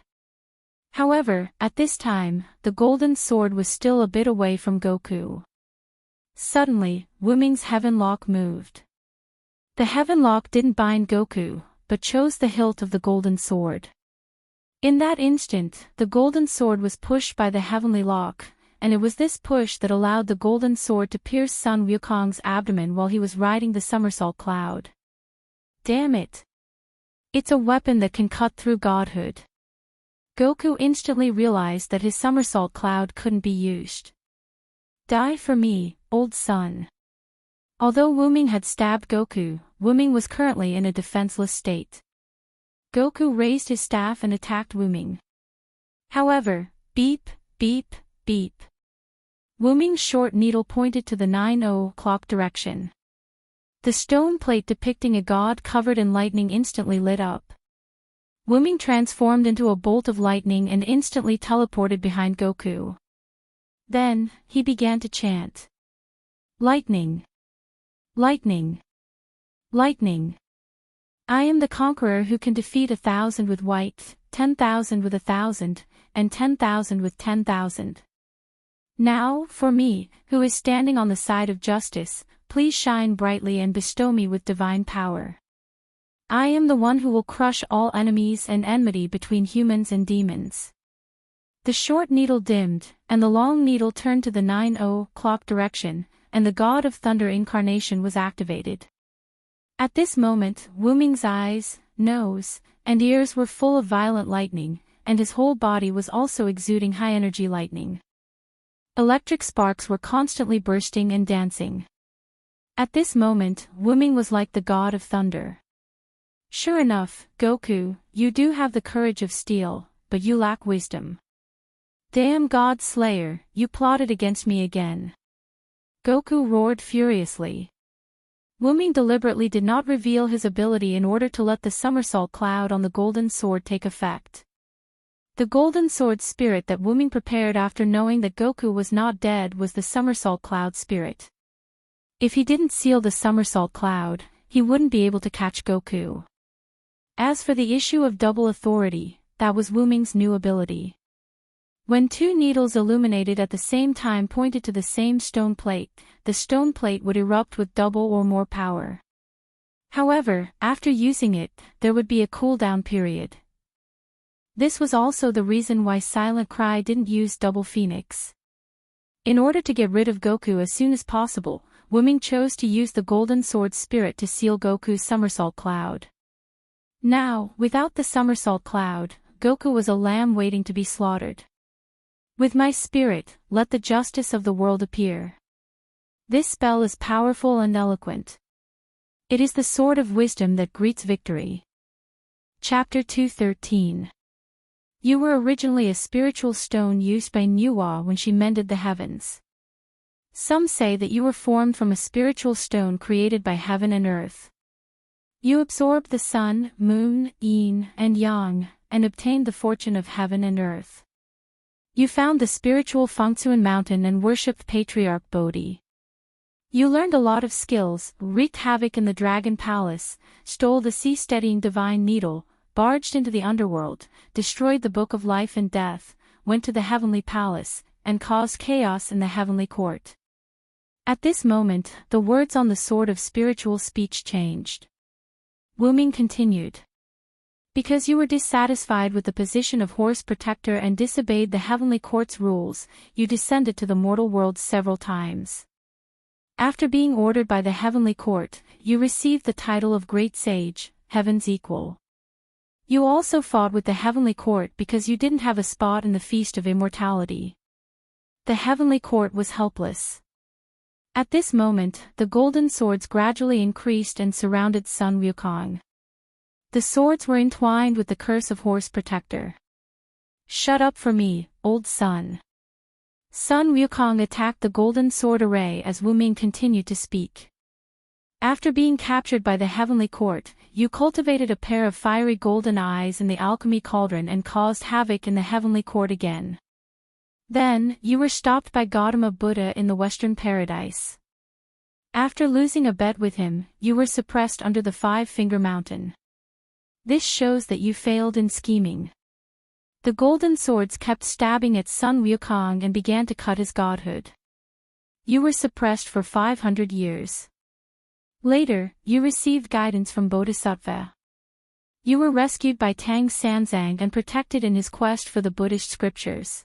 However, at this time, the golden sword was still a bit away from Goku. Suddenly, Wu Ming's heaven lock moved. The heaven lock didn't bind Goku, but chose the hilt of the golden sword. In that instant, the golden sword was pushed by the heavenly lock, and it was this push that allowed the golden sword to pierce Sun Wukong's abdomen while he was riding the somersault cloud. Damn it! It's a weapon that can cut through godhood. Goku instantly realized that his somersault cloud couldn't be used. Die for me, old son. Although Wu Ming had stabbed Goku, Wu Ming was currently in a defenseless state. Goku raised his staff and attacked Wu Ming. However, beep, beep, beep. Wu Ming's short needle pointed to the 9:00 direction. The stone plate depicting a god covered in lightning instantly lit up. Wu Ming transformed into a bolt of lightning and instantly teleported behind Goku. Then, he began to chant. Lightning. Lightning. Lightning. I am the conqueror who can defeat 1,000 with white, 10,000 with 1,000, and 10,000 with 10,000. Now, for me, who is standing on the side of justice, please shine brightly and bestow me with divine power. I am the one who will crush all enemies and enmity between humans and demons. The short needle dimmed, and the long needle turned to the 9 o'clock direction, and the God of Thunder incarnation was activated. At this moment, Wu Ming's eyes, nose, and ears were full of violent lightning, and his whole body was also exuding high-energy lightning. Electric sparks were constantly bursting and dancing. At this moment, Wu Ming was like the God of Thunder. Sure enough, Goku, you do have the courage of steel, but you lack wisdom. Damn God Slayer, you plotted against me again. Goku roared furiously. Wu Ming deliberately did not reveal his ability in order to let the somersault cloud on the golden sword take effect. The golden sword spirit that Wu Ming prepared after knowing that Goku was not dead was the somersault cloud spirit. If he didn't seal the somersault cloud, he wouldn't be able to catch Goku. As for the issue of double authority, that was Wu Ming's new ability. When two needles illuminated at the same time pointed to the same stone plate, the stone plate would erupt with double or more power. However, after using it, there would be a cooldown period. This was also the reason why Silent Cry didn't use Double Phoenix. In order to get rid of Goku as soon as possible, Wu Ming chose to use the Golden Sword Spirit to seal Goku's somersault cloud. Now, without the somersault cloud, Goku was a lamb waiting to be slaughtered. With my spirit, let the justice of the world appear. This spell is powerful and eloquent. It is the sword of wisdom that greets victory. Chapter 2:13. You were originally a spiritual stone used by Nuwa when she mended the heavens. Some say that you were formed from a spiritual stone created by heaven and earth. You absorbed the sun, moon, yin, and yang, and obtained the fortune of heaven and earth. You found the spiritual Fengtsuan mountain and worshipped Patriarch Bodhi. You learned a lot of skills, wreaked havoc in the Dragon Palace, stole the sea-steadying divine needle, barged into the underworld, destroyed the Book of Life and Death, went to the Heavenly Palace, and caused chaos in the Heavenly Court. At this moment, the words on the sword of spiritual speech changed. Wu Ming continued. Because you were dissatisfied with the position of horse protector and disobeyed the Heavenly Court's rules, you descended to the mortal world several times. After being ordered by the Heavenly Court, you received the title of Great Sage, Heaven's Equal. You also fought with the Heavenly Court because you didn't have a spot in the Feast of Immortality. The Heavenly Court was helpless. At this moment, the golden swords gradually increased and surrounded Sun Wukong. The swords were entwined with the curse of Horse Protector. Shut up for me, old Sun. Sun Wukong attacked the golden sword array as Wu Ming continued to speak. After being captured by the Heavenly Court, you cultivated a pair of fiery golden eyes in the alchemy cauldron and caused havoc in the Heavenly Court again. Then, you were stopped by Gautama Buddha in the Western Paradise. After losing a bet with him, you were suppressed under the Five-Finger Mountain. This shows that you failed in scheming. The golden swords kept stabbing at Sun Wukong and began to cut his godhood. You were suppressed for 500 years. Later, you received guidance from Bodhisattva. You were rescued by Tang Sanzang and protected in his quest for the Buddhist scriptures.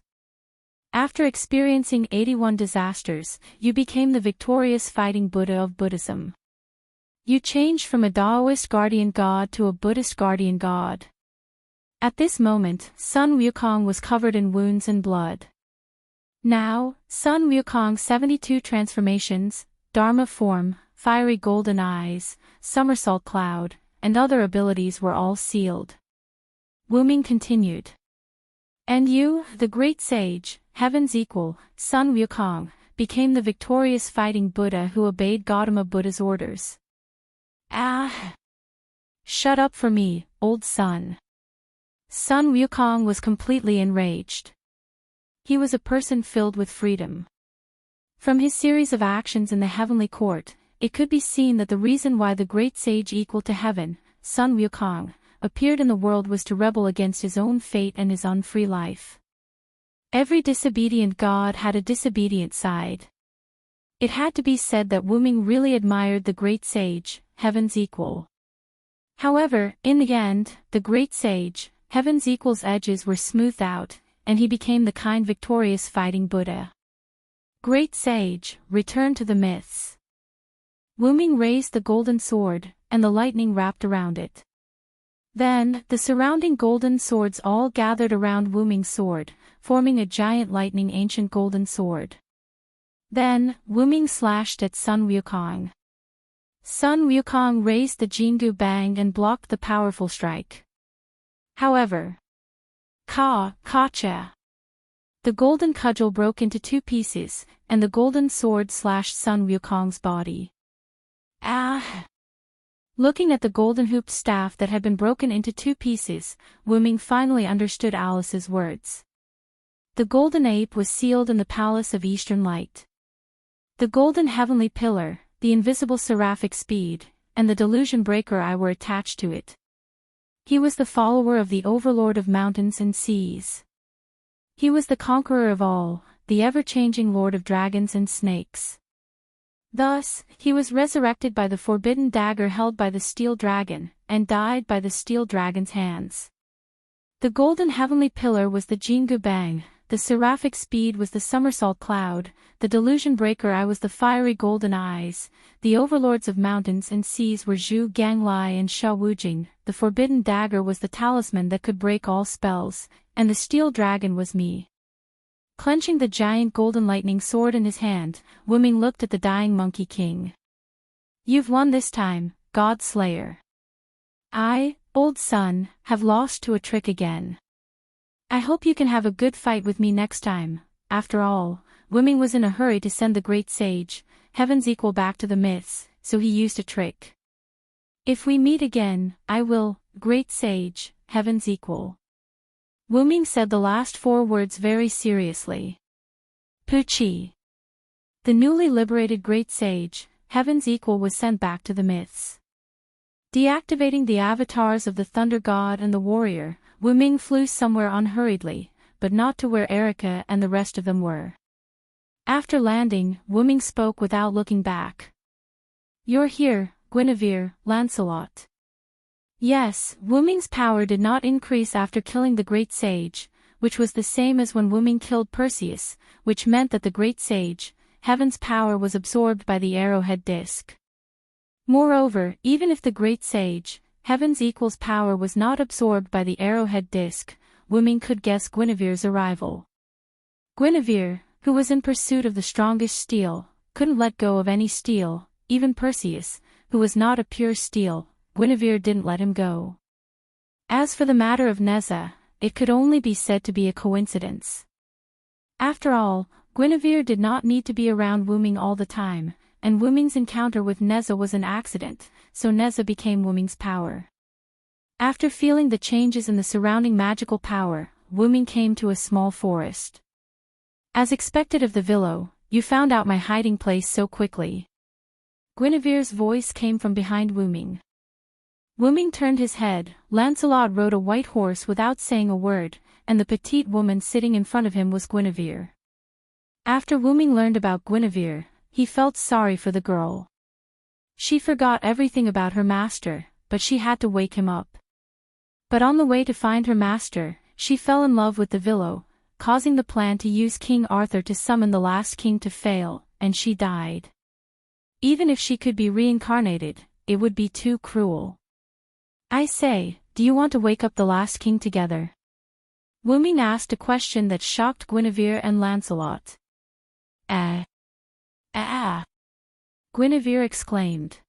After experiencing 81 disasters, you became the victorious fighting Buddha of Buddhism. You changed from a Taoist guardian god to a Buddhist guardian god. At this moment, Sun Wukong was covered in wounds and blood. Now, Sun Wukong's 72 transformations, Dharma form, fiery golden eyes, somersault cloud, and other abilities were all sealed. Wu Ming continued. And you, the great sage, heaven's equal, Sun Wukong, became the victorious fighting Buddha who obeyed Gautama Buddha's orders. Ah! Shut up for me, old Sun. Sun Wukong was completely enraged. He was a person filled with freedom. From his series of actions in the Heavenly Court, it could be seen that the reason why the great sage equal to heaven, Sun Wukong, appeared in the world was to rebel against his own fate and his unfree life. Every disobedient god had a disobedient side. It had to be said that Wu Ming really admired the great sage, heaven's equal. However, in the end, the great sage, heaven's equal's edges were smoothed out, and he became the kind victorious fighting Buddha. Great sage, return to the myths. Wu Ming raised the golden sword, and the lightning wrapped around it. Then, the surrounding golden swords all gathered around Wu Ming's sword, forming a giant lightning ancient golden sword. Then, Wu Ming slashed at Sun Wukong. Sun Wukong raised the Jingu Bang and blocked the powerful strike. However, Ka-cha. The golden cudgel broke into two pieces, and the golden sword slashed Sun Wukong's body. Ah! Looking at the golden hooped staff that had been broken into two pieces, Wu Ming finally understood Alice's words. The golden ape was sealed in the palace of Eastern Light. The golden heavenly pillar, the invisible seraphic speed, and the delusion breaker eye were attached to it. He was the follower of the overlord of mountains and seas. He was the conqueror of all, the ever-changing lord of dragons and snakes. Thus, he was resurrected by the forbidden dagger held by the steel dragon, and died by the steel dragon's hands. The golden heavenly pillar was the Jingu Bang, the seraphic speed was the somersault cloud, the delusion breaker eye was the fiery golden eyes, the overlords of mountains and seas were Zhu Ganglai and Sha Wujing, the forbidden dagger was the talisman that could break all spells, and the steel dragon was me. Clenching the giant golden lightning sword in his hand, Wu Ming looked at the dying Monkey King. You've won this time, God Slayer. I, old son, have lost to a trick again. I hope you can have a good fight with me next time. After all, Wu Ming was in a hurry to send the great sage, heaven's equal, back to the myths, so he used a trick. If we meet again, I will, great sage, heaven's equal. Wu Ming said the last four words very seriously. Puchi. The newly liberated great sage, heaven's equal, was sent back to the myths. Deactivating the avatars of the thunder god and the warrior, Wu Ming flew somewhere unhurriedly, but not to where Erica and the rest of them were. After landing, Wu Ming spoke without looking back. You're here, Guinevere, Lancelot. Yes, Wu Ming's power did not increase after killing the great sage, which was the same as when Wu Ming killed Perseus, which meant that the great sage, heaven's power, was absorbed by the arrowhead disc. Moreover, even if the great sage, heaven's equal's power was not absorbed by the arrowhead disc, Wu Ming could guess Guinevere's arrival. Guinevere, who was in pursuit of the strongest steel, couldn't let go of any steel, even Perseus, who was not a pure steel, Guinevere didn't let him go. As for the matter of Neza, it could only be said to be a coincidence. After all, Guinevere did not need to be around Wu Ming all the time, and Wu Ming's encounter with Neza was an accident, so Neza became Wu Ming's power. After feeling the changes in the surrounding magical power, Wu Ming came to a small forest. As expected of the Villo, you found out my hiding place so quickly. Guinevere's voice came from behind Wu Ming. Wu Ming turned his head. Lancelot rode a white horse without saying a word, and the petite woman sitting in front of him was Guinevere. After Wu Ming learned about Guinevere, he felt sorry for the girl. She forgot everything about her master, but she had to wake him up. But on the way to find her master, she fell in love with the Villo, causing the plan to use King Arthur to summon the last king to fail, and she died. Even if she could be reincarnated, it would be too cruel. I say, do you want to wake up the last king together? Wu Ming asked a question that shocked Guinevere and Lancelot. Guinevere exclaimed.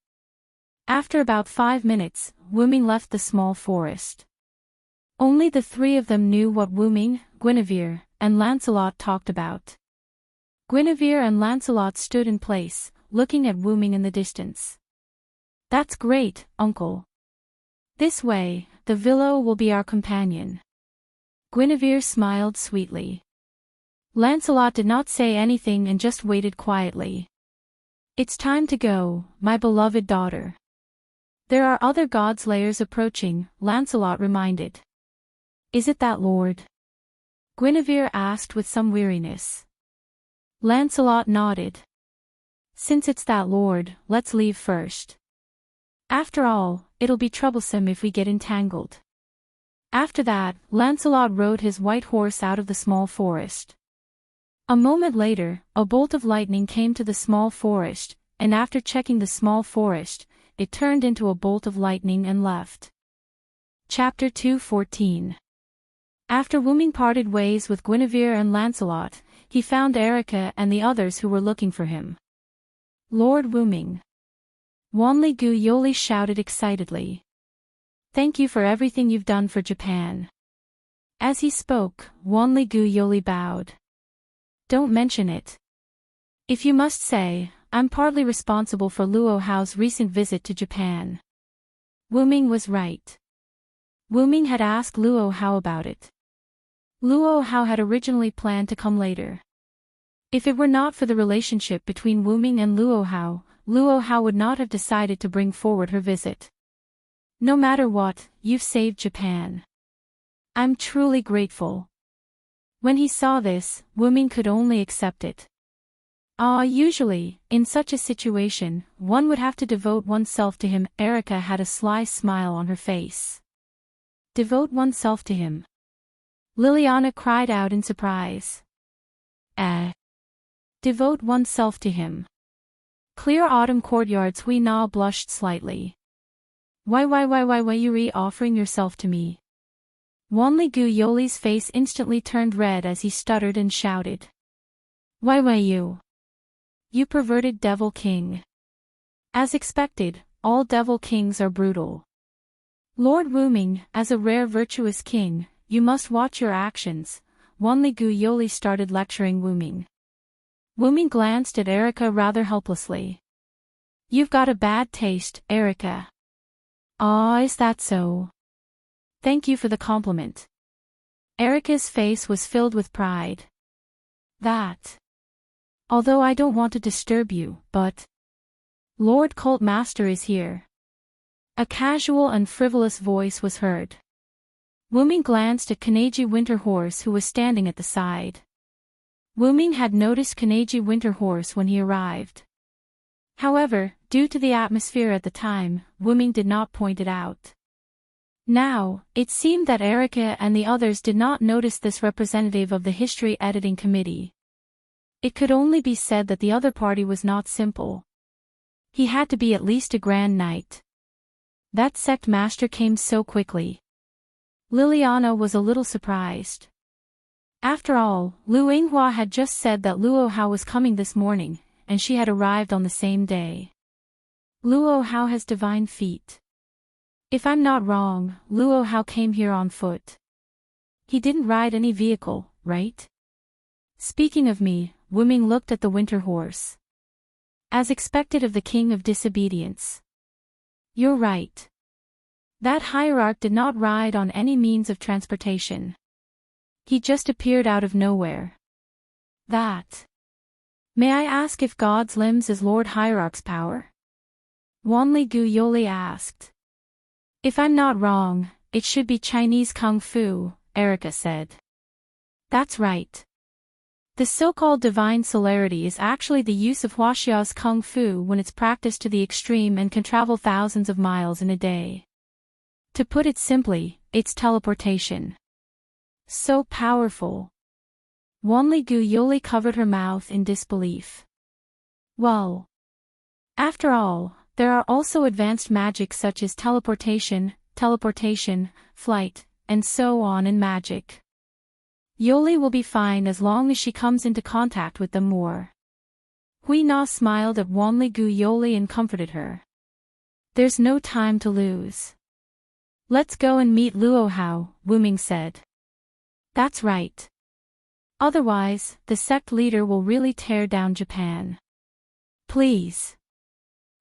After about 5 minutes, Wu Ming left the small forest. Only the three of them knew what Wu Ming, Guinevere, and Lancelot talked about. Guinevere and Lancelot stood in place, looking at Wu Ming in the distance. That's great, uncle. This way, the Villo will be our companion. Guinevere smiled sweetly. Lancelot did not say anything and just waited quietly. It's time to go, my beloved daughter. There are other godslayers approaching, Lancelot reminded. Is it that lord? Guinevere asked with some weariness. Lancelot nodded. Since it's that lord, let's leave first. After all, it'll be troublesome if we get entangled. After that, Lancelot rode his white horse out of the small forest. A moment later, a bolt of lightning came to the small forest, and after checking the small forest, it turned into a bolt of lightning and left. Chapter 2:14. After Wooming parted ways with Guinevere and Lancelot, he found Erica and the others who were looking for him. Lord Wooming. Wanli Gu Yoli shouted excitedly. Thank you for everything you've done for Japan. As he spoke, Wanli Gu Yoli bowed. Don't mention it. If you must say, I'm partly responsible for Luo Hao's recent visit to Japan. Wooming was right. Wooming had asked Luo Hao about it. Luo Hao had originally planned to come later. If it were not for the relationship between Wooming and Luo Hao would not have decided to bring forward her visit. No matter what, you've saved Japan. I'm truly grateful. When he saw this, Wooming could only accept it. Usually, in such a situation, one would have to devote oneself to him. Erica had a sly smile on her face. Devote oneself to him. Liliana cried out in surprise. Devote oneself to him. Clear autumn courtyards. Hui Na blushed slightly. Why you offering yourself to me? Wanli Gu Yoli's face instantly turned red as he stuttered and shouted. Why you? You perverted devil king. As expected, all devil kings are brutal. Lord Wooming, as a rare virtuous king, you must watch your actions. Wanli Gu Yoli started lecturing Wooming. Wooming glanced at Erica rather helplessly. You've got a bad taste, Erica. Is that so? Thank you for the compliment. Erica's face was filled with pride. Although I don't want to disturb you, but Lord Cult Master is here. A casual and frivolous voice was heard. Wooming glanced at Kanaji Winterhorse who was standing at the side. Wooming had noticed Kanaji Winterhorse when he arrived. However, due to the atmosphere at the time, Wooming did not point it out. Now, it seemed that Erica and the others did not notice this representative of the History Editing Committee. It could only be said that the other party was not simple. He had to be at least a grand knight. That sect master came so quickly. Liliana was a little surprised. After all, Lu Yinghua had just said that Luo Hao was coming this morning, and she had arrived on the same day. Luo Hao has divine feet. If I'm not wrong, Luo Hao came here on foot. He didn't ride any vehicle, right? Speaking of me, Wooming looked at the winter horse. As expected of the king of disobedience. You're right. That hierarch did not ride on any means of transportation. He just appeared out of nowhere. May I ask if God's limbs is Lord Hierarch's power? Wanli Gu Yoli asked. If I'm not wrong, it should be Chinese Kung Fu, Erica said. That's right. The so-called divine celerity is actually the use of Huaxiao's Kung Fu when it's practiced to the extreme and can travel thousands of miles in a day. To put it simply, it's teleportation. So powerful. Wanli Gu Yoli covered her mouth in disbelief. Well. After all, there are also advanced magics such as teleportation, flight, and so on in magic. Yoli will be fine as long as she comes into contact with them more. Hui Na smiled at Wanli Gu Yoli and comforted her. There's no time to lose. Let's go and meet Luo Hao, Wooming said. That's right. Otherwise, the sect leader will really tear down Japan. Please.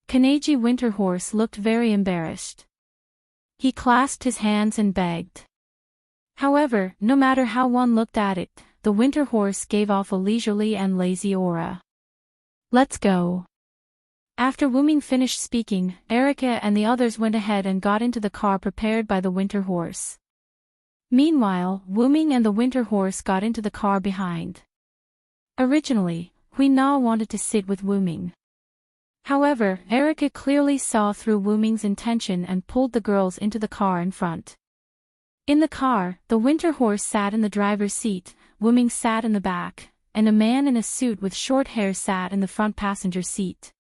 Kanaji Winterhorse looked very embarrassed. He clasped his hands and begged. However, no matter how one looked at it, the winter horse gave off a leisurely and lazy aura. Let's go. After Wooming finished speaking, Erica and the others went ahead and got into the car prepared by the winter horse. Meanwhile, Wooming and the winter horse got into the car behind. Originally, Hui Na wanted to sit with Wooming. However, Erika clearly saw through Wu Ming's intention and pulled the girls into the car in front. In the car, the winter horse sat in the driver's seat, Wu Ming sat in the back, and a man in a suit with short hair sat in the front passenger seat.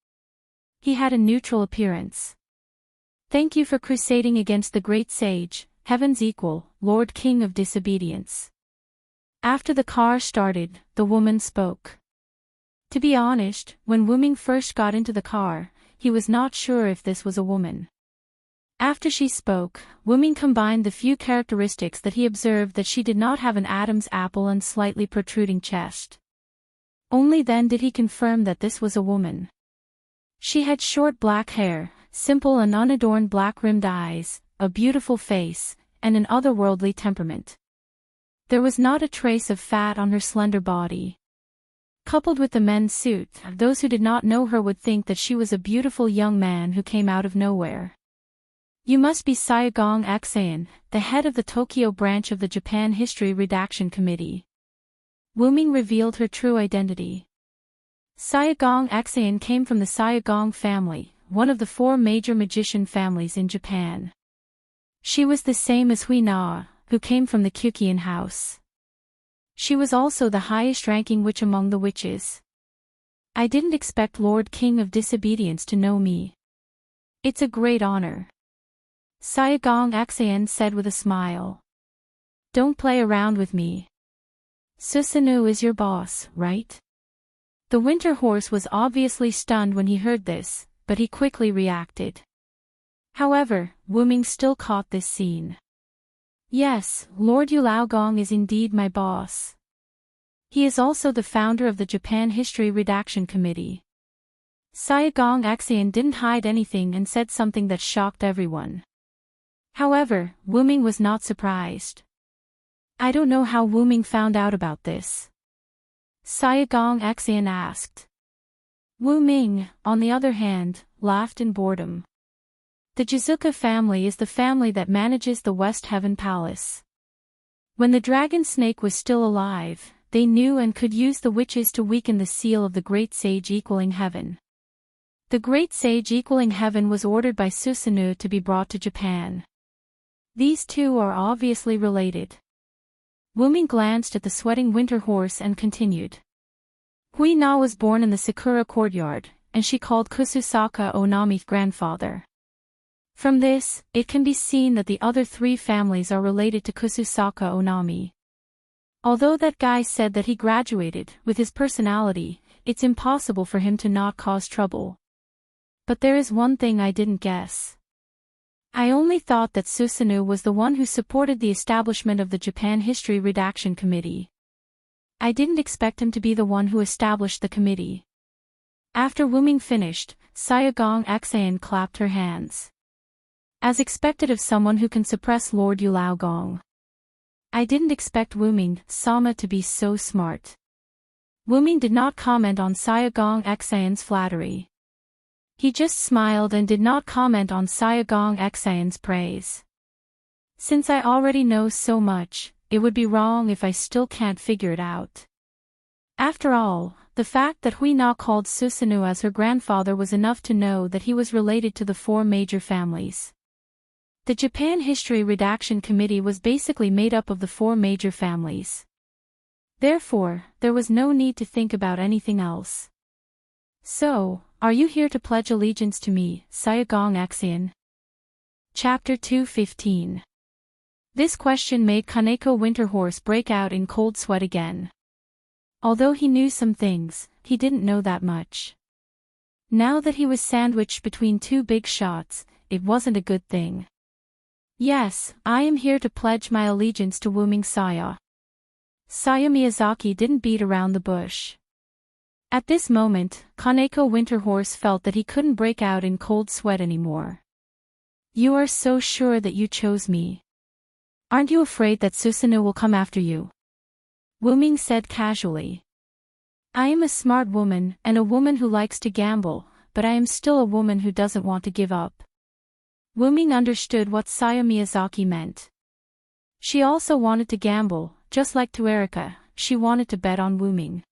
He had a neutral appearance. "Thank you for crusading against the great sage, heaven's equal, Lord King of Disobedience." After the car started, the woman spoke. To be honest, when Wu Ming first got into the car, he was not sure if this was a woman. After she spoke, Wu Ming combined the few characteristics that he observed that she did not have an Adam's apple and slightly protruding chest. Only then did he confirm that this was a woman. She had short black hair, simple and unadorned black-rimmed eyes, a beautiful face, and an otherworldly temperament. There was not a trace of fat on her slender body. Coupled with the men's suit, those who did not know her would think that she was a beautiful young man who came out of nowhere. "You must be Sayagong Xayan, the head of the Tokyo branch of the Japan History Redaction Committee." Wu Ming revealed her true identity. Sayagong Xayan came from the Sayagong family, one of the 4 major magician families in Japan. She was the same as Hui Na, who came from the Kyukian house. She was also the highest-ranking witch among the witches. "I didn't expect Lord King of Disobedience to know me. It's a great honor," Sayagong Xayan said with a smile. "Don't play around with me. Susanoo is your boss, right?" The winter horse was obviously stunned when he heard this, but he quickly reacted. However, Wu Ming still caught this scene. "Yes, Lord Yulaogong is indeed my boss. He is also the founder of the Japan History Redaction Committee." Sayagong Xayan didn't hide anything and said something that shocked everyone. However, Wu Ming was not surprised. "I don't know how Wu Ming found out about this," Sayagong Xayan asked. Wu Ming, on the other hand, laughed in boredom. "The Jizuka family is the family that manages the West Heaven Palace. When the dragon snake was still alive, they knew and could use the witches to weaken the seal of the great sage equaling heaven. The great sage equaling heaven was ordered by Susanoo to be brought to Japan. These two are obviously related." Wu Ming glanced at the sweating winter horse and continued. "Hui Na was born in the Sakura courtyard, and she called Kususaka Onami grandfather. From this, it can be seen that the other 3 families are related to Kususaka Onami. Although that guy said that he graduated, with his personality, it's impossible for him to not cause trouble. But there is one thing I didn't guess. I only thought that Susanoo was the one who supported the establishment of the Japan History Redaction Committee. I didn't expect him to be the one who established the committee." After Wu Ming finished, Sayagong Xayan clapped her hands. "As expected of someone who can suppress Lord Yulaogong. I didn't expect Wu Ming Sama to be so smart." Wu Ming did not comment on Sayagong Xayan's flattery. He just smiled and did not comment on Sayagong Xayan's praise. "Since I already know so much, it would be wrong if I still can't figure it out. After all, the fact that Hui Na called Susanoo as her grandfather was enough to know that he was related to the 4 major families. The Japan History Redaction Committee was basically made up of the 4 major families. Therefore, there was no need to think about anything else. So, are you here to pledge allegiance to me, Sayagong Xayan? Chapter 2:15. This question made Kaneko Winterhorse break out in cold sweat again. Although he knew some things, he didn't know that much. Now that he was sandwiched between 2 big shots, it wasn't a good thing. "Yes, I am here to pledge my allegiance to Wu Ming Saya." Saya Miyazaki didn't beat around the bush. At this moment, Kaneko Winterhorse felt that he couldn't break out in cold sweat anymore. "You are so sure that you chose me. Aren't you afraid that Susanoo will come after you?" Wu Ming said casually. "I am a smart woman and a woman who likes to gamble, but I am still a woman who doesn't want to give up." Wu Ming understood what Saya Miyazaki meant. She also wanted to gamble, just like to Erika, she wanted to bet on Wu Ming.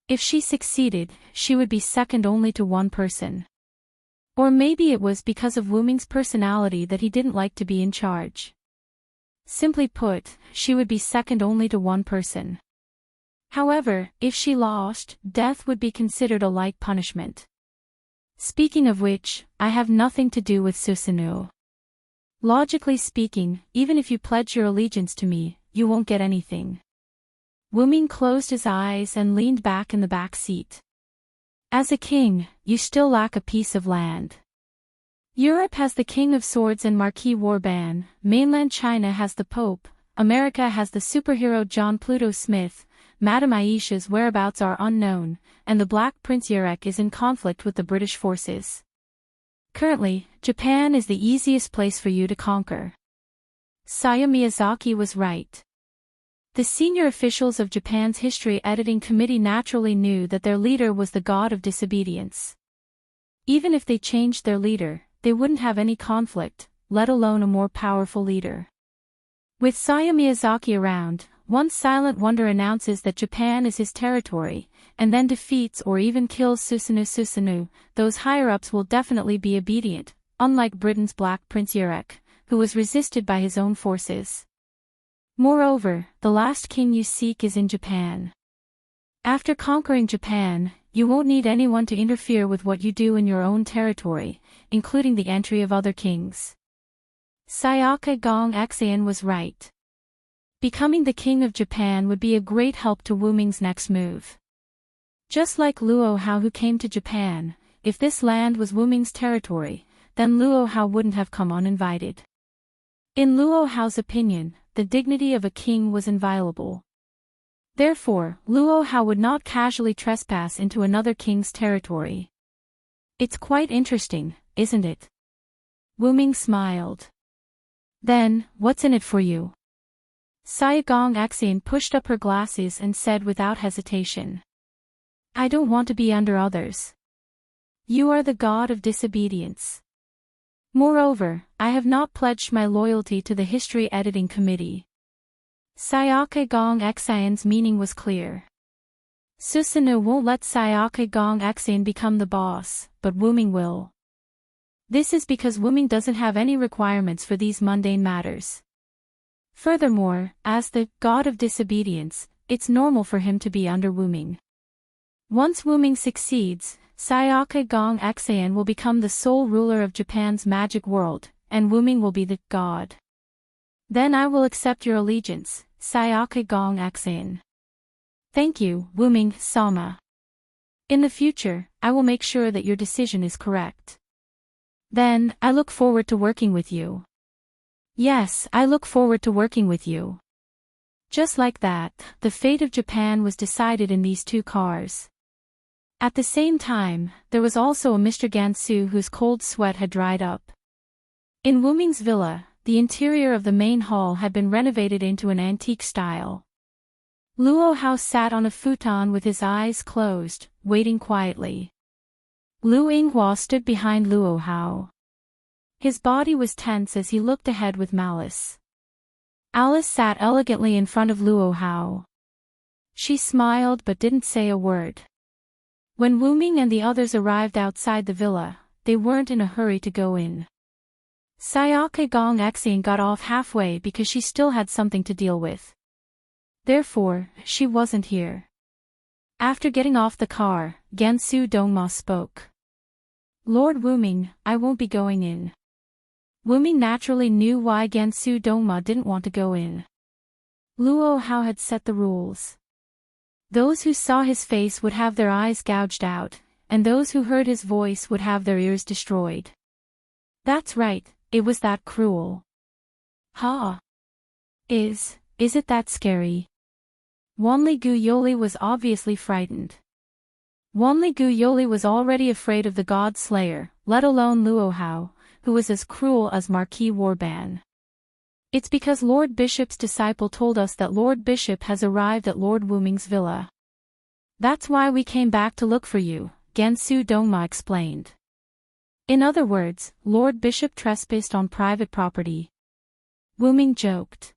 If she succeeded, she would be second only to one person. Or maybe it was because of Wu Ming's personality that he didn't like to be in charge. Simply put, she would be second only to one person. However, if she lost, death would be considered a light punishment. Speaking of which, I have nothing to do with Susanoo. Logically speaking, even if you pledge your allegiance to me, you won't get anything. Wu Ming closed his eyes and leaned back in the back seat. As a king, you still lack a piece of land. Europe has the King of Swords and Marquis Warban, mainland China has the Pope, America has the superhero John Pluto Smith, Madame Aisha's whereabouts are unknown, and the Black Prince Yurek is in conflict with the British forces. Currently, Japan is the easiest place for you to conquer. Saya Miyazaki was right. The senior officials of Japan's history editing committee naturally knew that their leader was the god of disobedience. Even if they changed their leader, they wouldn't have any conflict, let alone a more powerful leader. With Saya Miyazaki around, one silent wonder announces that Japan is his territory, and then defeats or even kills Susanoo, those higher-ups will definitely be obedient, unlike Britain's Black Prince Yurek, who was resisted by his own forces. Moreover, the last king you seek is in Japan. After conquering Japan, you won't need anyone to interfere with what you do in your own territory, including the entry of other kings. Sayaka Gong Xan was right. Becoming the king of Japan would be a great help to Wu Ming's next move. Just like Luo Hao who came to Japan, if this land was Wu Ming's territory, then Luo Hao wouldn't have come uninvited. In Luo Hao's opinion, the dignity of a king was inviolable. Therefore, Luo Hao would not casually trespass into another king's territory. It's quite interesting, isn't it? Wu Ming smiled. Then, what's in it for you? Sayagong Xan pushed up her glasses and said without hesitation. I don't want to be under others. You are the god of disobedience. Moreover, I have not pledged my loyalty to the history editing committee. Sayaka Gong Xan's meaning was clear. Susanoo won't let Sayaka Gong Xan become the boss, but Wu Ming will. This is because Wu Ming doesn't have any requirements for these mundane matters. Furthermore, as the god of disobedience, it's normal for him to be under Wu Ming. Once Wu Ming succeeds, Sayaka Gong Xan will become the sole ruler of Japan's magic world, and Wu Ming will be the god. Then I will accept your allegiance, Sayaka Gong Xan. Thank you, Wu Ming Sama. In the future, I will make sure that your decision is correct. Then, I look forward to working with you. Yes, I look forward to working with you. Just like that, the fate of Japan was decided in these two cars. At the same time, there was also a Mr. Gansu whose cold sweat had dried up. In Wu Ming's villa, the interior of the main hall had been renovated into an antique style. Luo Hao sat on a futon with his eyes closed, waiting quietly. Lu Yinghua stood behind Luo Hao. His body was tense as he looked ahead with malice. Alice sat elegantly in front of Luo Hao. She smiled but didn't say a word. When Wu Ming and the others arrived outside the villa, they weren't in a hurry to go in. Sayaka Gong Xan got off halfway because she still had something to deal with. Therefore, she wasn't here. After getting off the car, Gansu Dongma spoke. Lord Wu Ming, I won't be going in. Wu Ming naturally knew why Gansu Dongma didn't want to go in. Luo Hao had set the rules. Those who saw his face would have their eyes gouged out, and those who heard his voice would have their ears destroyed. That's right, it was that cruel. Ha! Is it that scary? Wanli Guyoli was obviously frightened. Wanli Guyoli was already afraid of the God Slayer, let alone Luo Hao, who was as cruel as Marquis Warban. It's because Lord Bishop's disciple told us that Lord Bishop has arrived at Lord Wu Ming's villa. That's why we came back to look for you, Gansu Dongma explained. In other words, Lord Bishop trespassed on private property. Wu Ming joked.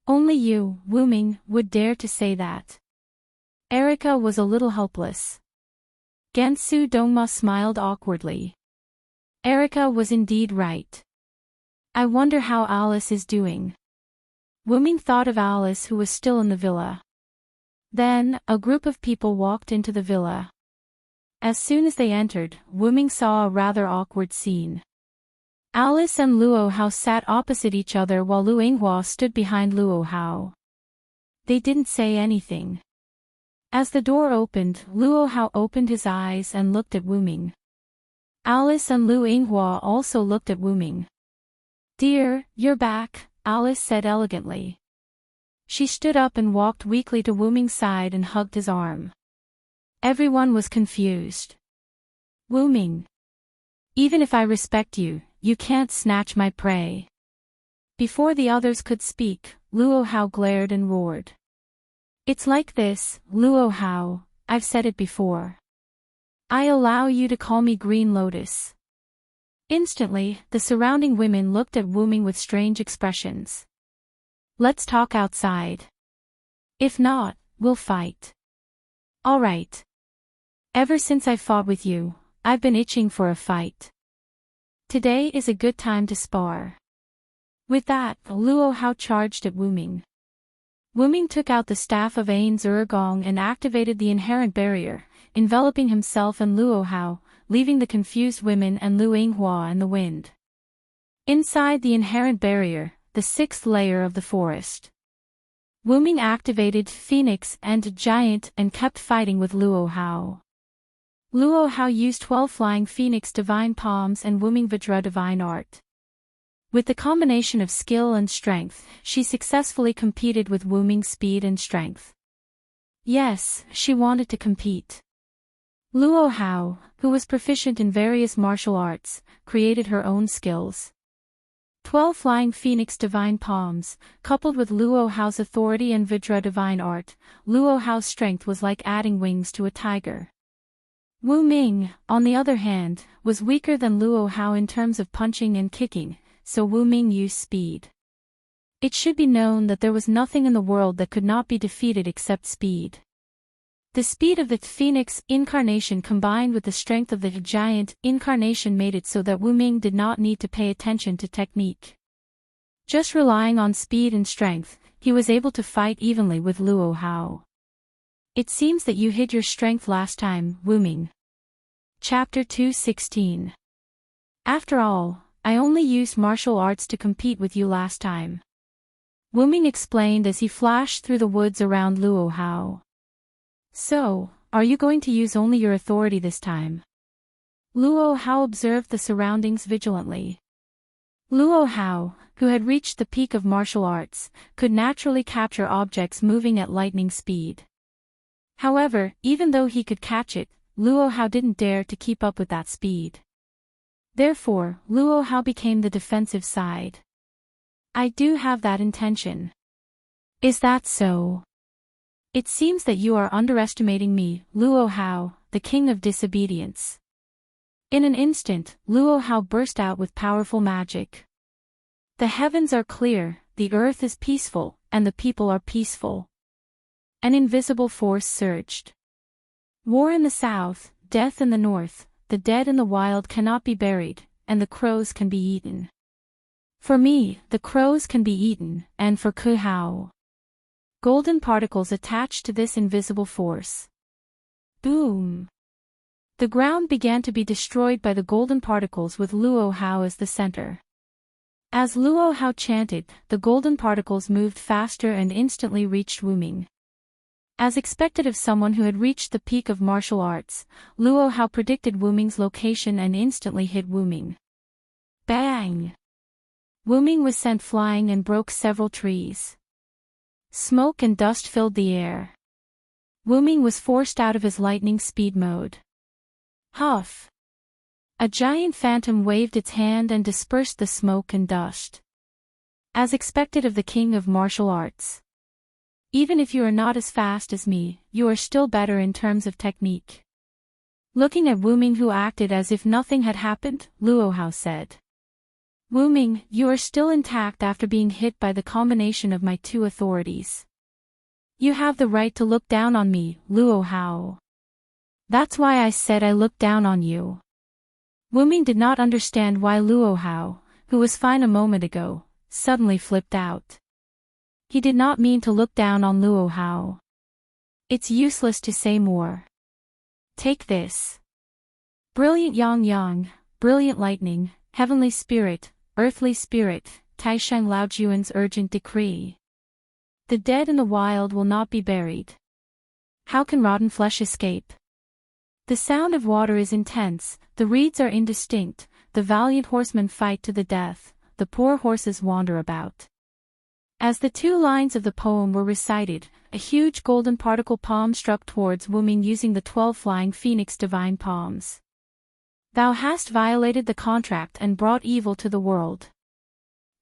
Only you, Wu Ming, would dare to say that. Erica was a little helpless. Gensu Dongma smiled awkwardly. Erica was indeed right. I wonder how Alice is doing. Wuming thought of Alice, who was still in the villa. Then, a group of people walked into the villa. As soon as they entered, Wuming saw a rather awkward scene. Alice and Luo Hao sat opposite each other while Lu Yinghua stood behind Luo Hao. They didn't say anything. As the door opened, Luo Hao opened his eyes and looked at Wuming. Alice and Lu Yinghua also looked at Wuming. "Dear, you're back," Alice said elegantly. She stood up and walked weakly to Wuming's side and hugged his arm. Everyone was confused. "Wuming. Even if I respect you, you can't snatch my prey." Before the others could speak, Luo Hao glared and roared. "It's like this, Luo Hao, I've said it before. I allow you to call me Green Lotus." Instantly, the surrounding women looked at Wuming with strange expressions. "Let's talk outside. If not, we'll fight." "All right. Ever since I fought with you, I've been itching for a fight. Today is a good time to spar." With that, Luo Hao charged at Wuming. Wuming took out the staff of Ain Zurgong and activated the inherent barrier, enveloping himself and Luo Hao, leaving the confused women and Lu Yinghua in the wind. Inside the inherent barrier, the sixth layer of the forest. Wuming activated Phoenix and Giant and kept fighting with Luo Hao. Luo Hao used 12 Flying Phoenix Divine Palms and Wuming Vajra Divine Art. With the combination of skill and strength, she successfully competed with Wuming's speed and strength. Yes, she wanted to compete. Luo Hao, who was proficient in various martial arts, created her own skills. 12 Flying Phoenix Divine Palms, coupled with Luo Hao's authority and Vajra Divine Art, Luo Hao's strength was like adding wings to a tiger. Wuming, on the other hand, was weaker than Luo Hao in terms of punching and kicking, so Wuming used speed. It should be known that there was nothing in the world that could not be defeated except speed. The speed of the Phoenix incarnation combined with the strength of the Giant incarnation made it so that Wuming did not need to pay attention to technique. Just relying on speed and strength, he was able to fight evenly with Luo Hao. "It seems that you hid your strength last time, Wuming." Chapter 216. "After all, I only used martial arts to compete with you last time," Wuming explained as he flashed through the woods around Luo Hao. "So, are you going to use only your authority this time?" Luo Hao observed the surroundings vigilantly. Luo Hao, who had reached the peak of martial arts, could naturally capture objects moving at lightning speed. However, even though he could catch it, Luo Hao didn't dare to keep up with that speed. Therefore, Luo Hao became the defensive side. "I do have that intention." "Is that so?" "It seems that you are underestimating me, Luo Hao, the king of disobedience." In an instant, Luo Hao burst out with powerful magic. "The heavens are clear, the earth is peaceful, and the people are peaceful." An invisible force surged. "War in the south, death in the north, the dead in the wild cannot be buried, and the crows can be eaten. For me, the crows can be eaten, and for Ku Hao." Golden particles attached to this invisible force. Boom! The ground began to be destroyed by the golden particles with Luo Hao as the center. As Luo Hao chanted, the golden particles moved faster and instantly reached Wuming. As expected of someone who had reached the peak of martial arts, Luo Hao predicted Wuming's location and instantly hit Wuming. Bang! Wuming was sent flying and broke several trees. Smoke and dust filled the air. Wuming was forced out of his lightning speed mode. Huff! A giant phantom waved its hand and dispersed the smoke and dust. As expected of the king of martial arts. "Even if you are not as fast as me, you are still better in terms of technique." Looking at Wuming, who acted as if nothing had happened, Luo Hao said. "Wuming, you are still intact after being hit by the combination of my two authorities." You have the right to look down on me, Luo Hao. That's why I said I looked down on you. Wu Ming did not understand why Luo Hao, who was fine a moment ago, suddenly flipped out. He did not mean to look down on Luo Hao. It's useless to say more. Take this. Brilliant yang, brilliant lightning, heavenly spirit, earthly spirit, Taisheng Laojuan's urgent decree. The dead in the wild will not be buried. How can rotten flesh escape? The sound of water is intense, the reeds are indistinct, the valiant horsemen fight to the death, the poor horses wander about. As the two lines of the poem were recited, a huge golden particle palm struck towards Wu Ming using the 12 flying phoenix divine palms. Thou hast violated the contract and brought evil to the world.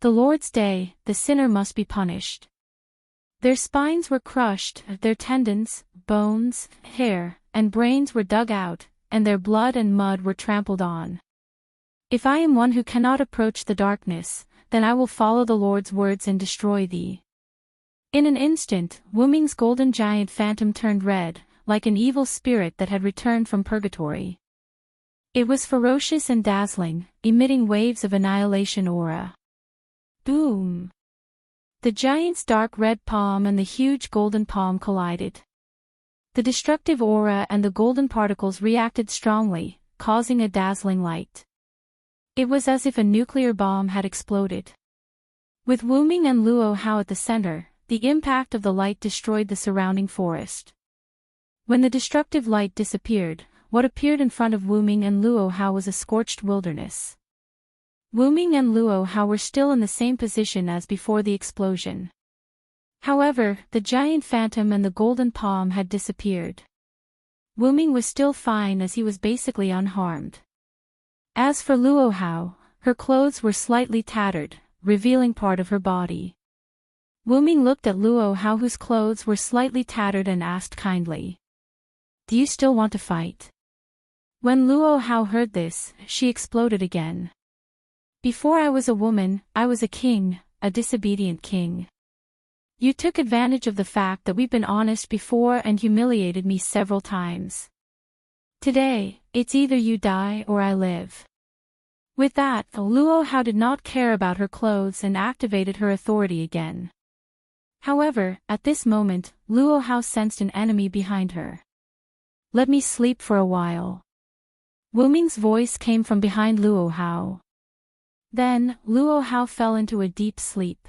The Lord's day, the sinner must be punished. Their spines were crushed, their tendons, bones, hair, and brains were dug out, and their blood and mud were trampled on. If I am one who cannot approach the darkness, then I will follow the Lord's words and destroy thee. In an instant, Wu Ming's golden giant phantom turned red, like an evil spirit that had returned from purgatory. It was ferocious and dazzling, emitting waves of annihilation aura. Boom! The giant's dark red palm and the huge golden palm collided. The destructive aura and the golden particles reacted strongly, causing a dazzling light. It was as if a nuclear bomb had exploded. With Wu Ming and Luo Hao at the center, the impact of the light destroyed the surrounding forest. When the destructive light disappeared, what appeared in front of Wu Ming and Luo Hao was a scorched wilderness. Wu Ming and Luo Hao were still in the same position as before the explosion. However, the giant phantom and the golden palm had disappeared. Wu Ming was still fine as he was basically unharmed. As for Luo Hao, her clothes were slightly tattered, revealing part of her body. Wu Ming looked at Luo Hao whose clothes were slightly tattered and asked kindly, "Do you still want to fight?" When Luo Hao heard this, she exploded again. "Before I was a woman, I was a king, a disobedient king. You took advantage of the fact that we've been honest before and humiliated me several times. Today, it's either you die or I live." With that, Luo Hao did not care about her clothes and activated her authority again. However, at this moment, Luo Hao sensed an enemy behind her. "Let me sleep for a while." Wu Ming's voice came from behind Luo Hao. Then, Luo Hao fell into a deep sleep.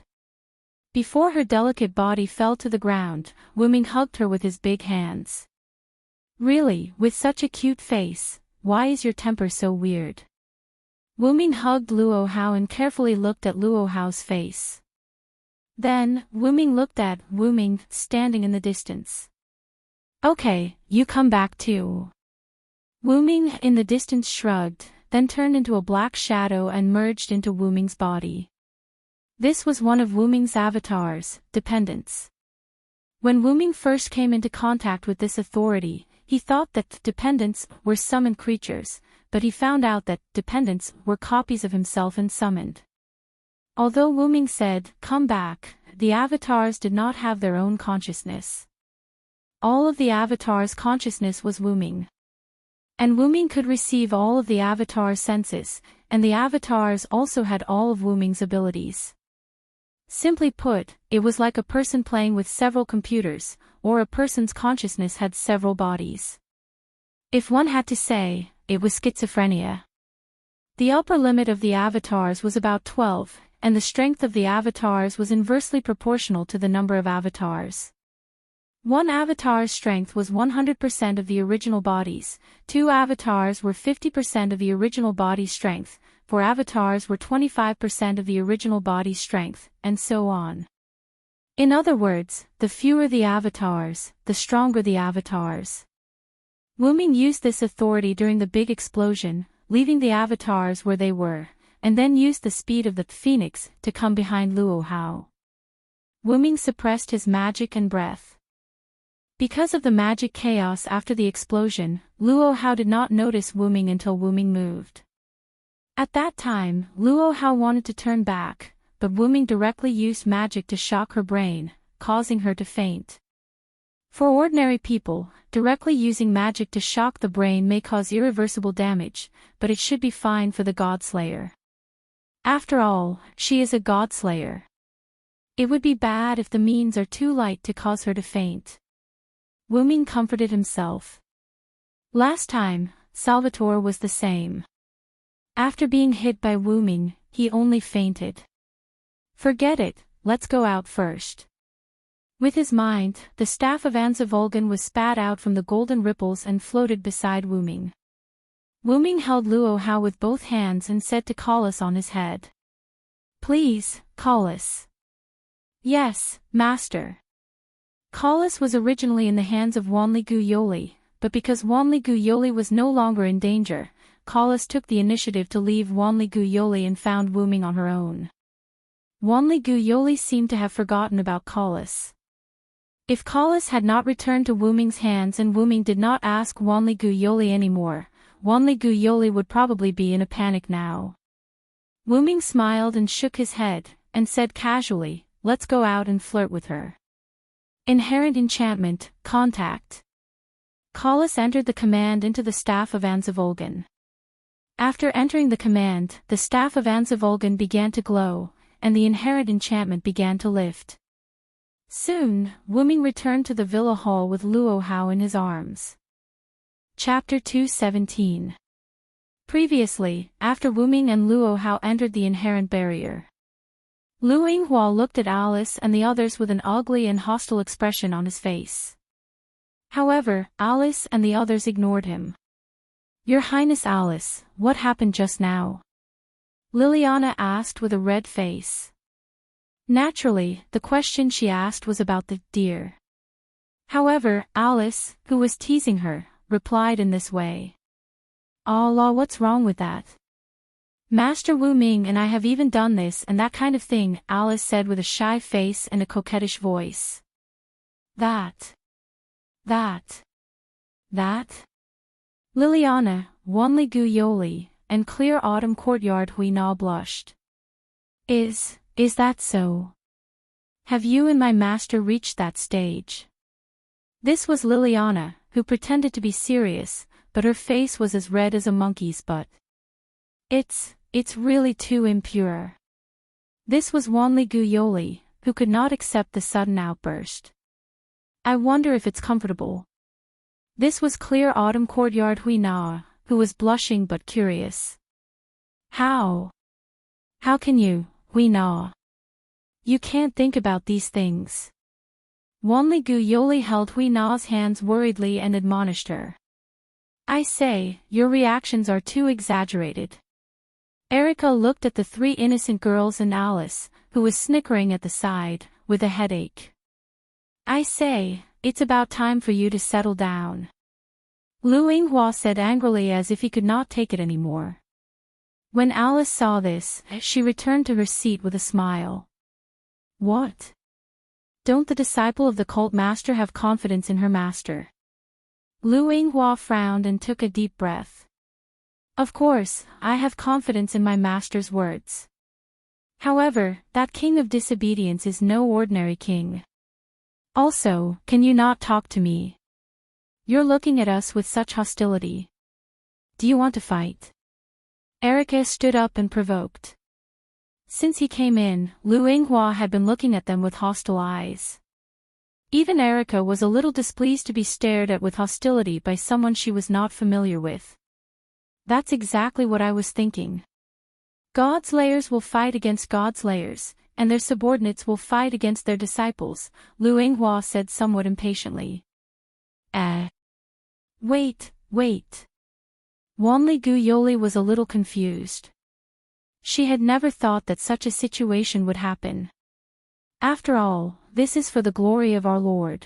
Before her delicate body fell to the ground, Wu Ming hugged her with his big hands. "Really, with such a cute face, why is your temper so weird?" Wu Ming hugged Luo Hao and carefully looked at Luo Hao's face. Then, Wu Ming looked at Wu Ming, standing in the distance. "Okay, you come back too." Wu Ming in the distance shrugged, then turned into a black shadow and merged into Wu Ming's body. This was one of Wu Ming's avatars, dependence. When Wu Ming first came into contact with this authority, he thought that dependents were summoned creatures, but he found out that dependents were copies of himself and summoned. Although Wu Ming said, "Come back," the avatars did not have their own consciousness. All of the avatars' consciousness was Wu Ming. And Wu Ming could receive all of the avatar's senses, and the avatars also had all of Wu Ming's abilities. Simply put, it was like a person playing with several computers, or a person's consciousness had several bodies. If one had to say, it was schizophrenia. The upper limit of the avatars was about 12, and the strength of the avatars was inversely proportional to the number of avatars. One avatar's strength was 100% of the original body's, 2 avatars were 50% of the original body's strength, 4 avatars were 25% of the original body's strength, and so on. In other words, the fewer the avatars, the stronger the avatars. Wu Ming used this authority during the big explosion, leaving the avatars where they were, and then used the speed of the phoenix to come behind Luo Hao. Wu Ming suppressed his magic and breath. Because of the magic chaos after the explosion, Luo Hao did not notice Wu Ming until Wu Ming moved. At that time, Luo Hao wanted to turn back, but Wu Ming directly used magic to shock her brain, causing her to faint. For ordinary people, directly using magic to shock the brain may cause irreversible damage, but it should be fine for the Godslayer. After all, she is a Godslayer. It would be bad if the means are too light to cause her to faint. Wu Ming comforted himself. Last time, Salvatore was the same. After being hit by Wu Ming, he only fainted. Forget it, let's go out first. With his mind, the staff of Anza-Vulcan was spat out from the golden ripples and floated beside Wu Ming. Wu Ming held Luo Hao with both hands and said to Collis on his head. Please, Collis. Yes, master. Collis was originally in the hands of Wanli Gu Yoli, but because Wanli Gu Yoli was no longer in danger, Collis took the initiative to leave Wanli Gu Yoli and found Wu Ming on her own. Wanli Gu Yoli seemed to have forgotten about Collis. If Collis had not returned to Wu Ming's hands and Wu Ming did not ask Wanli Gu Yoli anymore, Wanli Gu Yoli would probably be in a panic now. Wu Ming smiled and shook his head, and said casually, let's go out and flirt with her. Inherent enchantment, contact. Collis entered the command into the staff of Anza-Vulcan. After entering the command, the staff of Anza-Vulcan began to glow, and the inherent enchantment began to lift. Soon, Wu Ming returned to the villa hall with Luo Hao in his arms. Chapter 217. Previously, after Wu Ming and Luo Hao entered the inherent barrier. Lu Yinghua looked at Alice and the others with an ugly and hostile expression on his face. However, Alice and the others ignored him. Your Highness Alice, what happened just now? Liliana asked with a red face. Naturally, the question she asked was about the deer. However, Alice, who was teasing her, replied in this way. Allah, what's wrong with that? Master Wu Ming and I have even done this and that kind of thing, Alice said with a shy face and a coquettish voice. That. Liliana, Wanli Gu Yoli, and Clear Autumn Courtyard Hui Na blushed. Is that so? Have you and my master reached that stage? This was Liliana, who pretended to be serious, but her face was as red as a monkey's butt. It's really too impure. This was Wanli Gu Yoli, who could not accept the sudden outburst. I wonder if it's comfortable. This was Clear Autumn Courtyard Hui Na, who was blushing but curious. How can you, Hui Na? You can't think about these things. Wanli Gu Yoli held Hui Na's hands worriedly and admonished her. I say, your reactions are too exaggerated. Erica looked at the three innocent girls and Alice, who was snickering at the side, with a headache. I say, it's about time for you to settle down. Lu Yinghua said angrily as if he could not take it anymore. When Alice saw this, she returned to her seat with a smile. What? Don't the disciple of the cult master have confidence in her master? Lu Yinghua frowned and took a deep breath. Of course, I have confidence in my master's words. However, that king of disobedience is no ordinary king. Also, can you not talk to me? You're looking at us with such hostility. Do you want to fight? Erica stood up and provoked. Since he came in, Lu Yinghua had been looking at them with hostile eyes. Even Erica was a little displeased to be stared at with hostility by someone she was not familiar with. That's exactly what I was thinking. Godslayers will fight against Godslayers, and their subordinates will fight against their disciples, Lu Yinghua said somewhat impatiently. Wait. Wanli Gu Yoli was a little confused. She had never thought that such a situation would happen. After all, this is for the glory of our Lord.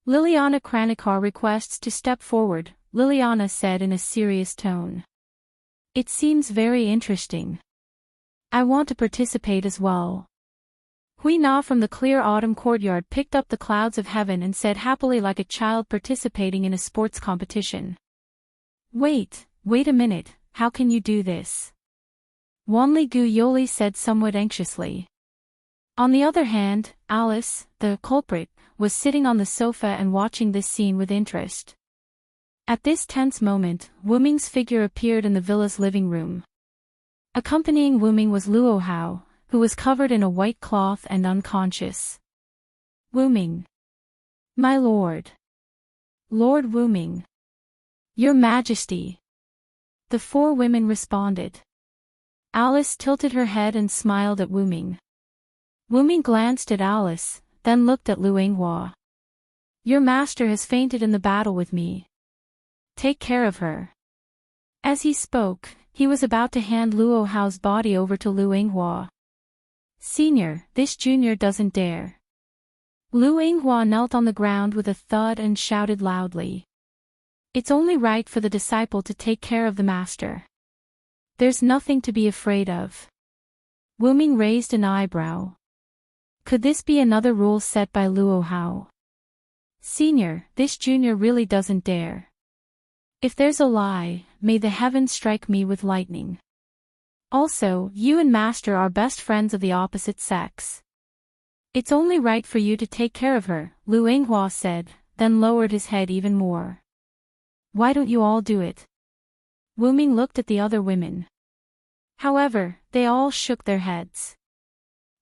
Liliana Kranikar requests to step forward, Liliana said in a serious tone. It seems very interesting. I want to participate as well. Hui Na from the Clear Autumn Courtyard picked up the clouds of heaven and said happily like a child participating in a sports competition. Wait a minute, how can you do this? Wanli Gu Yoli said somewhat anxiously. On the other hand, Alice, the culprit, was sitting on the sofa and watching this scene with interest. At this tense moment, Wu Ming's figure appeared in the villa's living room. Accompanying Wu Ming was Luo Hao, who was covered in a white cloth and unconscious. Wu Ming. My lord. Lord Wu Ming. Your Majesty. The four women responded. Alice tilted her head and smiled at Wu Ming. Wu Ming glanced at Alice, then looked at Lu Yinghua. Your master has fainted in the battle with me. Take care of her. As he spoke, he was about to hand Luo Hao's body over to Lu Yinghua. Senior, this junior doesn't dare. Lu Yinghua knelt on the ground with a thud and shouted loudly. It's only right for the disciple to take care of the master. There's nothing to be afraid of. Wu Ming raised an eyebrow. Could this be another rule set by Luo Hao? Senior, this junior really doesn't dare. If there's a lie, may the heavens strike me with lightning. Also, you and master are best friends of the opposite sex. It's only right for you to take care of her, Lu Yinghua said, then lowered his head even more. Why don't you all do it? Wu Ming looked at the other women. However, they all shook their heads.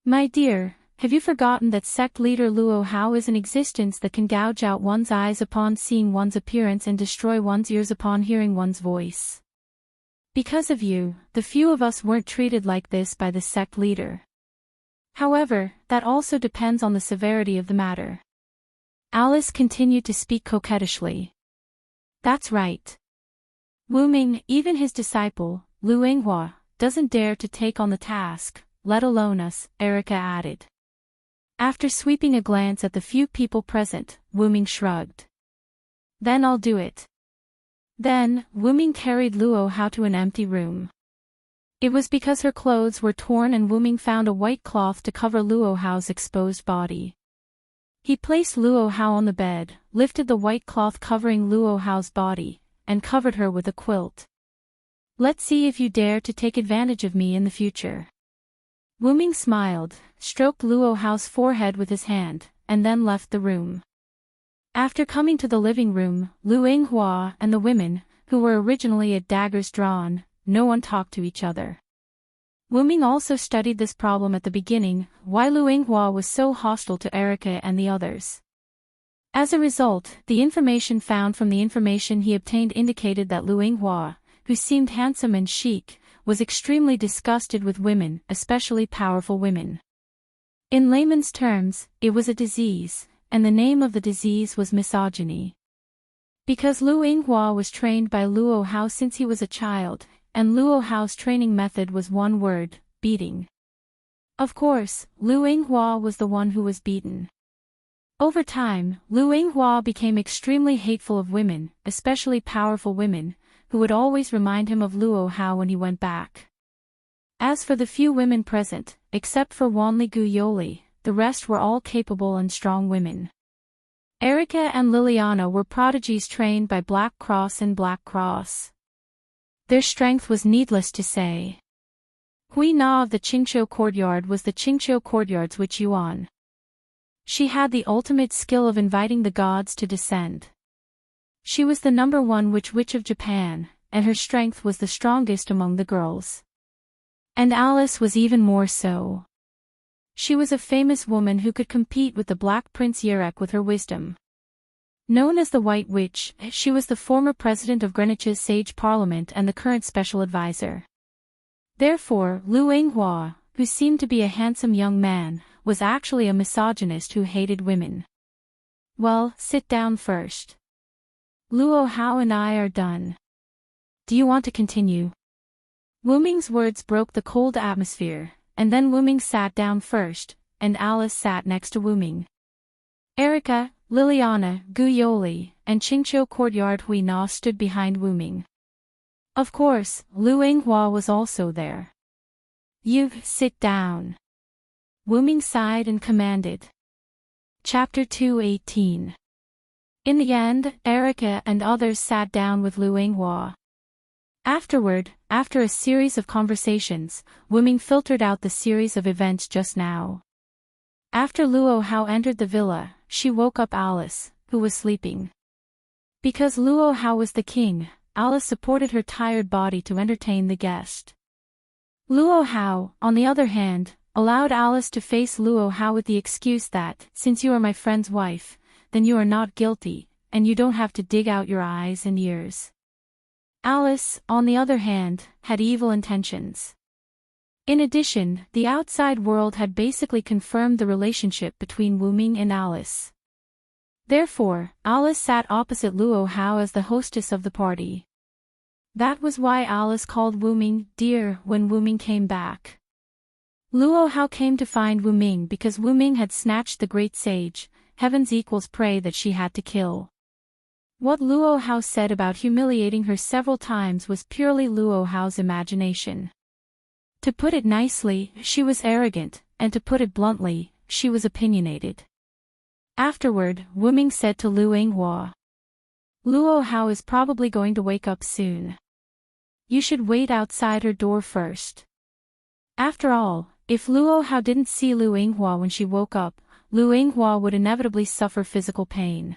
My dear, have you forgotten that sect leader Luo Hao is an existence that can gouge out one's eyes upon seeing one's appearance and destroy one's ears upon hearing one's voice? Because of you, the few of us weren't treated like this by the sect leader. However, that also depends on the severity of the matter. Alice continued to speak coquettishly. That's right. Wu Ming, even his disciple, Lu Yinghua, doesn't dare to take on the task, let alone us, Erica added. After sweeping a glance at the few people present, Wu Ming shrugged. Then I'll do it. Then, Wu Ming carried Luo Hao to an empty room. It was because her clothes were torn and Wu Ming found a white cloth to cover Luo Hao's exposed body. He placed Luo Hao on the bed, lifted the white cloth covering Luo Hao's body, and covered her with a quilt. Let's see if you dare to take advantage of me in the future. Wu Ming smiled, stroked Luo Hao's forehead with his hand, and then left the room. After coming to the living room, Lu Yinghua and the women, who were originally at daggers drawn, no one talked to each other. Wu Ming also studied this problem at the beginning, why Lu Yinghua was so hostile to Erica and the others. As a result, the information found from the information he obtained indicated that Lu Yinghua, who seemed handsome and chic, was extremely disgusted with women, especially powerful women. In layman's terms, it was a disease, and the name of the disease was misogyny. Because Lu Yinghua was trained by Luo Hao since he was a child, and Luo Hao's training method was one word, beating. Of course, Lu Yinghua was the one who was beaten. Over time, Lu Yinghua became extremely hateful of women, especially powerful women, who would always remind him of Luo Hao when he went back. As for the few women present, except for Wanli Guyoli, the rest were all capable and strong women. Erica and Liliana were prodigies trained by Black Cross and Black Cross. Their strength was needless to say. Hui Na of the Qingqiu courtyard was the Qingqiu courtyard's witch Yuan. She had the ultimate skill of inviting the gods to descend. She was the #1 witch of Japan, and her strength was the strongest among the girls. And Alice was even more so. She was a famous woman who could compete with the Black Prince Yurek with her wisdom. Known as the White Witch, she was the former president of Greenwich's Sage Parliament and the current special advisor. Therefore, Lu Yinghua, who seemed to be a handsome young man, was actually a misogynist who hated women. Well, sit down first. Luo Hao and I are done. Do you want to continue? Wu Ming's words broke the cold atmosphere, and then Wu Ming sat down first, and Alice sat next to Wu Ming. Erica, Liliana, Guyoli, and Qingqiu courtyard Hui Na stood behind Wu Ming. Of course, Lu Yinghua was also there. You, sit down. Wu Ming sighed and commanded. Chapter 218. In the end, Erica and others sat down with Lu Yinghua. Afterward, after a series of conversations, Wu Ming filtered out the series of events just now. After Luo Hao entered the villa, she woke up Alice, who was sleeping. Because Luo Hao was the king, Alice supported her tired body to entertain the guest. Luo Hao, on the other hand, allowed Alice to face Luo Hao with the excuse that, since you are my friend's wife, then you are not guilty, and you don't have to dig out your eyes and ears. Alice, on the other hand, had evil intentions. In addition, the outside world had basically confirmed the relationship between Wu Ming and Alice. Therefore, Alice sat opposite Luo Hao as the hostess of the party. That was why Alice called Wu Ming dear when Wu Ming came back. Luo Hao came to find Wu Ming because Wu Ming had snatched the great sage, heaven's equal's prey that she had to kill. What Luo Hao said about humiliating her several times was purely Luo Hao's imagination. To put it nicely, she was arrogant, and to put it bluntly, she was opinionated. Afterward, Wu Ming said to Lu Yinghua, Luo Hao is probably going to wake up soon. You should wait outside her door first. After all, if Luo Hao didn't see Lu Yinghua when she woke up, Lu Yinghua would inevitably suffer physical pain.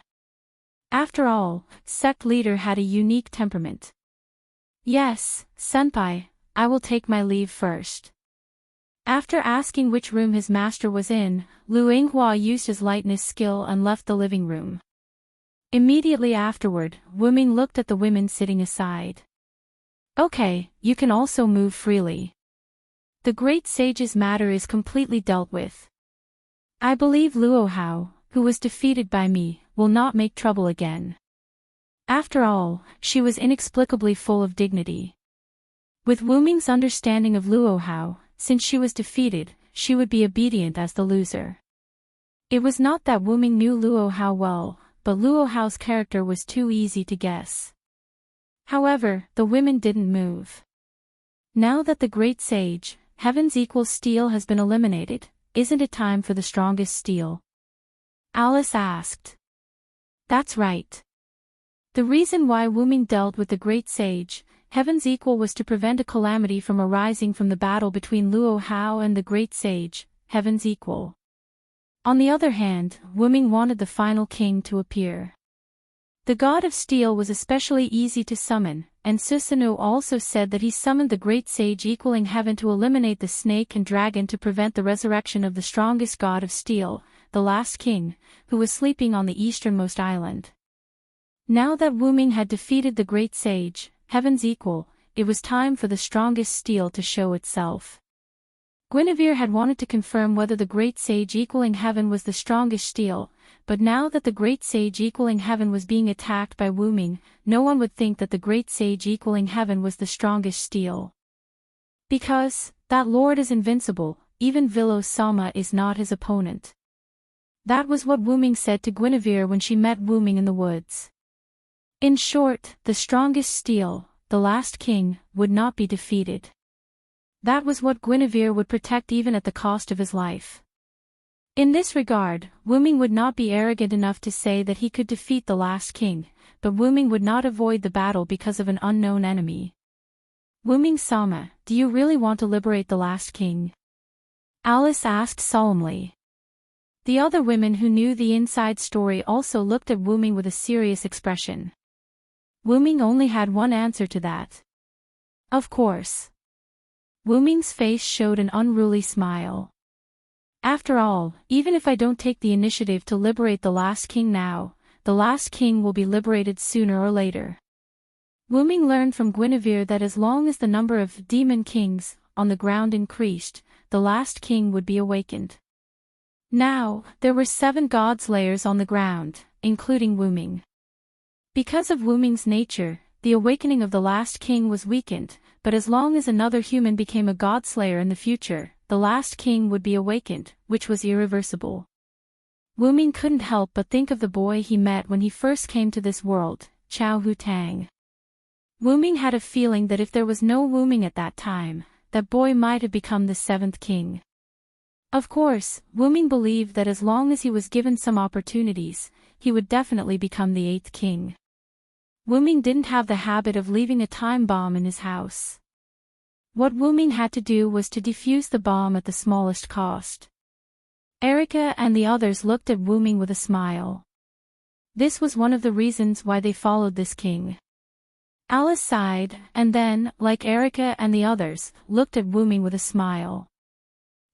After all, sect leader had a unique temperament. Yes, senpai, I will take my leave first. After asking which room his master was in, Lu Yinghua used his lightness skill and left the living room. Immediately afterward, Wu Ming looked at the women sitting aside. Okay, you can also move freely. The great sage's matter is completely dealt with. I believe Luo Hao, who was defeated by me, will not make trouble again. After all, she was inexplicably full of dignity. With Wu Ming's understanding of Luo Hao, since she was defeated, she would be obedient as the loser. It was not that Wu Ming knew Luo Hao well, but Luo Hao's character was too easy to guess. However, the women didn't move. Now that the great sage, heaven's equal steel has been eliminated, isn't it time for the strongest steel? Alice asked. That's right. The reason why Wu Ming dealt with the great sage, heaven's equal, was to prevent a calamity from arising from the battle between Luo Hao and the great sage, heaven's equal. On the other hand, Wu Ming wanted the final king to appear. The god of steel was especially easy to summon, and Susanoo also said that he summoned the great sage equaling heaven to eliminate the snake and dragon to prevent the resurrection of the strongest god of steel, the last king, who was sleeping on the easternmost island. Now that Wu Ming had defeated the great sage, heaven's equal, it was time for the strongest steel to show itself. Guinevere had wanted to confirm whether the great sage equaling heaven was the strongest steel, but now that the great sage equaling heaven was being attacked by Wu Ming, no one would think that the great sage equaling heaven was the strongest steel. Because, that lord is invincible, even Vilo Sama is not his opponent. That was what Wu Ming said to Guinevere when she met Wu Ming in the woods. In short, the strongest steel, the last king, would not be defeated. That was what Guinevere would protect even at the cost of his life. In this regard, Wu Ming would not be arrogant enough to say that he could defeat the last king, but Wu Ming would not avoid the battle because of an unknown enemy. Wu Ming Sama, do you really want to liberate the last king? Alice asked solemnly. The other women who knew the inside story also looked at Wu Ming with a serious expression. Wu Ming only had one answer to that. Of course. Wu Ming's face showed an unruly smile. After all, even if I don't take the initiative to liberate the last king now, the last king will be liberated sooner or later. Wu Ming learned from Guinevere that as long as the number of demon kings on the ground increased, the last king would be awakened. Now, there were 7 god-slayers on the ground, including Wu Ming. Because of Wu Ming's nature, the awakening of the last king was weakened, but as long as another human became a god-slayer in the future, the last king would be awakened, which was irreversible. Wu Ming couldn't help but think of the boy he met when he first came to this world, Chao Hu Tang. Wu Ming had a feeling that if there was no Wu Ming at that time, that boy might have become the 7th king. Of course, Wu Ming believed that as long as he was given some opportunities, he would definitely become the 8th king. Wu Ming didn't have the habit of leaving a time bomb in his house. What Wu Ming had to do was to defuse the bomb at the smallest cost. Erica and the others looked at Wu Ming with a smile. This was one of the reasons why they followed this king. Alice sighed, and then, like Erica and the others, looked at Wu Ming with a smile.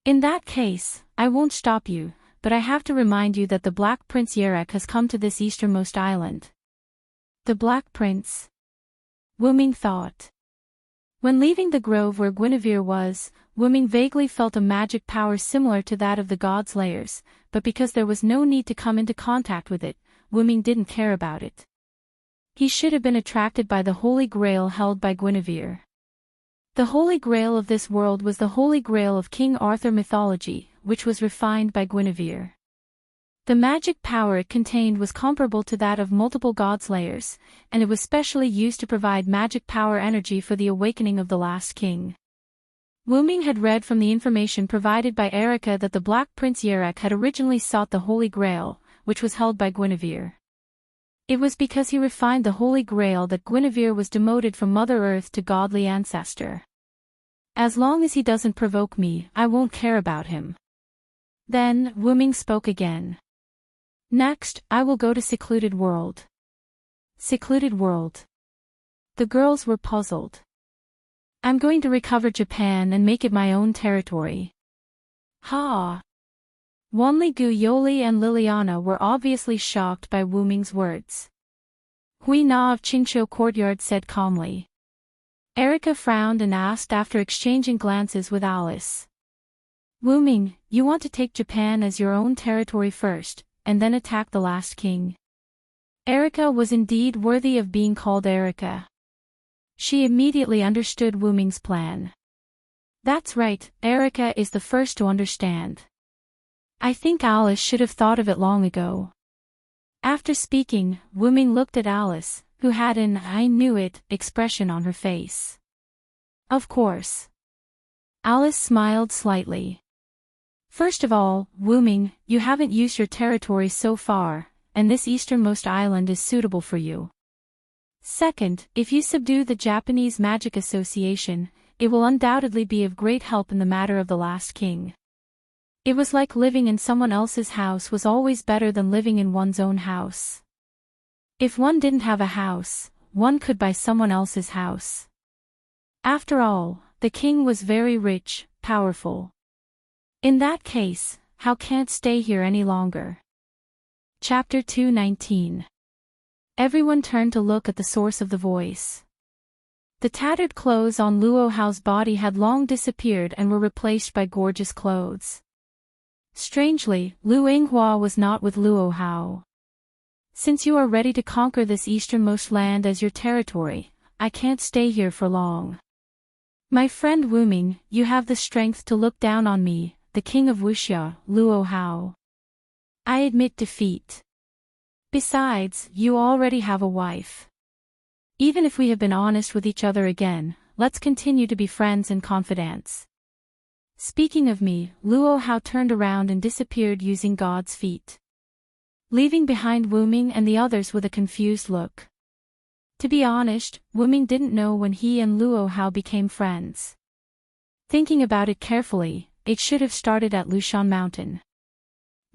In that case, I won't stop you, but I have to remind you that the Black Prince Yerek has come to this easternmost island. The Black Prince? Wu Ming thought. When leaving the grove where Guinevere was, Wu Ming vaguely felt a magic power similar to that of the God's layers, but because there was no need to come into contact with it, Wu Ming didn't care about it. He should have been attracted by the Holy Grail held by Guinevere. The Holy Grail of this world was the Holy Grail of King Arthur mythology, which was refined by Guinevere. The magic power it contained was comparable to that of multiple God's layers, and it was specially used to provide magic power energy for the awakening of the last king. Wu Ming had read from the information provided by Erica that the Black Prince Yerek had originally sought the Holy Grail, which was held by Guinevere. It was because he refined the Holy Grail that Guinevere was demoted from Mother Earth to godly ancestor. As long as he doesn't provoke me, I won't care about him. Then, Wu Ming spoke again. Next, I will go to Secluded World. Secluded World. The girls were puzzled. I'm going to recover Japan and make it my own territory. Ha! Wanli Gu Yoli and Liliana were obviously shocked by Wu Ming's words. Hui Na of Qingqiu Courtyard said calmly. Erica frowned and asked after exchanging glances with Alice. Wu Ming, you want to take Japan as your own territory first, and then attack the last king? Erica was indeed worthy of being called Erica. She immediately understood Wu Ming's plan. That's right, Erica is the first to understand. I think Alice should have thought of it long ago. After speaking, Wu Ming looked at Alice, who had an "I knew it" expression on her face. Of course. Alice smiled slightly. First of all, Wu Ming, you haven't used your territory so far, and this easternmost island is suitable for you. Second, if you subdue the Japanese Magic Association, it will undoubtedly be of great help in the matter of the last king. It was like living in someone else's house was always better than living in one's own house. If one didn't have a house, one could buy someone else's house. After all, the king was very rich, powerful. In that case, how can't stay here any longer? Chapter 219. Everyone turned to look at the source of the voice. The tattered clothes on Luo Hao's body had long disappeared and were replaced by gorgeous clothes. Strangely, Lu Yinghua was not with Luo Hao. Since you are ready to conquer this easternmost land as your territory, I can't stay here for long. My friend Wu Ming, you have the strength to look down on me, the king of Wuxia, Luo Hao. I admit defeat. Besides, you already have a wife. Even if we have been honest with each other again, let's continue to be friends and confidants. Speaking of me, Luo Hao turned around and disappeared using God's feet, leaving behind Wu Ming and the others with a confused look. To be honest, Wu Ming didn't know when he and Luo Hao became friends. Thinking about it carefully, it should have started at Lushan Mountain.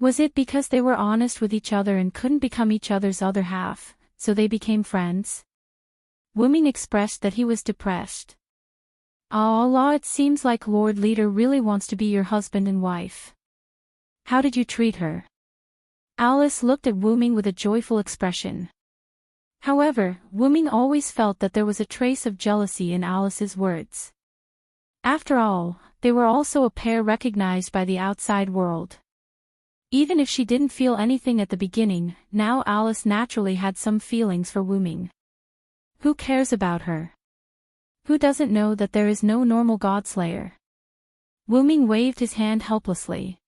Was it because they were honest with each other and couldn't become each other's other half, so they became friends? Wu Ming expressed that he was depressed. Ah Allah, it seems like Lord Leader really wants to be your husband and wife. How did you treat her? Alice looked at Wu Ming with a joyful expression. However, Wu Ming always felt that there was a trace of jealousy in Alice's words. After all, they were also a pair recognized by the outside world. Even if she didn't feel anything at the beginning, now Alice naturally had some feelings for Wu Ming. Who cares about her? Who doesn't know that there is no normal godslayer? Wu Ming waved his hand helplessly.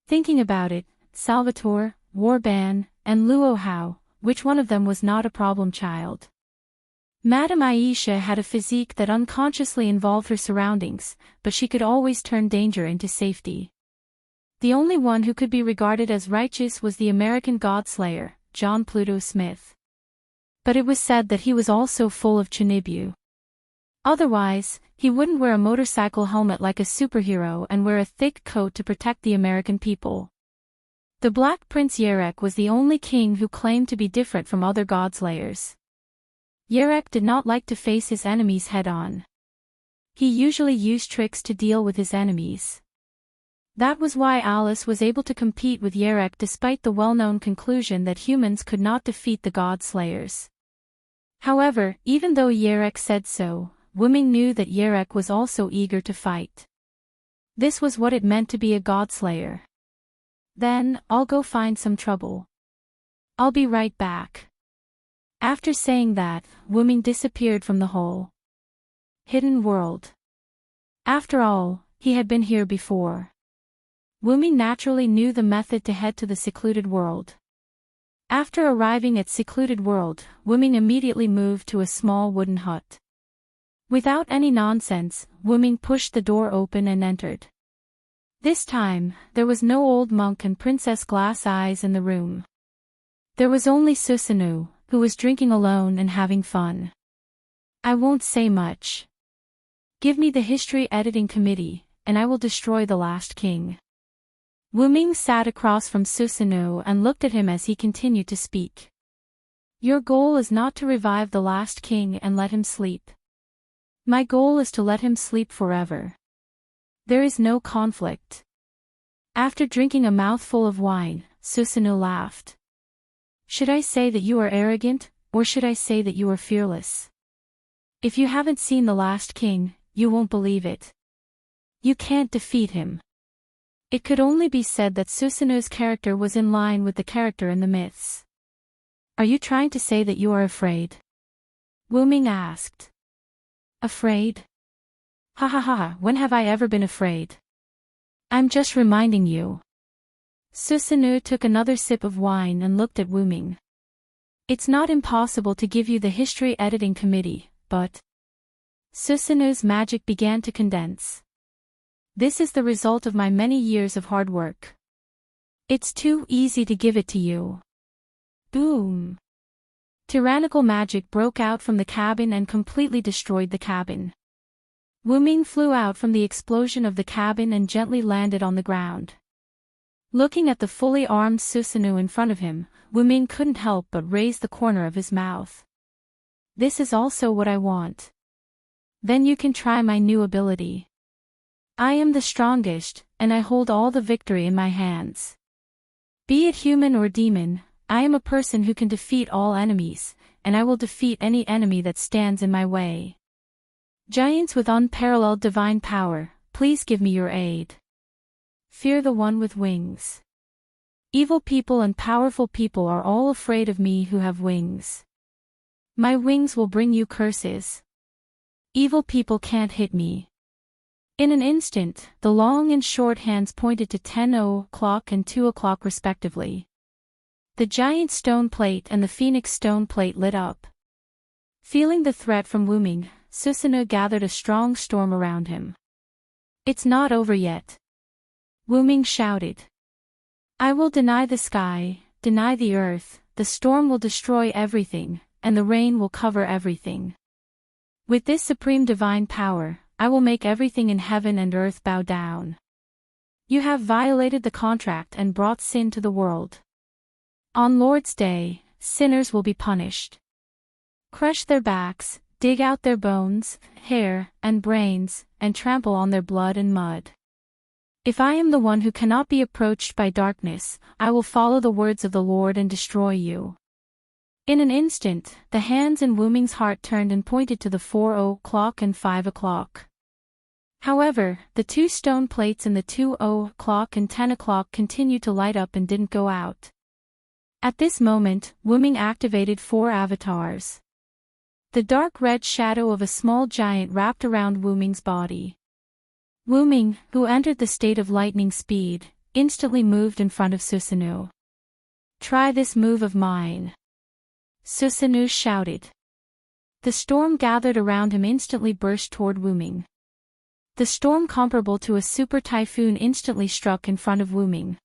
Thinking about it, Salvatore, Warban, and Luo Hao, which one of them was not a problem child? Madame Aisha had a physique that unconsciously involved her surroundings, but she could always turn danger into safety. The only one who could be regarded as righteous was the American godslayer, John Pluto Smith. But it was said that he was also full of Chinibu. Otherwise, he wouldn't wear a motorcycle helmet like a superhero and wear a thick coat to protect the American people. The Black Prince Yerek was the only king who claimed to be different from other godslayers. Yerek did not like to face his enemies head-on. He usually used tricks to deal with his enemies. That was why Alice was able to compete with Yerek despite the well-known conclusion that humans could not defeat the godslayers. However, even though Yerek said so, Wuming knew that Yerek was also eager to fight. This was what it meant to be a godslayer. Then, I'll go find some trouble. I'll be right back. After saying that, Wuming disappeared from the hole. Hidden world. After all, he had been here before. Wuming naturally knew the method to head to the secluded world. After arriving at secluded world, Wuming immediately moved to a small wooden hut. Without any nonsense, Wuming pushed the door open and entered. This time, there was no old monk and Princess Glass Eyes in the room. There was only Susanoo, who was drinking alone and having fun. I won't say much. Give me the history editing committee, and I will destroy the last king. Wuming sat across from Susanoo and looked at him as he continued to speak. Your goal is not to revive the last king and let him sleep. My goal is to let him sleep forever. There is no conflict. After drinking a mouthful of wine, Susanoo laughed. Should I say that you are arrogant, or should I say that you are fearless? If you haven't seen the last king, you won't believe it. You can't defeat him. It could only be said that Susanoo's character was in line with the character in the myths. Are you trying to say that you are afraid? Wuming asked. Afraid? Ha ha ha, when have I ever been afraid? I'm just reminding you. Susanoo took another sip of wine and looked at Wuming. It's not impossible to give you the history editing committee, but... Susanoo's magic began to condense. This is the result of my many years of hard work. It's too easy to give it to you. Boom! Tyrannical magic broke out from the cabin and completely destroyed the cabin. Wuming flew out from the explosion of the cabin and gently landed on the ground. Looking at the fully armed Susanoo in front of him, Wuming couldn't help but raise the corner of his mouth. This is also what I want. Then you can try my new ability. I am the strongest, and I hold all the victory in my hands. Be it human or demon, I am a person who can defeat all enemies, and I will defeat any enemy that stands in my way. Giants with unparalleled divine power, please give me your aid. Fear the one with wings. Evil people and powerful people are all afraid of me who have wings. My wings will bring you curses. Evil people can't hit me. In an instant, the long and short hands pointed to 10 o'clock and 2 o'clock respectively. The giant stone plate and the phoenix stone plate lit up. Feeling the threat from Wuming, Susanoo gathered a strong storm around him. It's not over yet. Wuming shouted. I will deny the sky, deny the earth, the storm will destroy everything, and the rain will cover everything. With this supreme divine power, I will make everything in heaven and earth bow down. You have violated the contract and brought sin to the world. On Lord's Day, sinners will be punished. Crush their backs, dig out their bones, hair, and brains, and trample on their blood and mud. If I am the one who cannot be approached by darkness, I will follow the words of the Lord and destroy you. In an instant, the hands in Wuming's heart turned and pointed to the 4 o'clock and 5 o'clock. However, the 2 stone plates in the 2 o'clock and 10 o'clock continued to light up and didn't go out. At this moment, Wuming activated 4 avatars. The dark red shadow of a small giant wrapped around Wuming's body. Wuming, who entered the state of lightning speed, instantly moved in front of Susanoo. Try this move of mine. Susanoo shouted. The storm gathered around him instantly burst toward Wuming. The storm comparable to a super typhoon instantly struck in front of Wuming.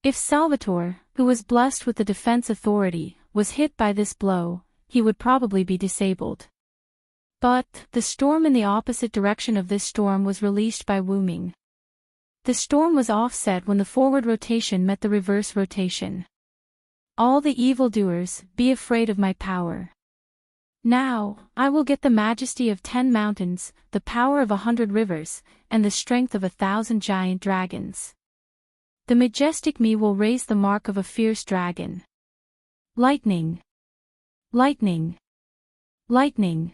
If Salvatore, who was blessed with the defense authority, was hit by this blow, he would probably be disabled. But, the storm in the opposite direction of this storm was released by Wu Ming. The storm was offset when the forward rotation met the reverse rotation. All the evildoers, be afraid of my power. Now, I will get the majesty of 10 mountains, the power of 100 rivers, and the strength of 1,000 giant dragons. The majestic me will raise the mark of a fierce dragon. Lightning. Lightning. Lightning.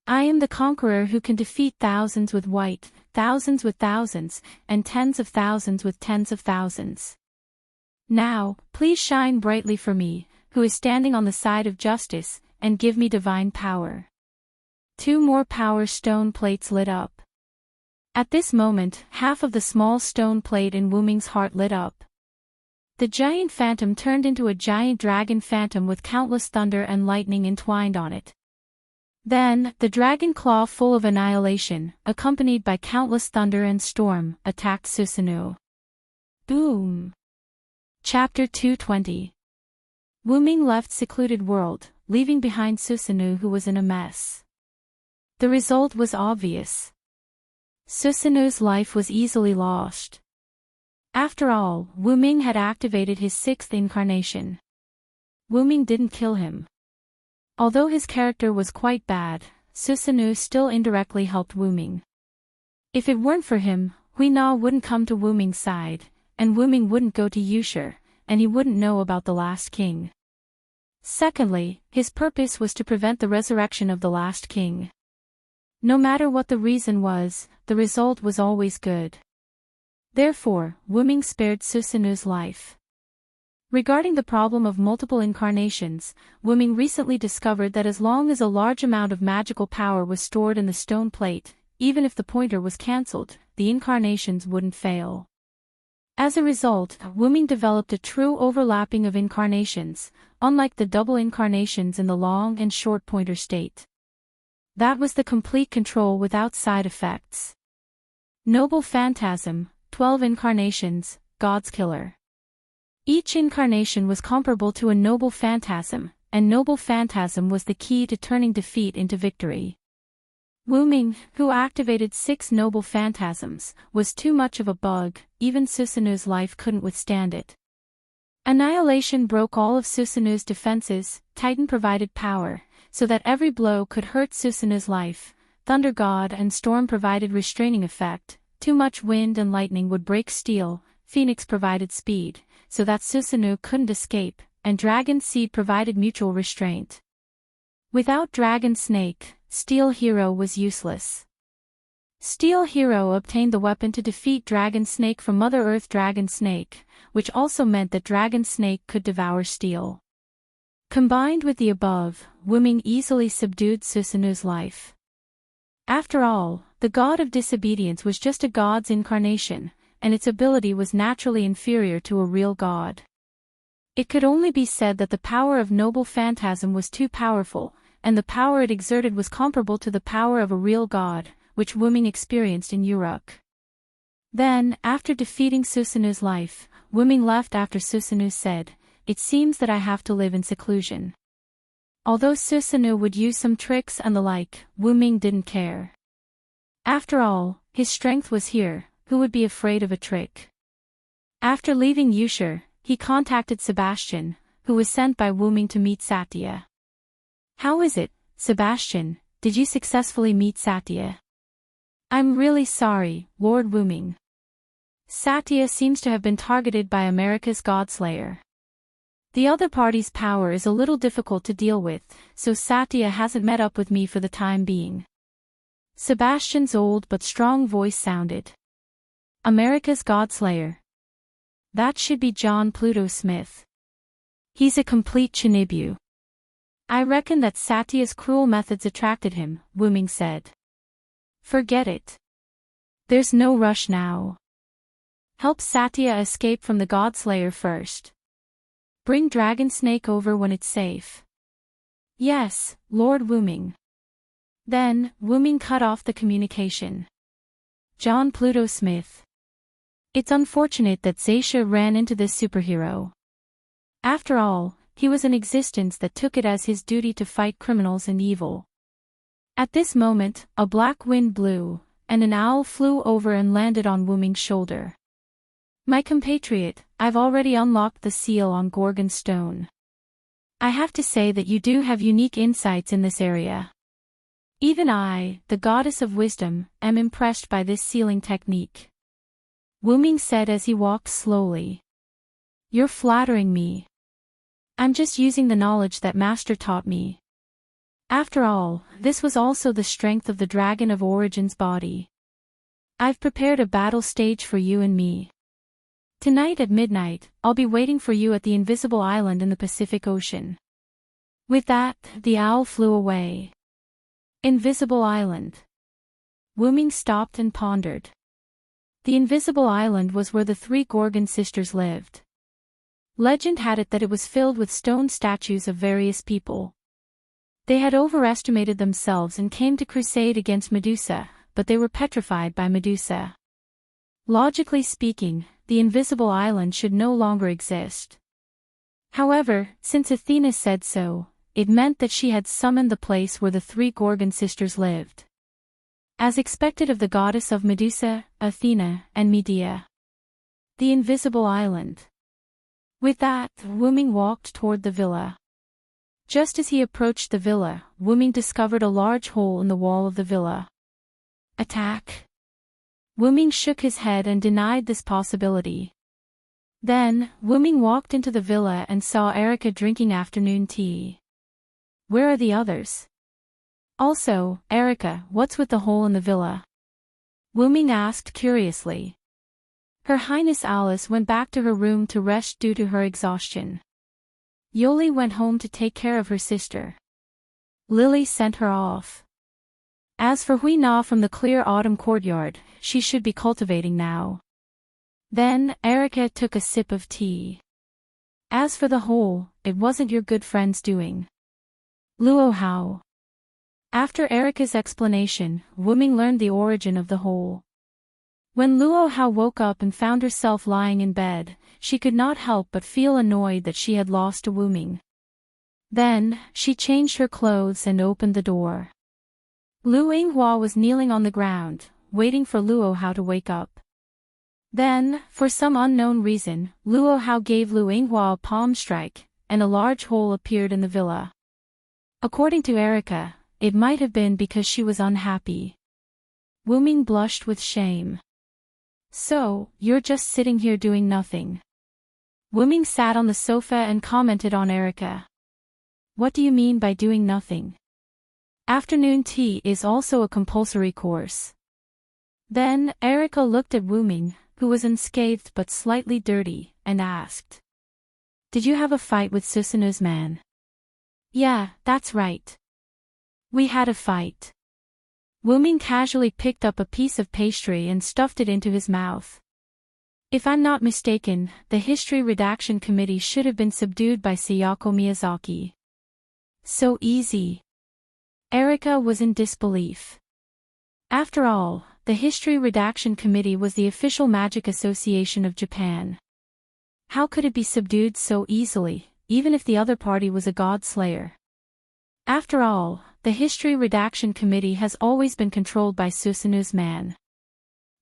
I am the conqueror who can defeat thousands with white, thousands with thousands, and tens of thousands with tens of thousands. Now, please shine brightly for me, who is standing on the side of justice, and give me divine power. 2 more power stone plates lit up. At this moment, half of the small stone plate in Wu Ming's heart lit up. The giant phantom turned into a giant dragon phantom with countless thunder and lightning entwined on it. Then, the dragon claw full of annihilation, accompanied by countless thunder and storm, attacked Susanoo. Boom! Chapter 220. Wu Ming left secluded world, leaving behind Susanoo who was in a mess. The result was obvious. Susanoo's life was easily lost. After all, Wu Ming had activated his 6th incarnation. Wu Ming didn't kill him. Although his character was quite bad, Susanoo still indirectly helped Wu Ming. If it weren't for him, Hui Na wouldn't come to Wu Ming's side, and Wu Ming wouldn't go to Yushi, and he wouldn't know about the last king. Secondly, his purpose was to prevent the resurrection of the last king. No matter what the reason was, the result was always good. Therefore, Wu Ming spared Susanoo's life. Regarding the problem of multiple incarnations, Wu Ming recently discovered that as long as a large amount of magical power was stored in the stone plate, even if the pointer was cancelled, the incarnations wouldn't fail. As a result, Wu Ming developed a true overlapping of incarnations, unlike the double incarnations in the long and short pointer state. That was the complete control without side effects. Noble Phantasm, 12 incarnations, God's killer. Each incarnation was comparable to a noble phantasm, and noble phantasm was the key to turning defeat into victory. Wu Ming, who activated 6 noble phantasms, was too much of a bug, even Susanoo's life couldn't withstand it. Annihilation broke all of Susanoo's defenses, Titan provided power, so that every blow could hurt Susanoo's life, Thunder God and Storm provided restraining effect, too much wind and lightning would break steel, Phoenix provided speed, so that Susanoo couldn't escape, and Dragon Seed provided mutual restraint. Without Dragon Snake, Steel Hero was useless. Steel Hero obtained the weapon to defeat Dragon Snake from Mother Earth Dragon Snake, which also meant that Dragon Snake could devour steel. Combined with the above, Wu Ming easily subdued Susanoo's life. After all, the god of disobedience was just a god's incarnation, and its ability was naturally inferior to a real god. It could only be said that the power of Noble Phantasm was too powerful, and the power it exerted was comparable to the power of a real god, which Wu Ming experienced in Uruk. Then, after defeating Susanoo's life, Wu Ming left after Susanoo said, "It seems that I have to live in seclusion." Although Susanoo would use some tricks and the like, Wu Ming didn't care. After all, his strength was here, who would be afraid of a trick? After leaving Yushi, he contacted Sebastian, who was sent by Wu Ming to meet Satya. "How is it, Sebastian, did you successfully meet Satya?" "I'm really sorry, Lord Wu Ming. Satya seems to have been targeted by America's Godslayer. The other party's power is a little difficult to deal with, so Satya hasn't met up with me for the time being." Sebastian's old but strong voice sounded. "America's Godslayer? That should be John Pluto Smith. He's a complete chinibu." "I reckon that Satya's cruel methods attracted him," Wu Ming said. "Forget it. There's no rush now. Help Satya escape from the Godslayer first. Bring Dragon Snake over when it's safe." "Yes, Lord Wu Ming." Then, Wu Ming cut off the communication. John Pluto Smith. It's unfortunate that Zaisha ran into this superhero. After all, he was an existence that took it as his duty to fight criminals and evil. At this moment, a black wind blew, and an owl flew over and landed on Wu Ming's shoulder. My compatriot, I've already unlocked the seal on Gorgon stone. I have to say that you do have unique insights in this area. Even I, the goddess of wisdom, am impressed by this sealing technique. Wu Ming said as he walked slowly. You're flattering me. I'm just using the knowledge that Master taught me. After all, this was also the strength of the Dragon of Origin's body. I've prepared a battle stage for you and me. Tonight at midnight, I'll be waiting for you at the invisible island in the Pacific Ocean. With that, the owl flew away. Invisible Island. Wu Ming stopped and pondered. The invisible island was where the three Gorgon sisters lived. Legend had it that it was filled with stone statues of various people. They had overestimated themselves and came to crusade against Medusa, but they were petrified by Medusa. Logically speaking, the invisible island should no longer exist. However, since Athena said so, it meant that she had summoned the place where the three Gorgon sisters lived. As expected of the goddess of Medusa, Athena, and Medea. The invisible island. With that, Wu Ming walked toward the villa. Just as he approached the villa, Wu Ming discovered a large hole in the wall of the villa. Attack. Wu Ming shook his head and denied this possibility. Then, Wu Ming walked into the villa and saw Erica drinking afternoon tea. Where are the others? Also, Erica, what's with the hole in the villa? Wu Ming asked curiously. Her Highness Alice went back to her room to rest due to her exhaustion. Yoli went home to take care of her sister. Lily sent her off. As for Hui Na from the clear autumn courtyard, she should be cultivating now. Then, Erica took a sip of tea. As for the hole, it wasn't your good friend's doing. Luo Hao. After Erica's explanation, Wu Ming learned the origin of the hole. When Luo Hao woke up and found herself lying in bed, she could not help but feel annoyed that she had lost a Wu Ming. Then, she changed her clothes and opened the door. Lu Yinghua was kneeling on the ground, waiting for Luo Hao to wake up. Then, for some unknown reason, Luo Hao gave Lu Yinghua a palm strike, and a large hole appeared in the villa. According to Erica, it might have been because she was unhappy. Wu Ming blushed with shame. So, you're just sitting here doing nothing. Wu Ming sat on the sofa and commented on Erica. What do you mean by doing nothing? Afternoon tea is also a compulsory course. Then, Erica looked at Wu Ming, who was unscathed but slightly dirty, and asked. Did you have a fight with Susanu's man? Yeah, that's right. We had a fight. Wu Ming casually picked up a piece of pastry and stuffed it into his mouth. If I'm not mistaken, the History Redaction Committee should have been subdued by Sayako Miyazaki. So easy. Erica was in disbelief. After all, the History Redaction Committee was the official magic association of Japan. How could it be subdued so easily, even if the other party was a god slayer? After all, the History Redaction Committee has always been controlled by Susanu's man.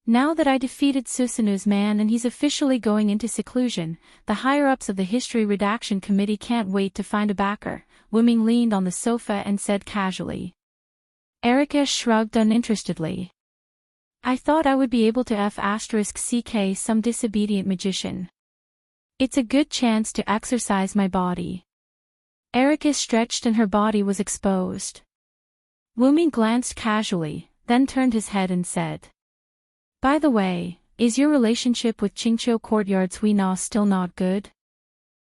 Now that I defeated Susanu's man and he's officially going into seclusion, the higher-ups of the History Redaction Committee can't wait to find a backer. Wu Ming leaned on the sofa and said casually. Erica shrugged uninterestedly. I thought I would be able to F***ck some disobedient magician. It's a good chance to exercise my body. Erica stretched and her body was exposed. Wu Ming glanced casually, then turned his head and said. By the way, is your relationship with Qingqiu Courtyard's Hui Na still not good?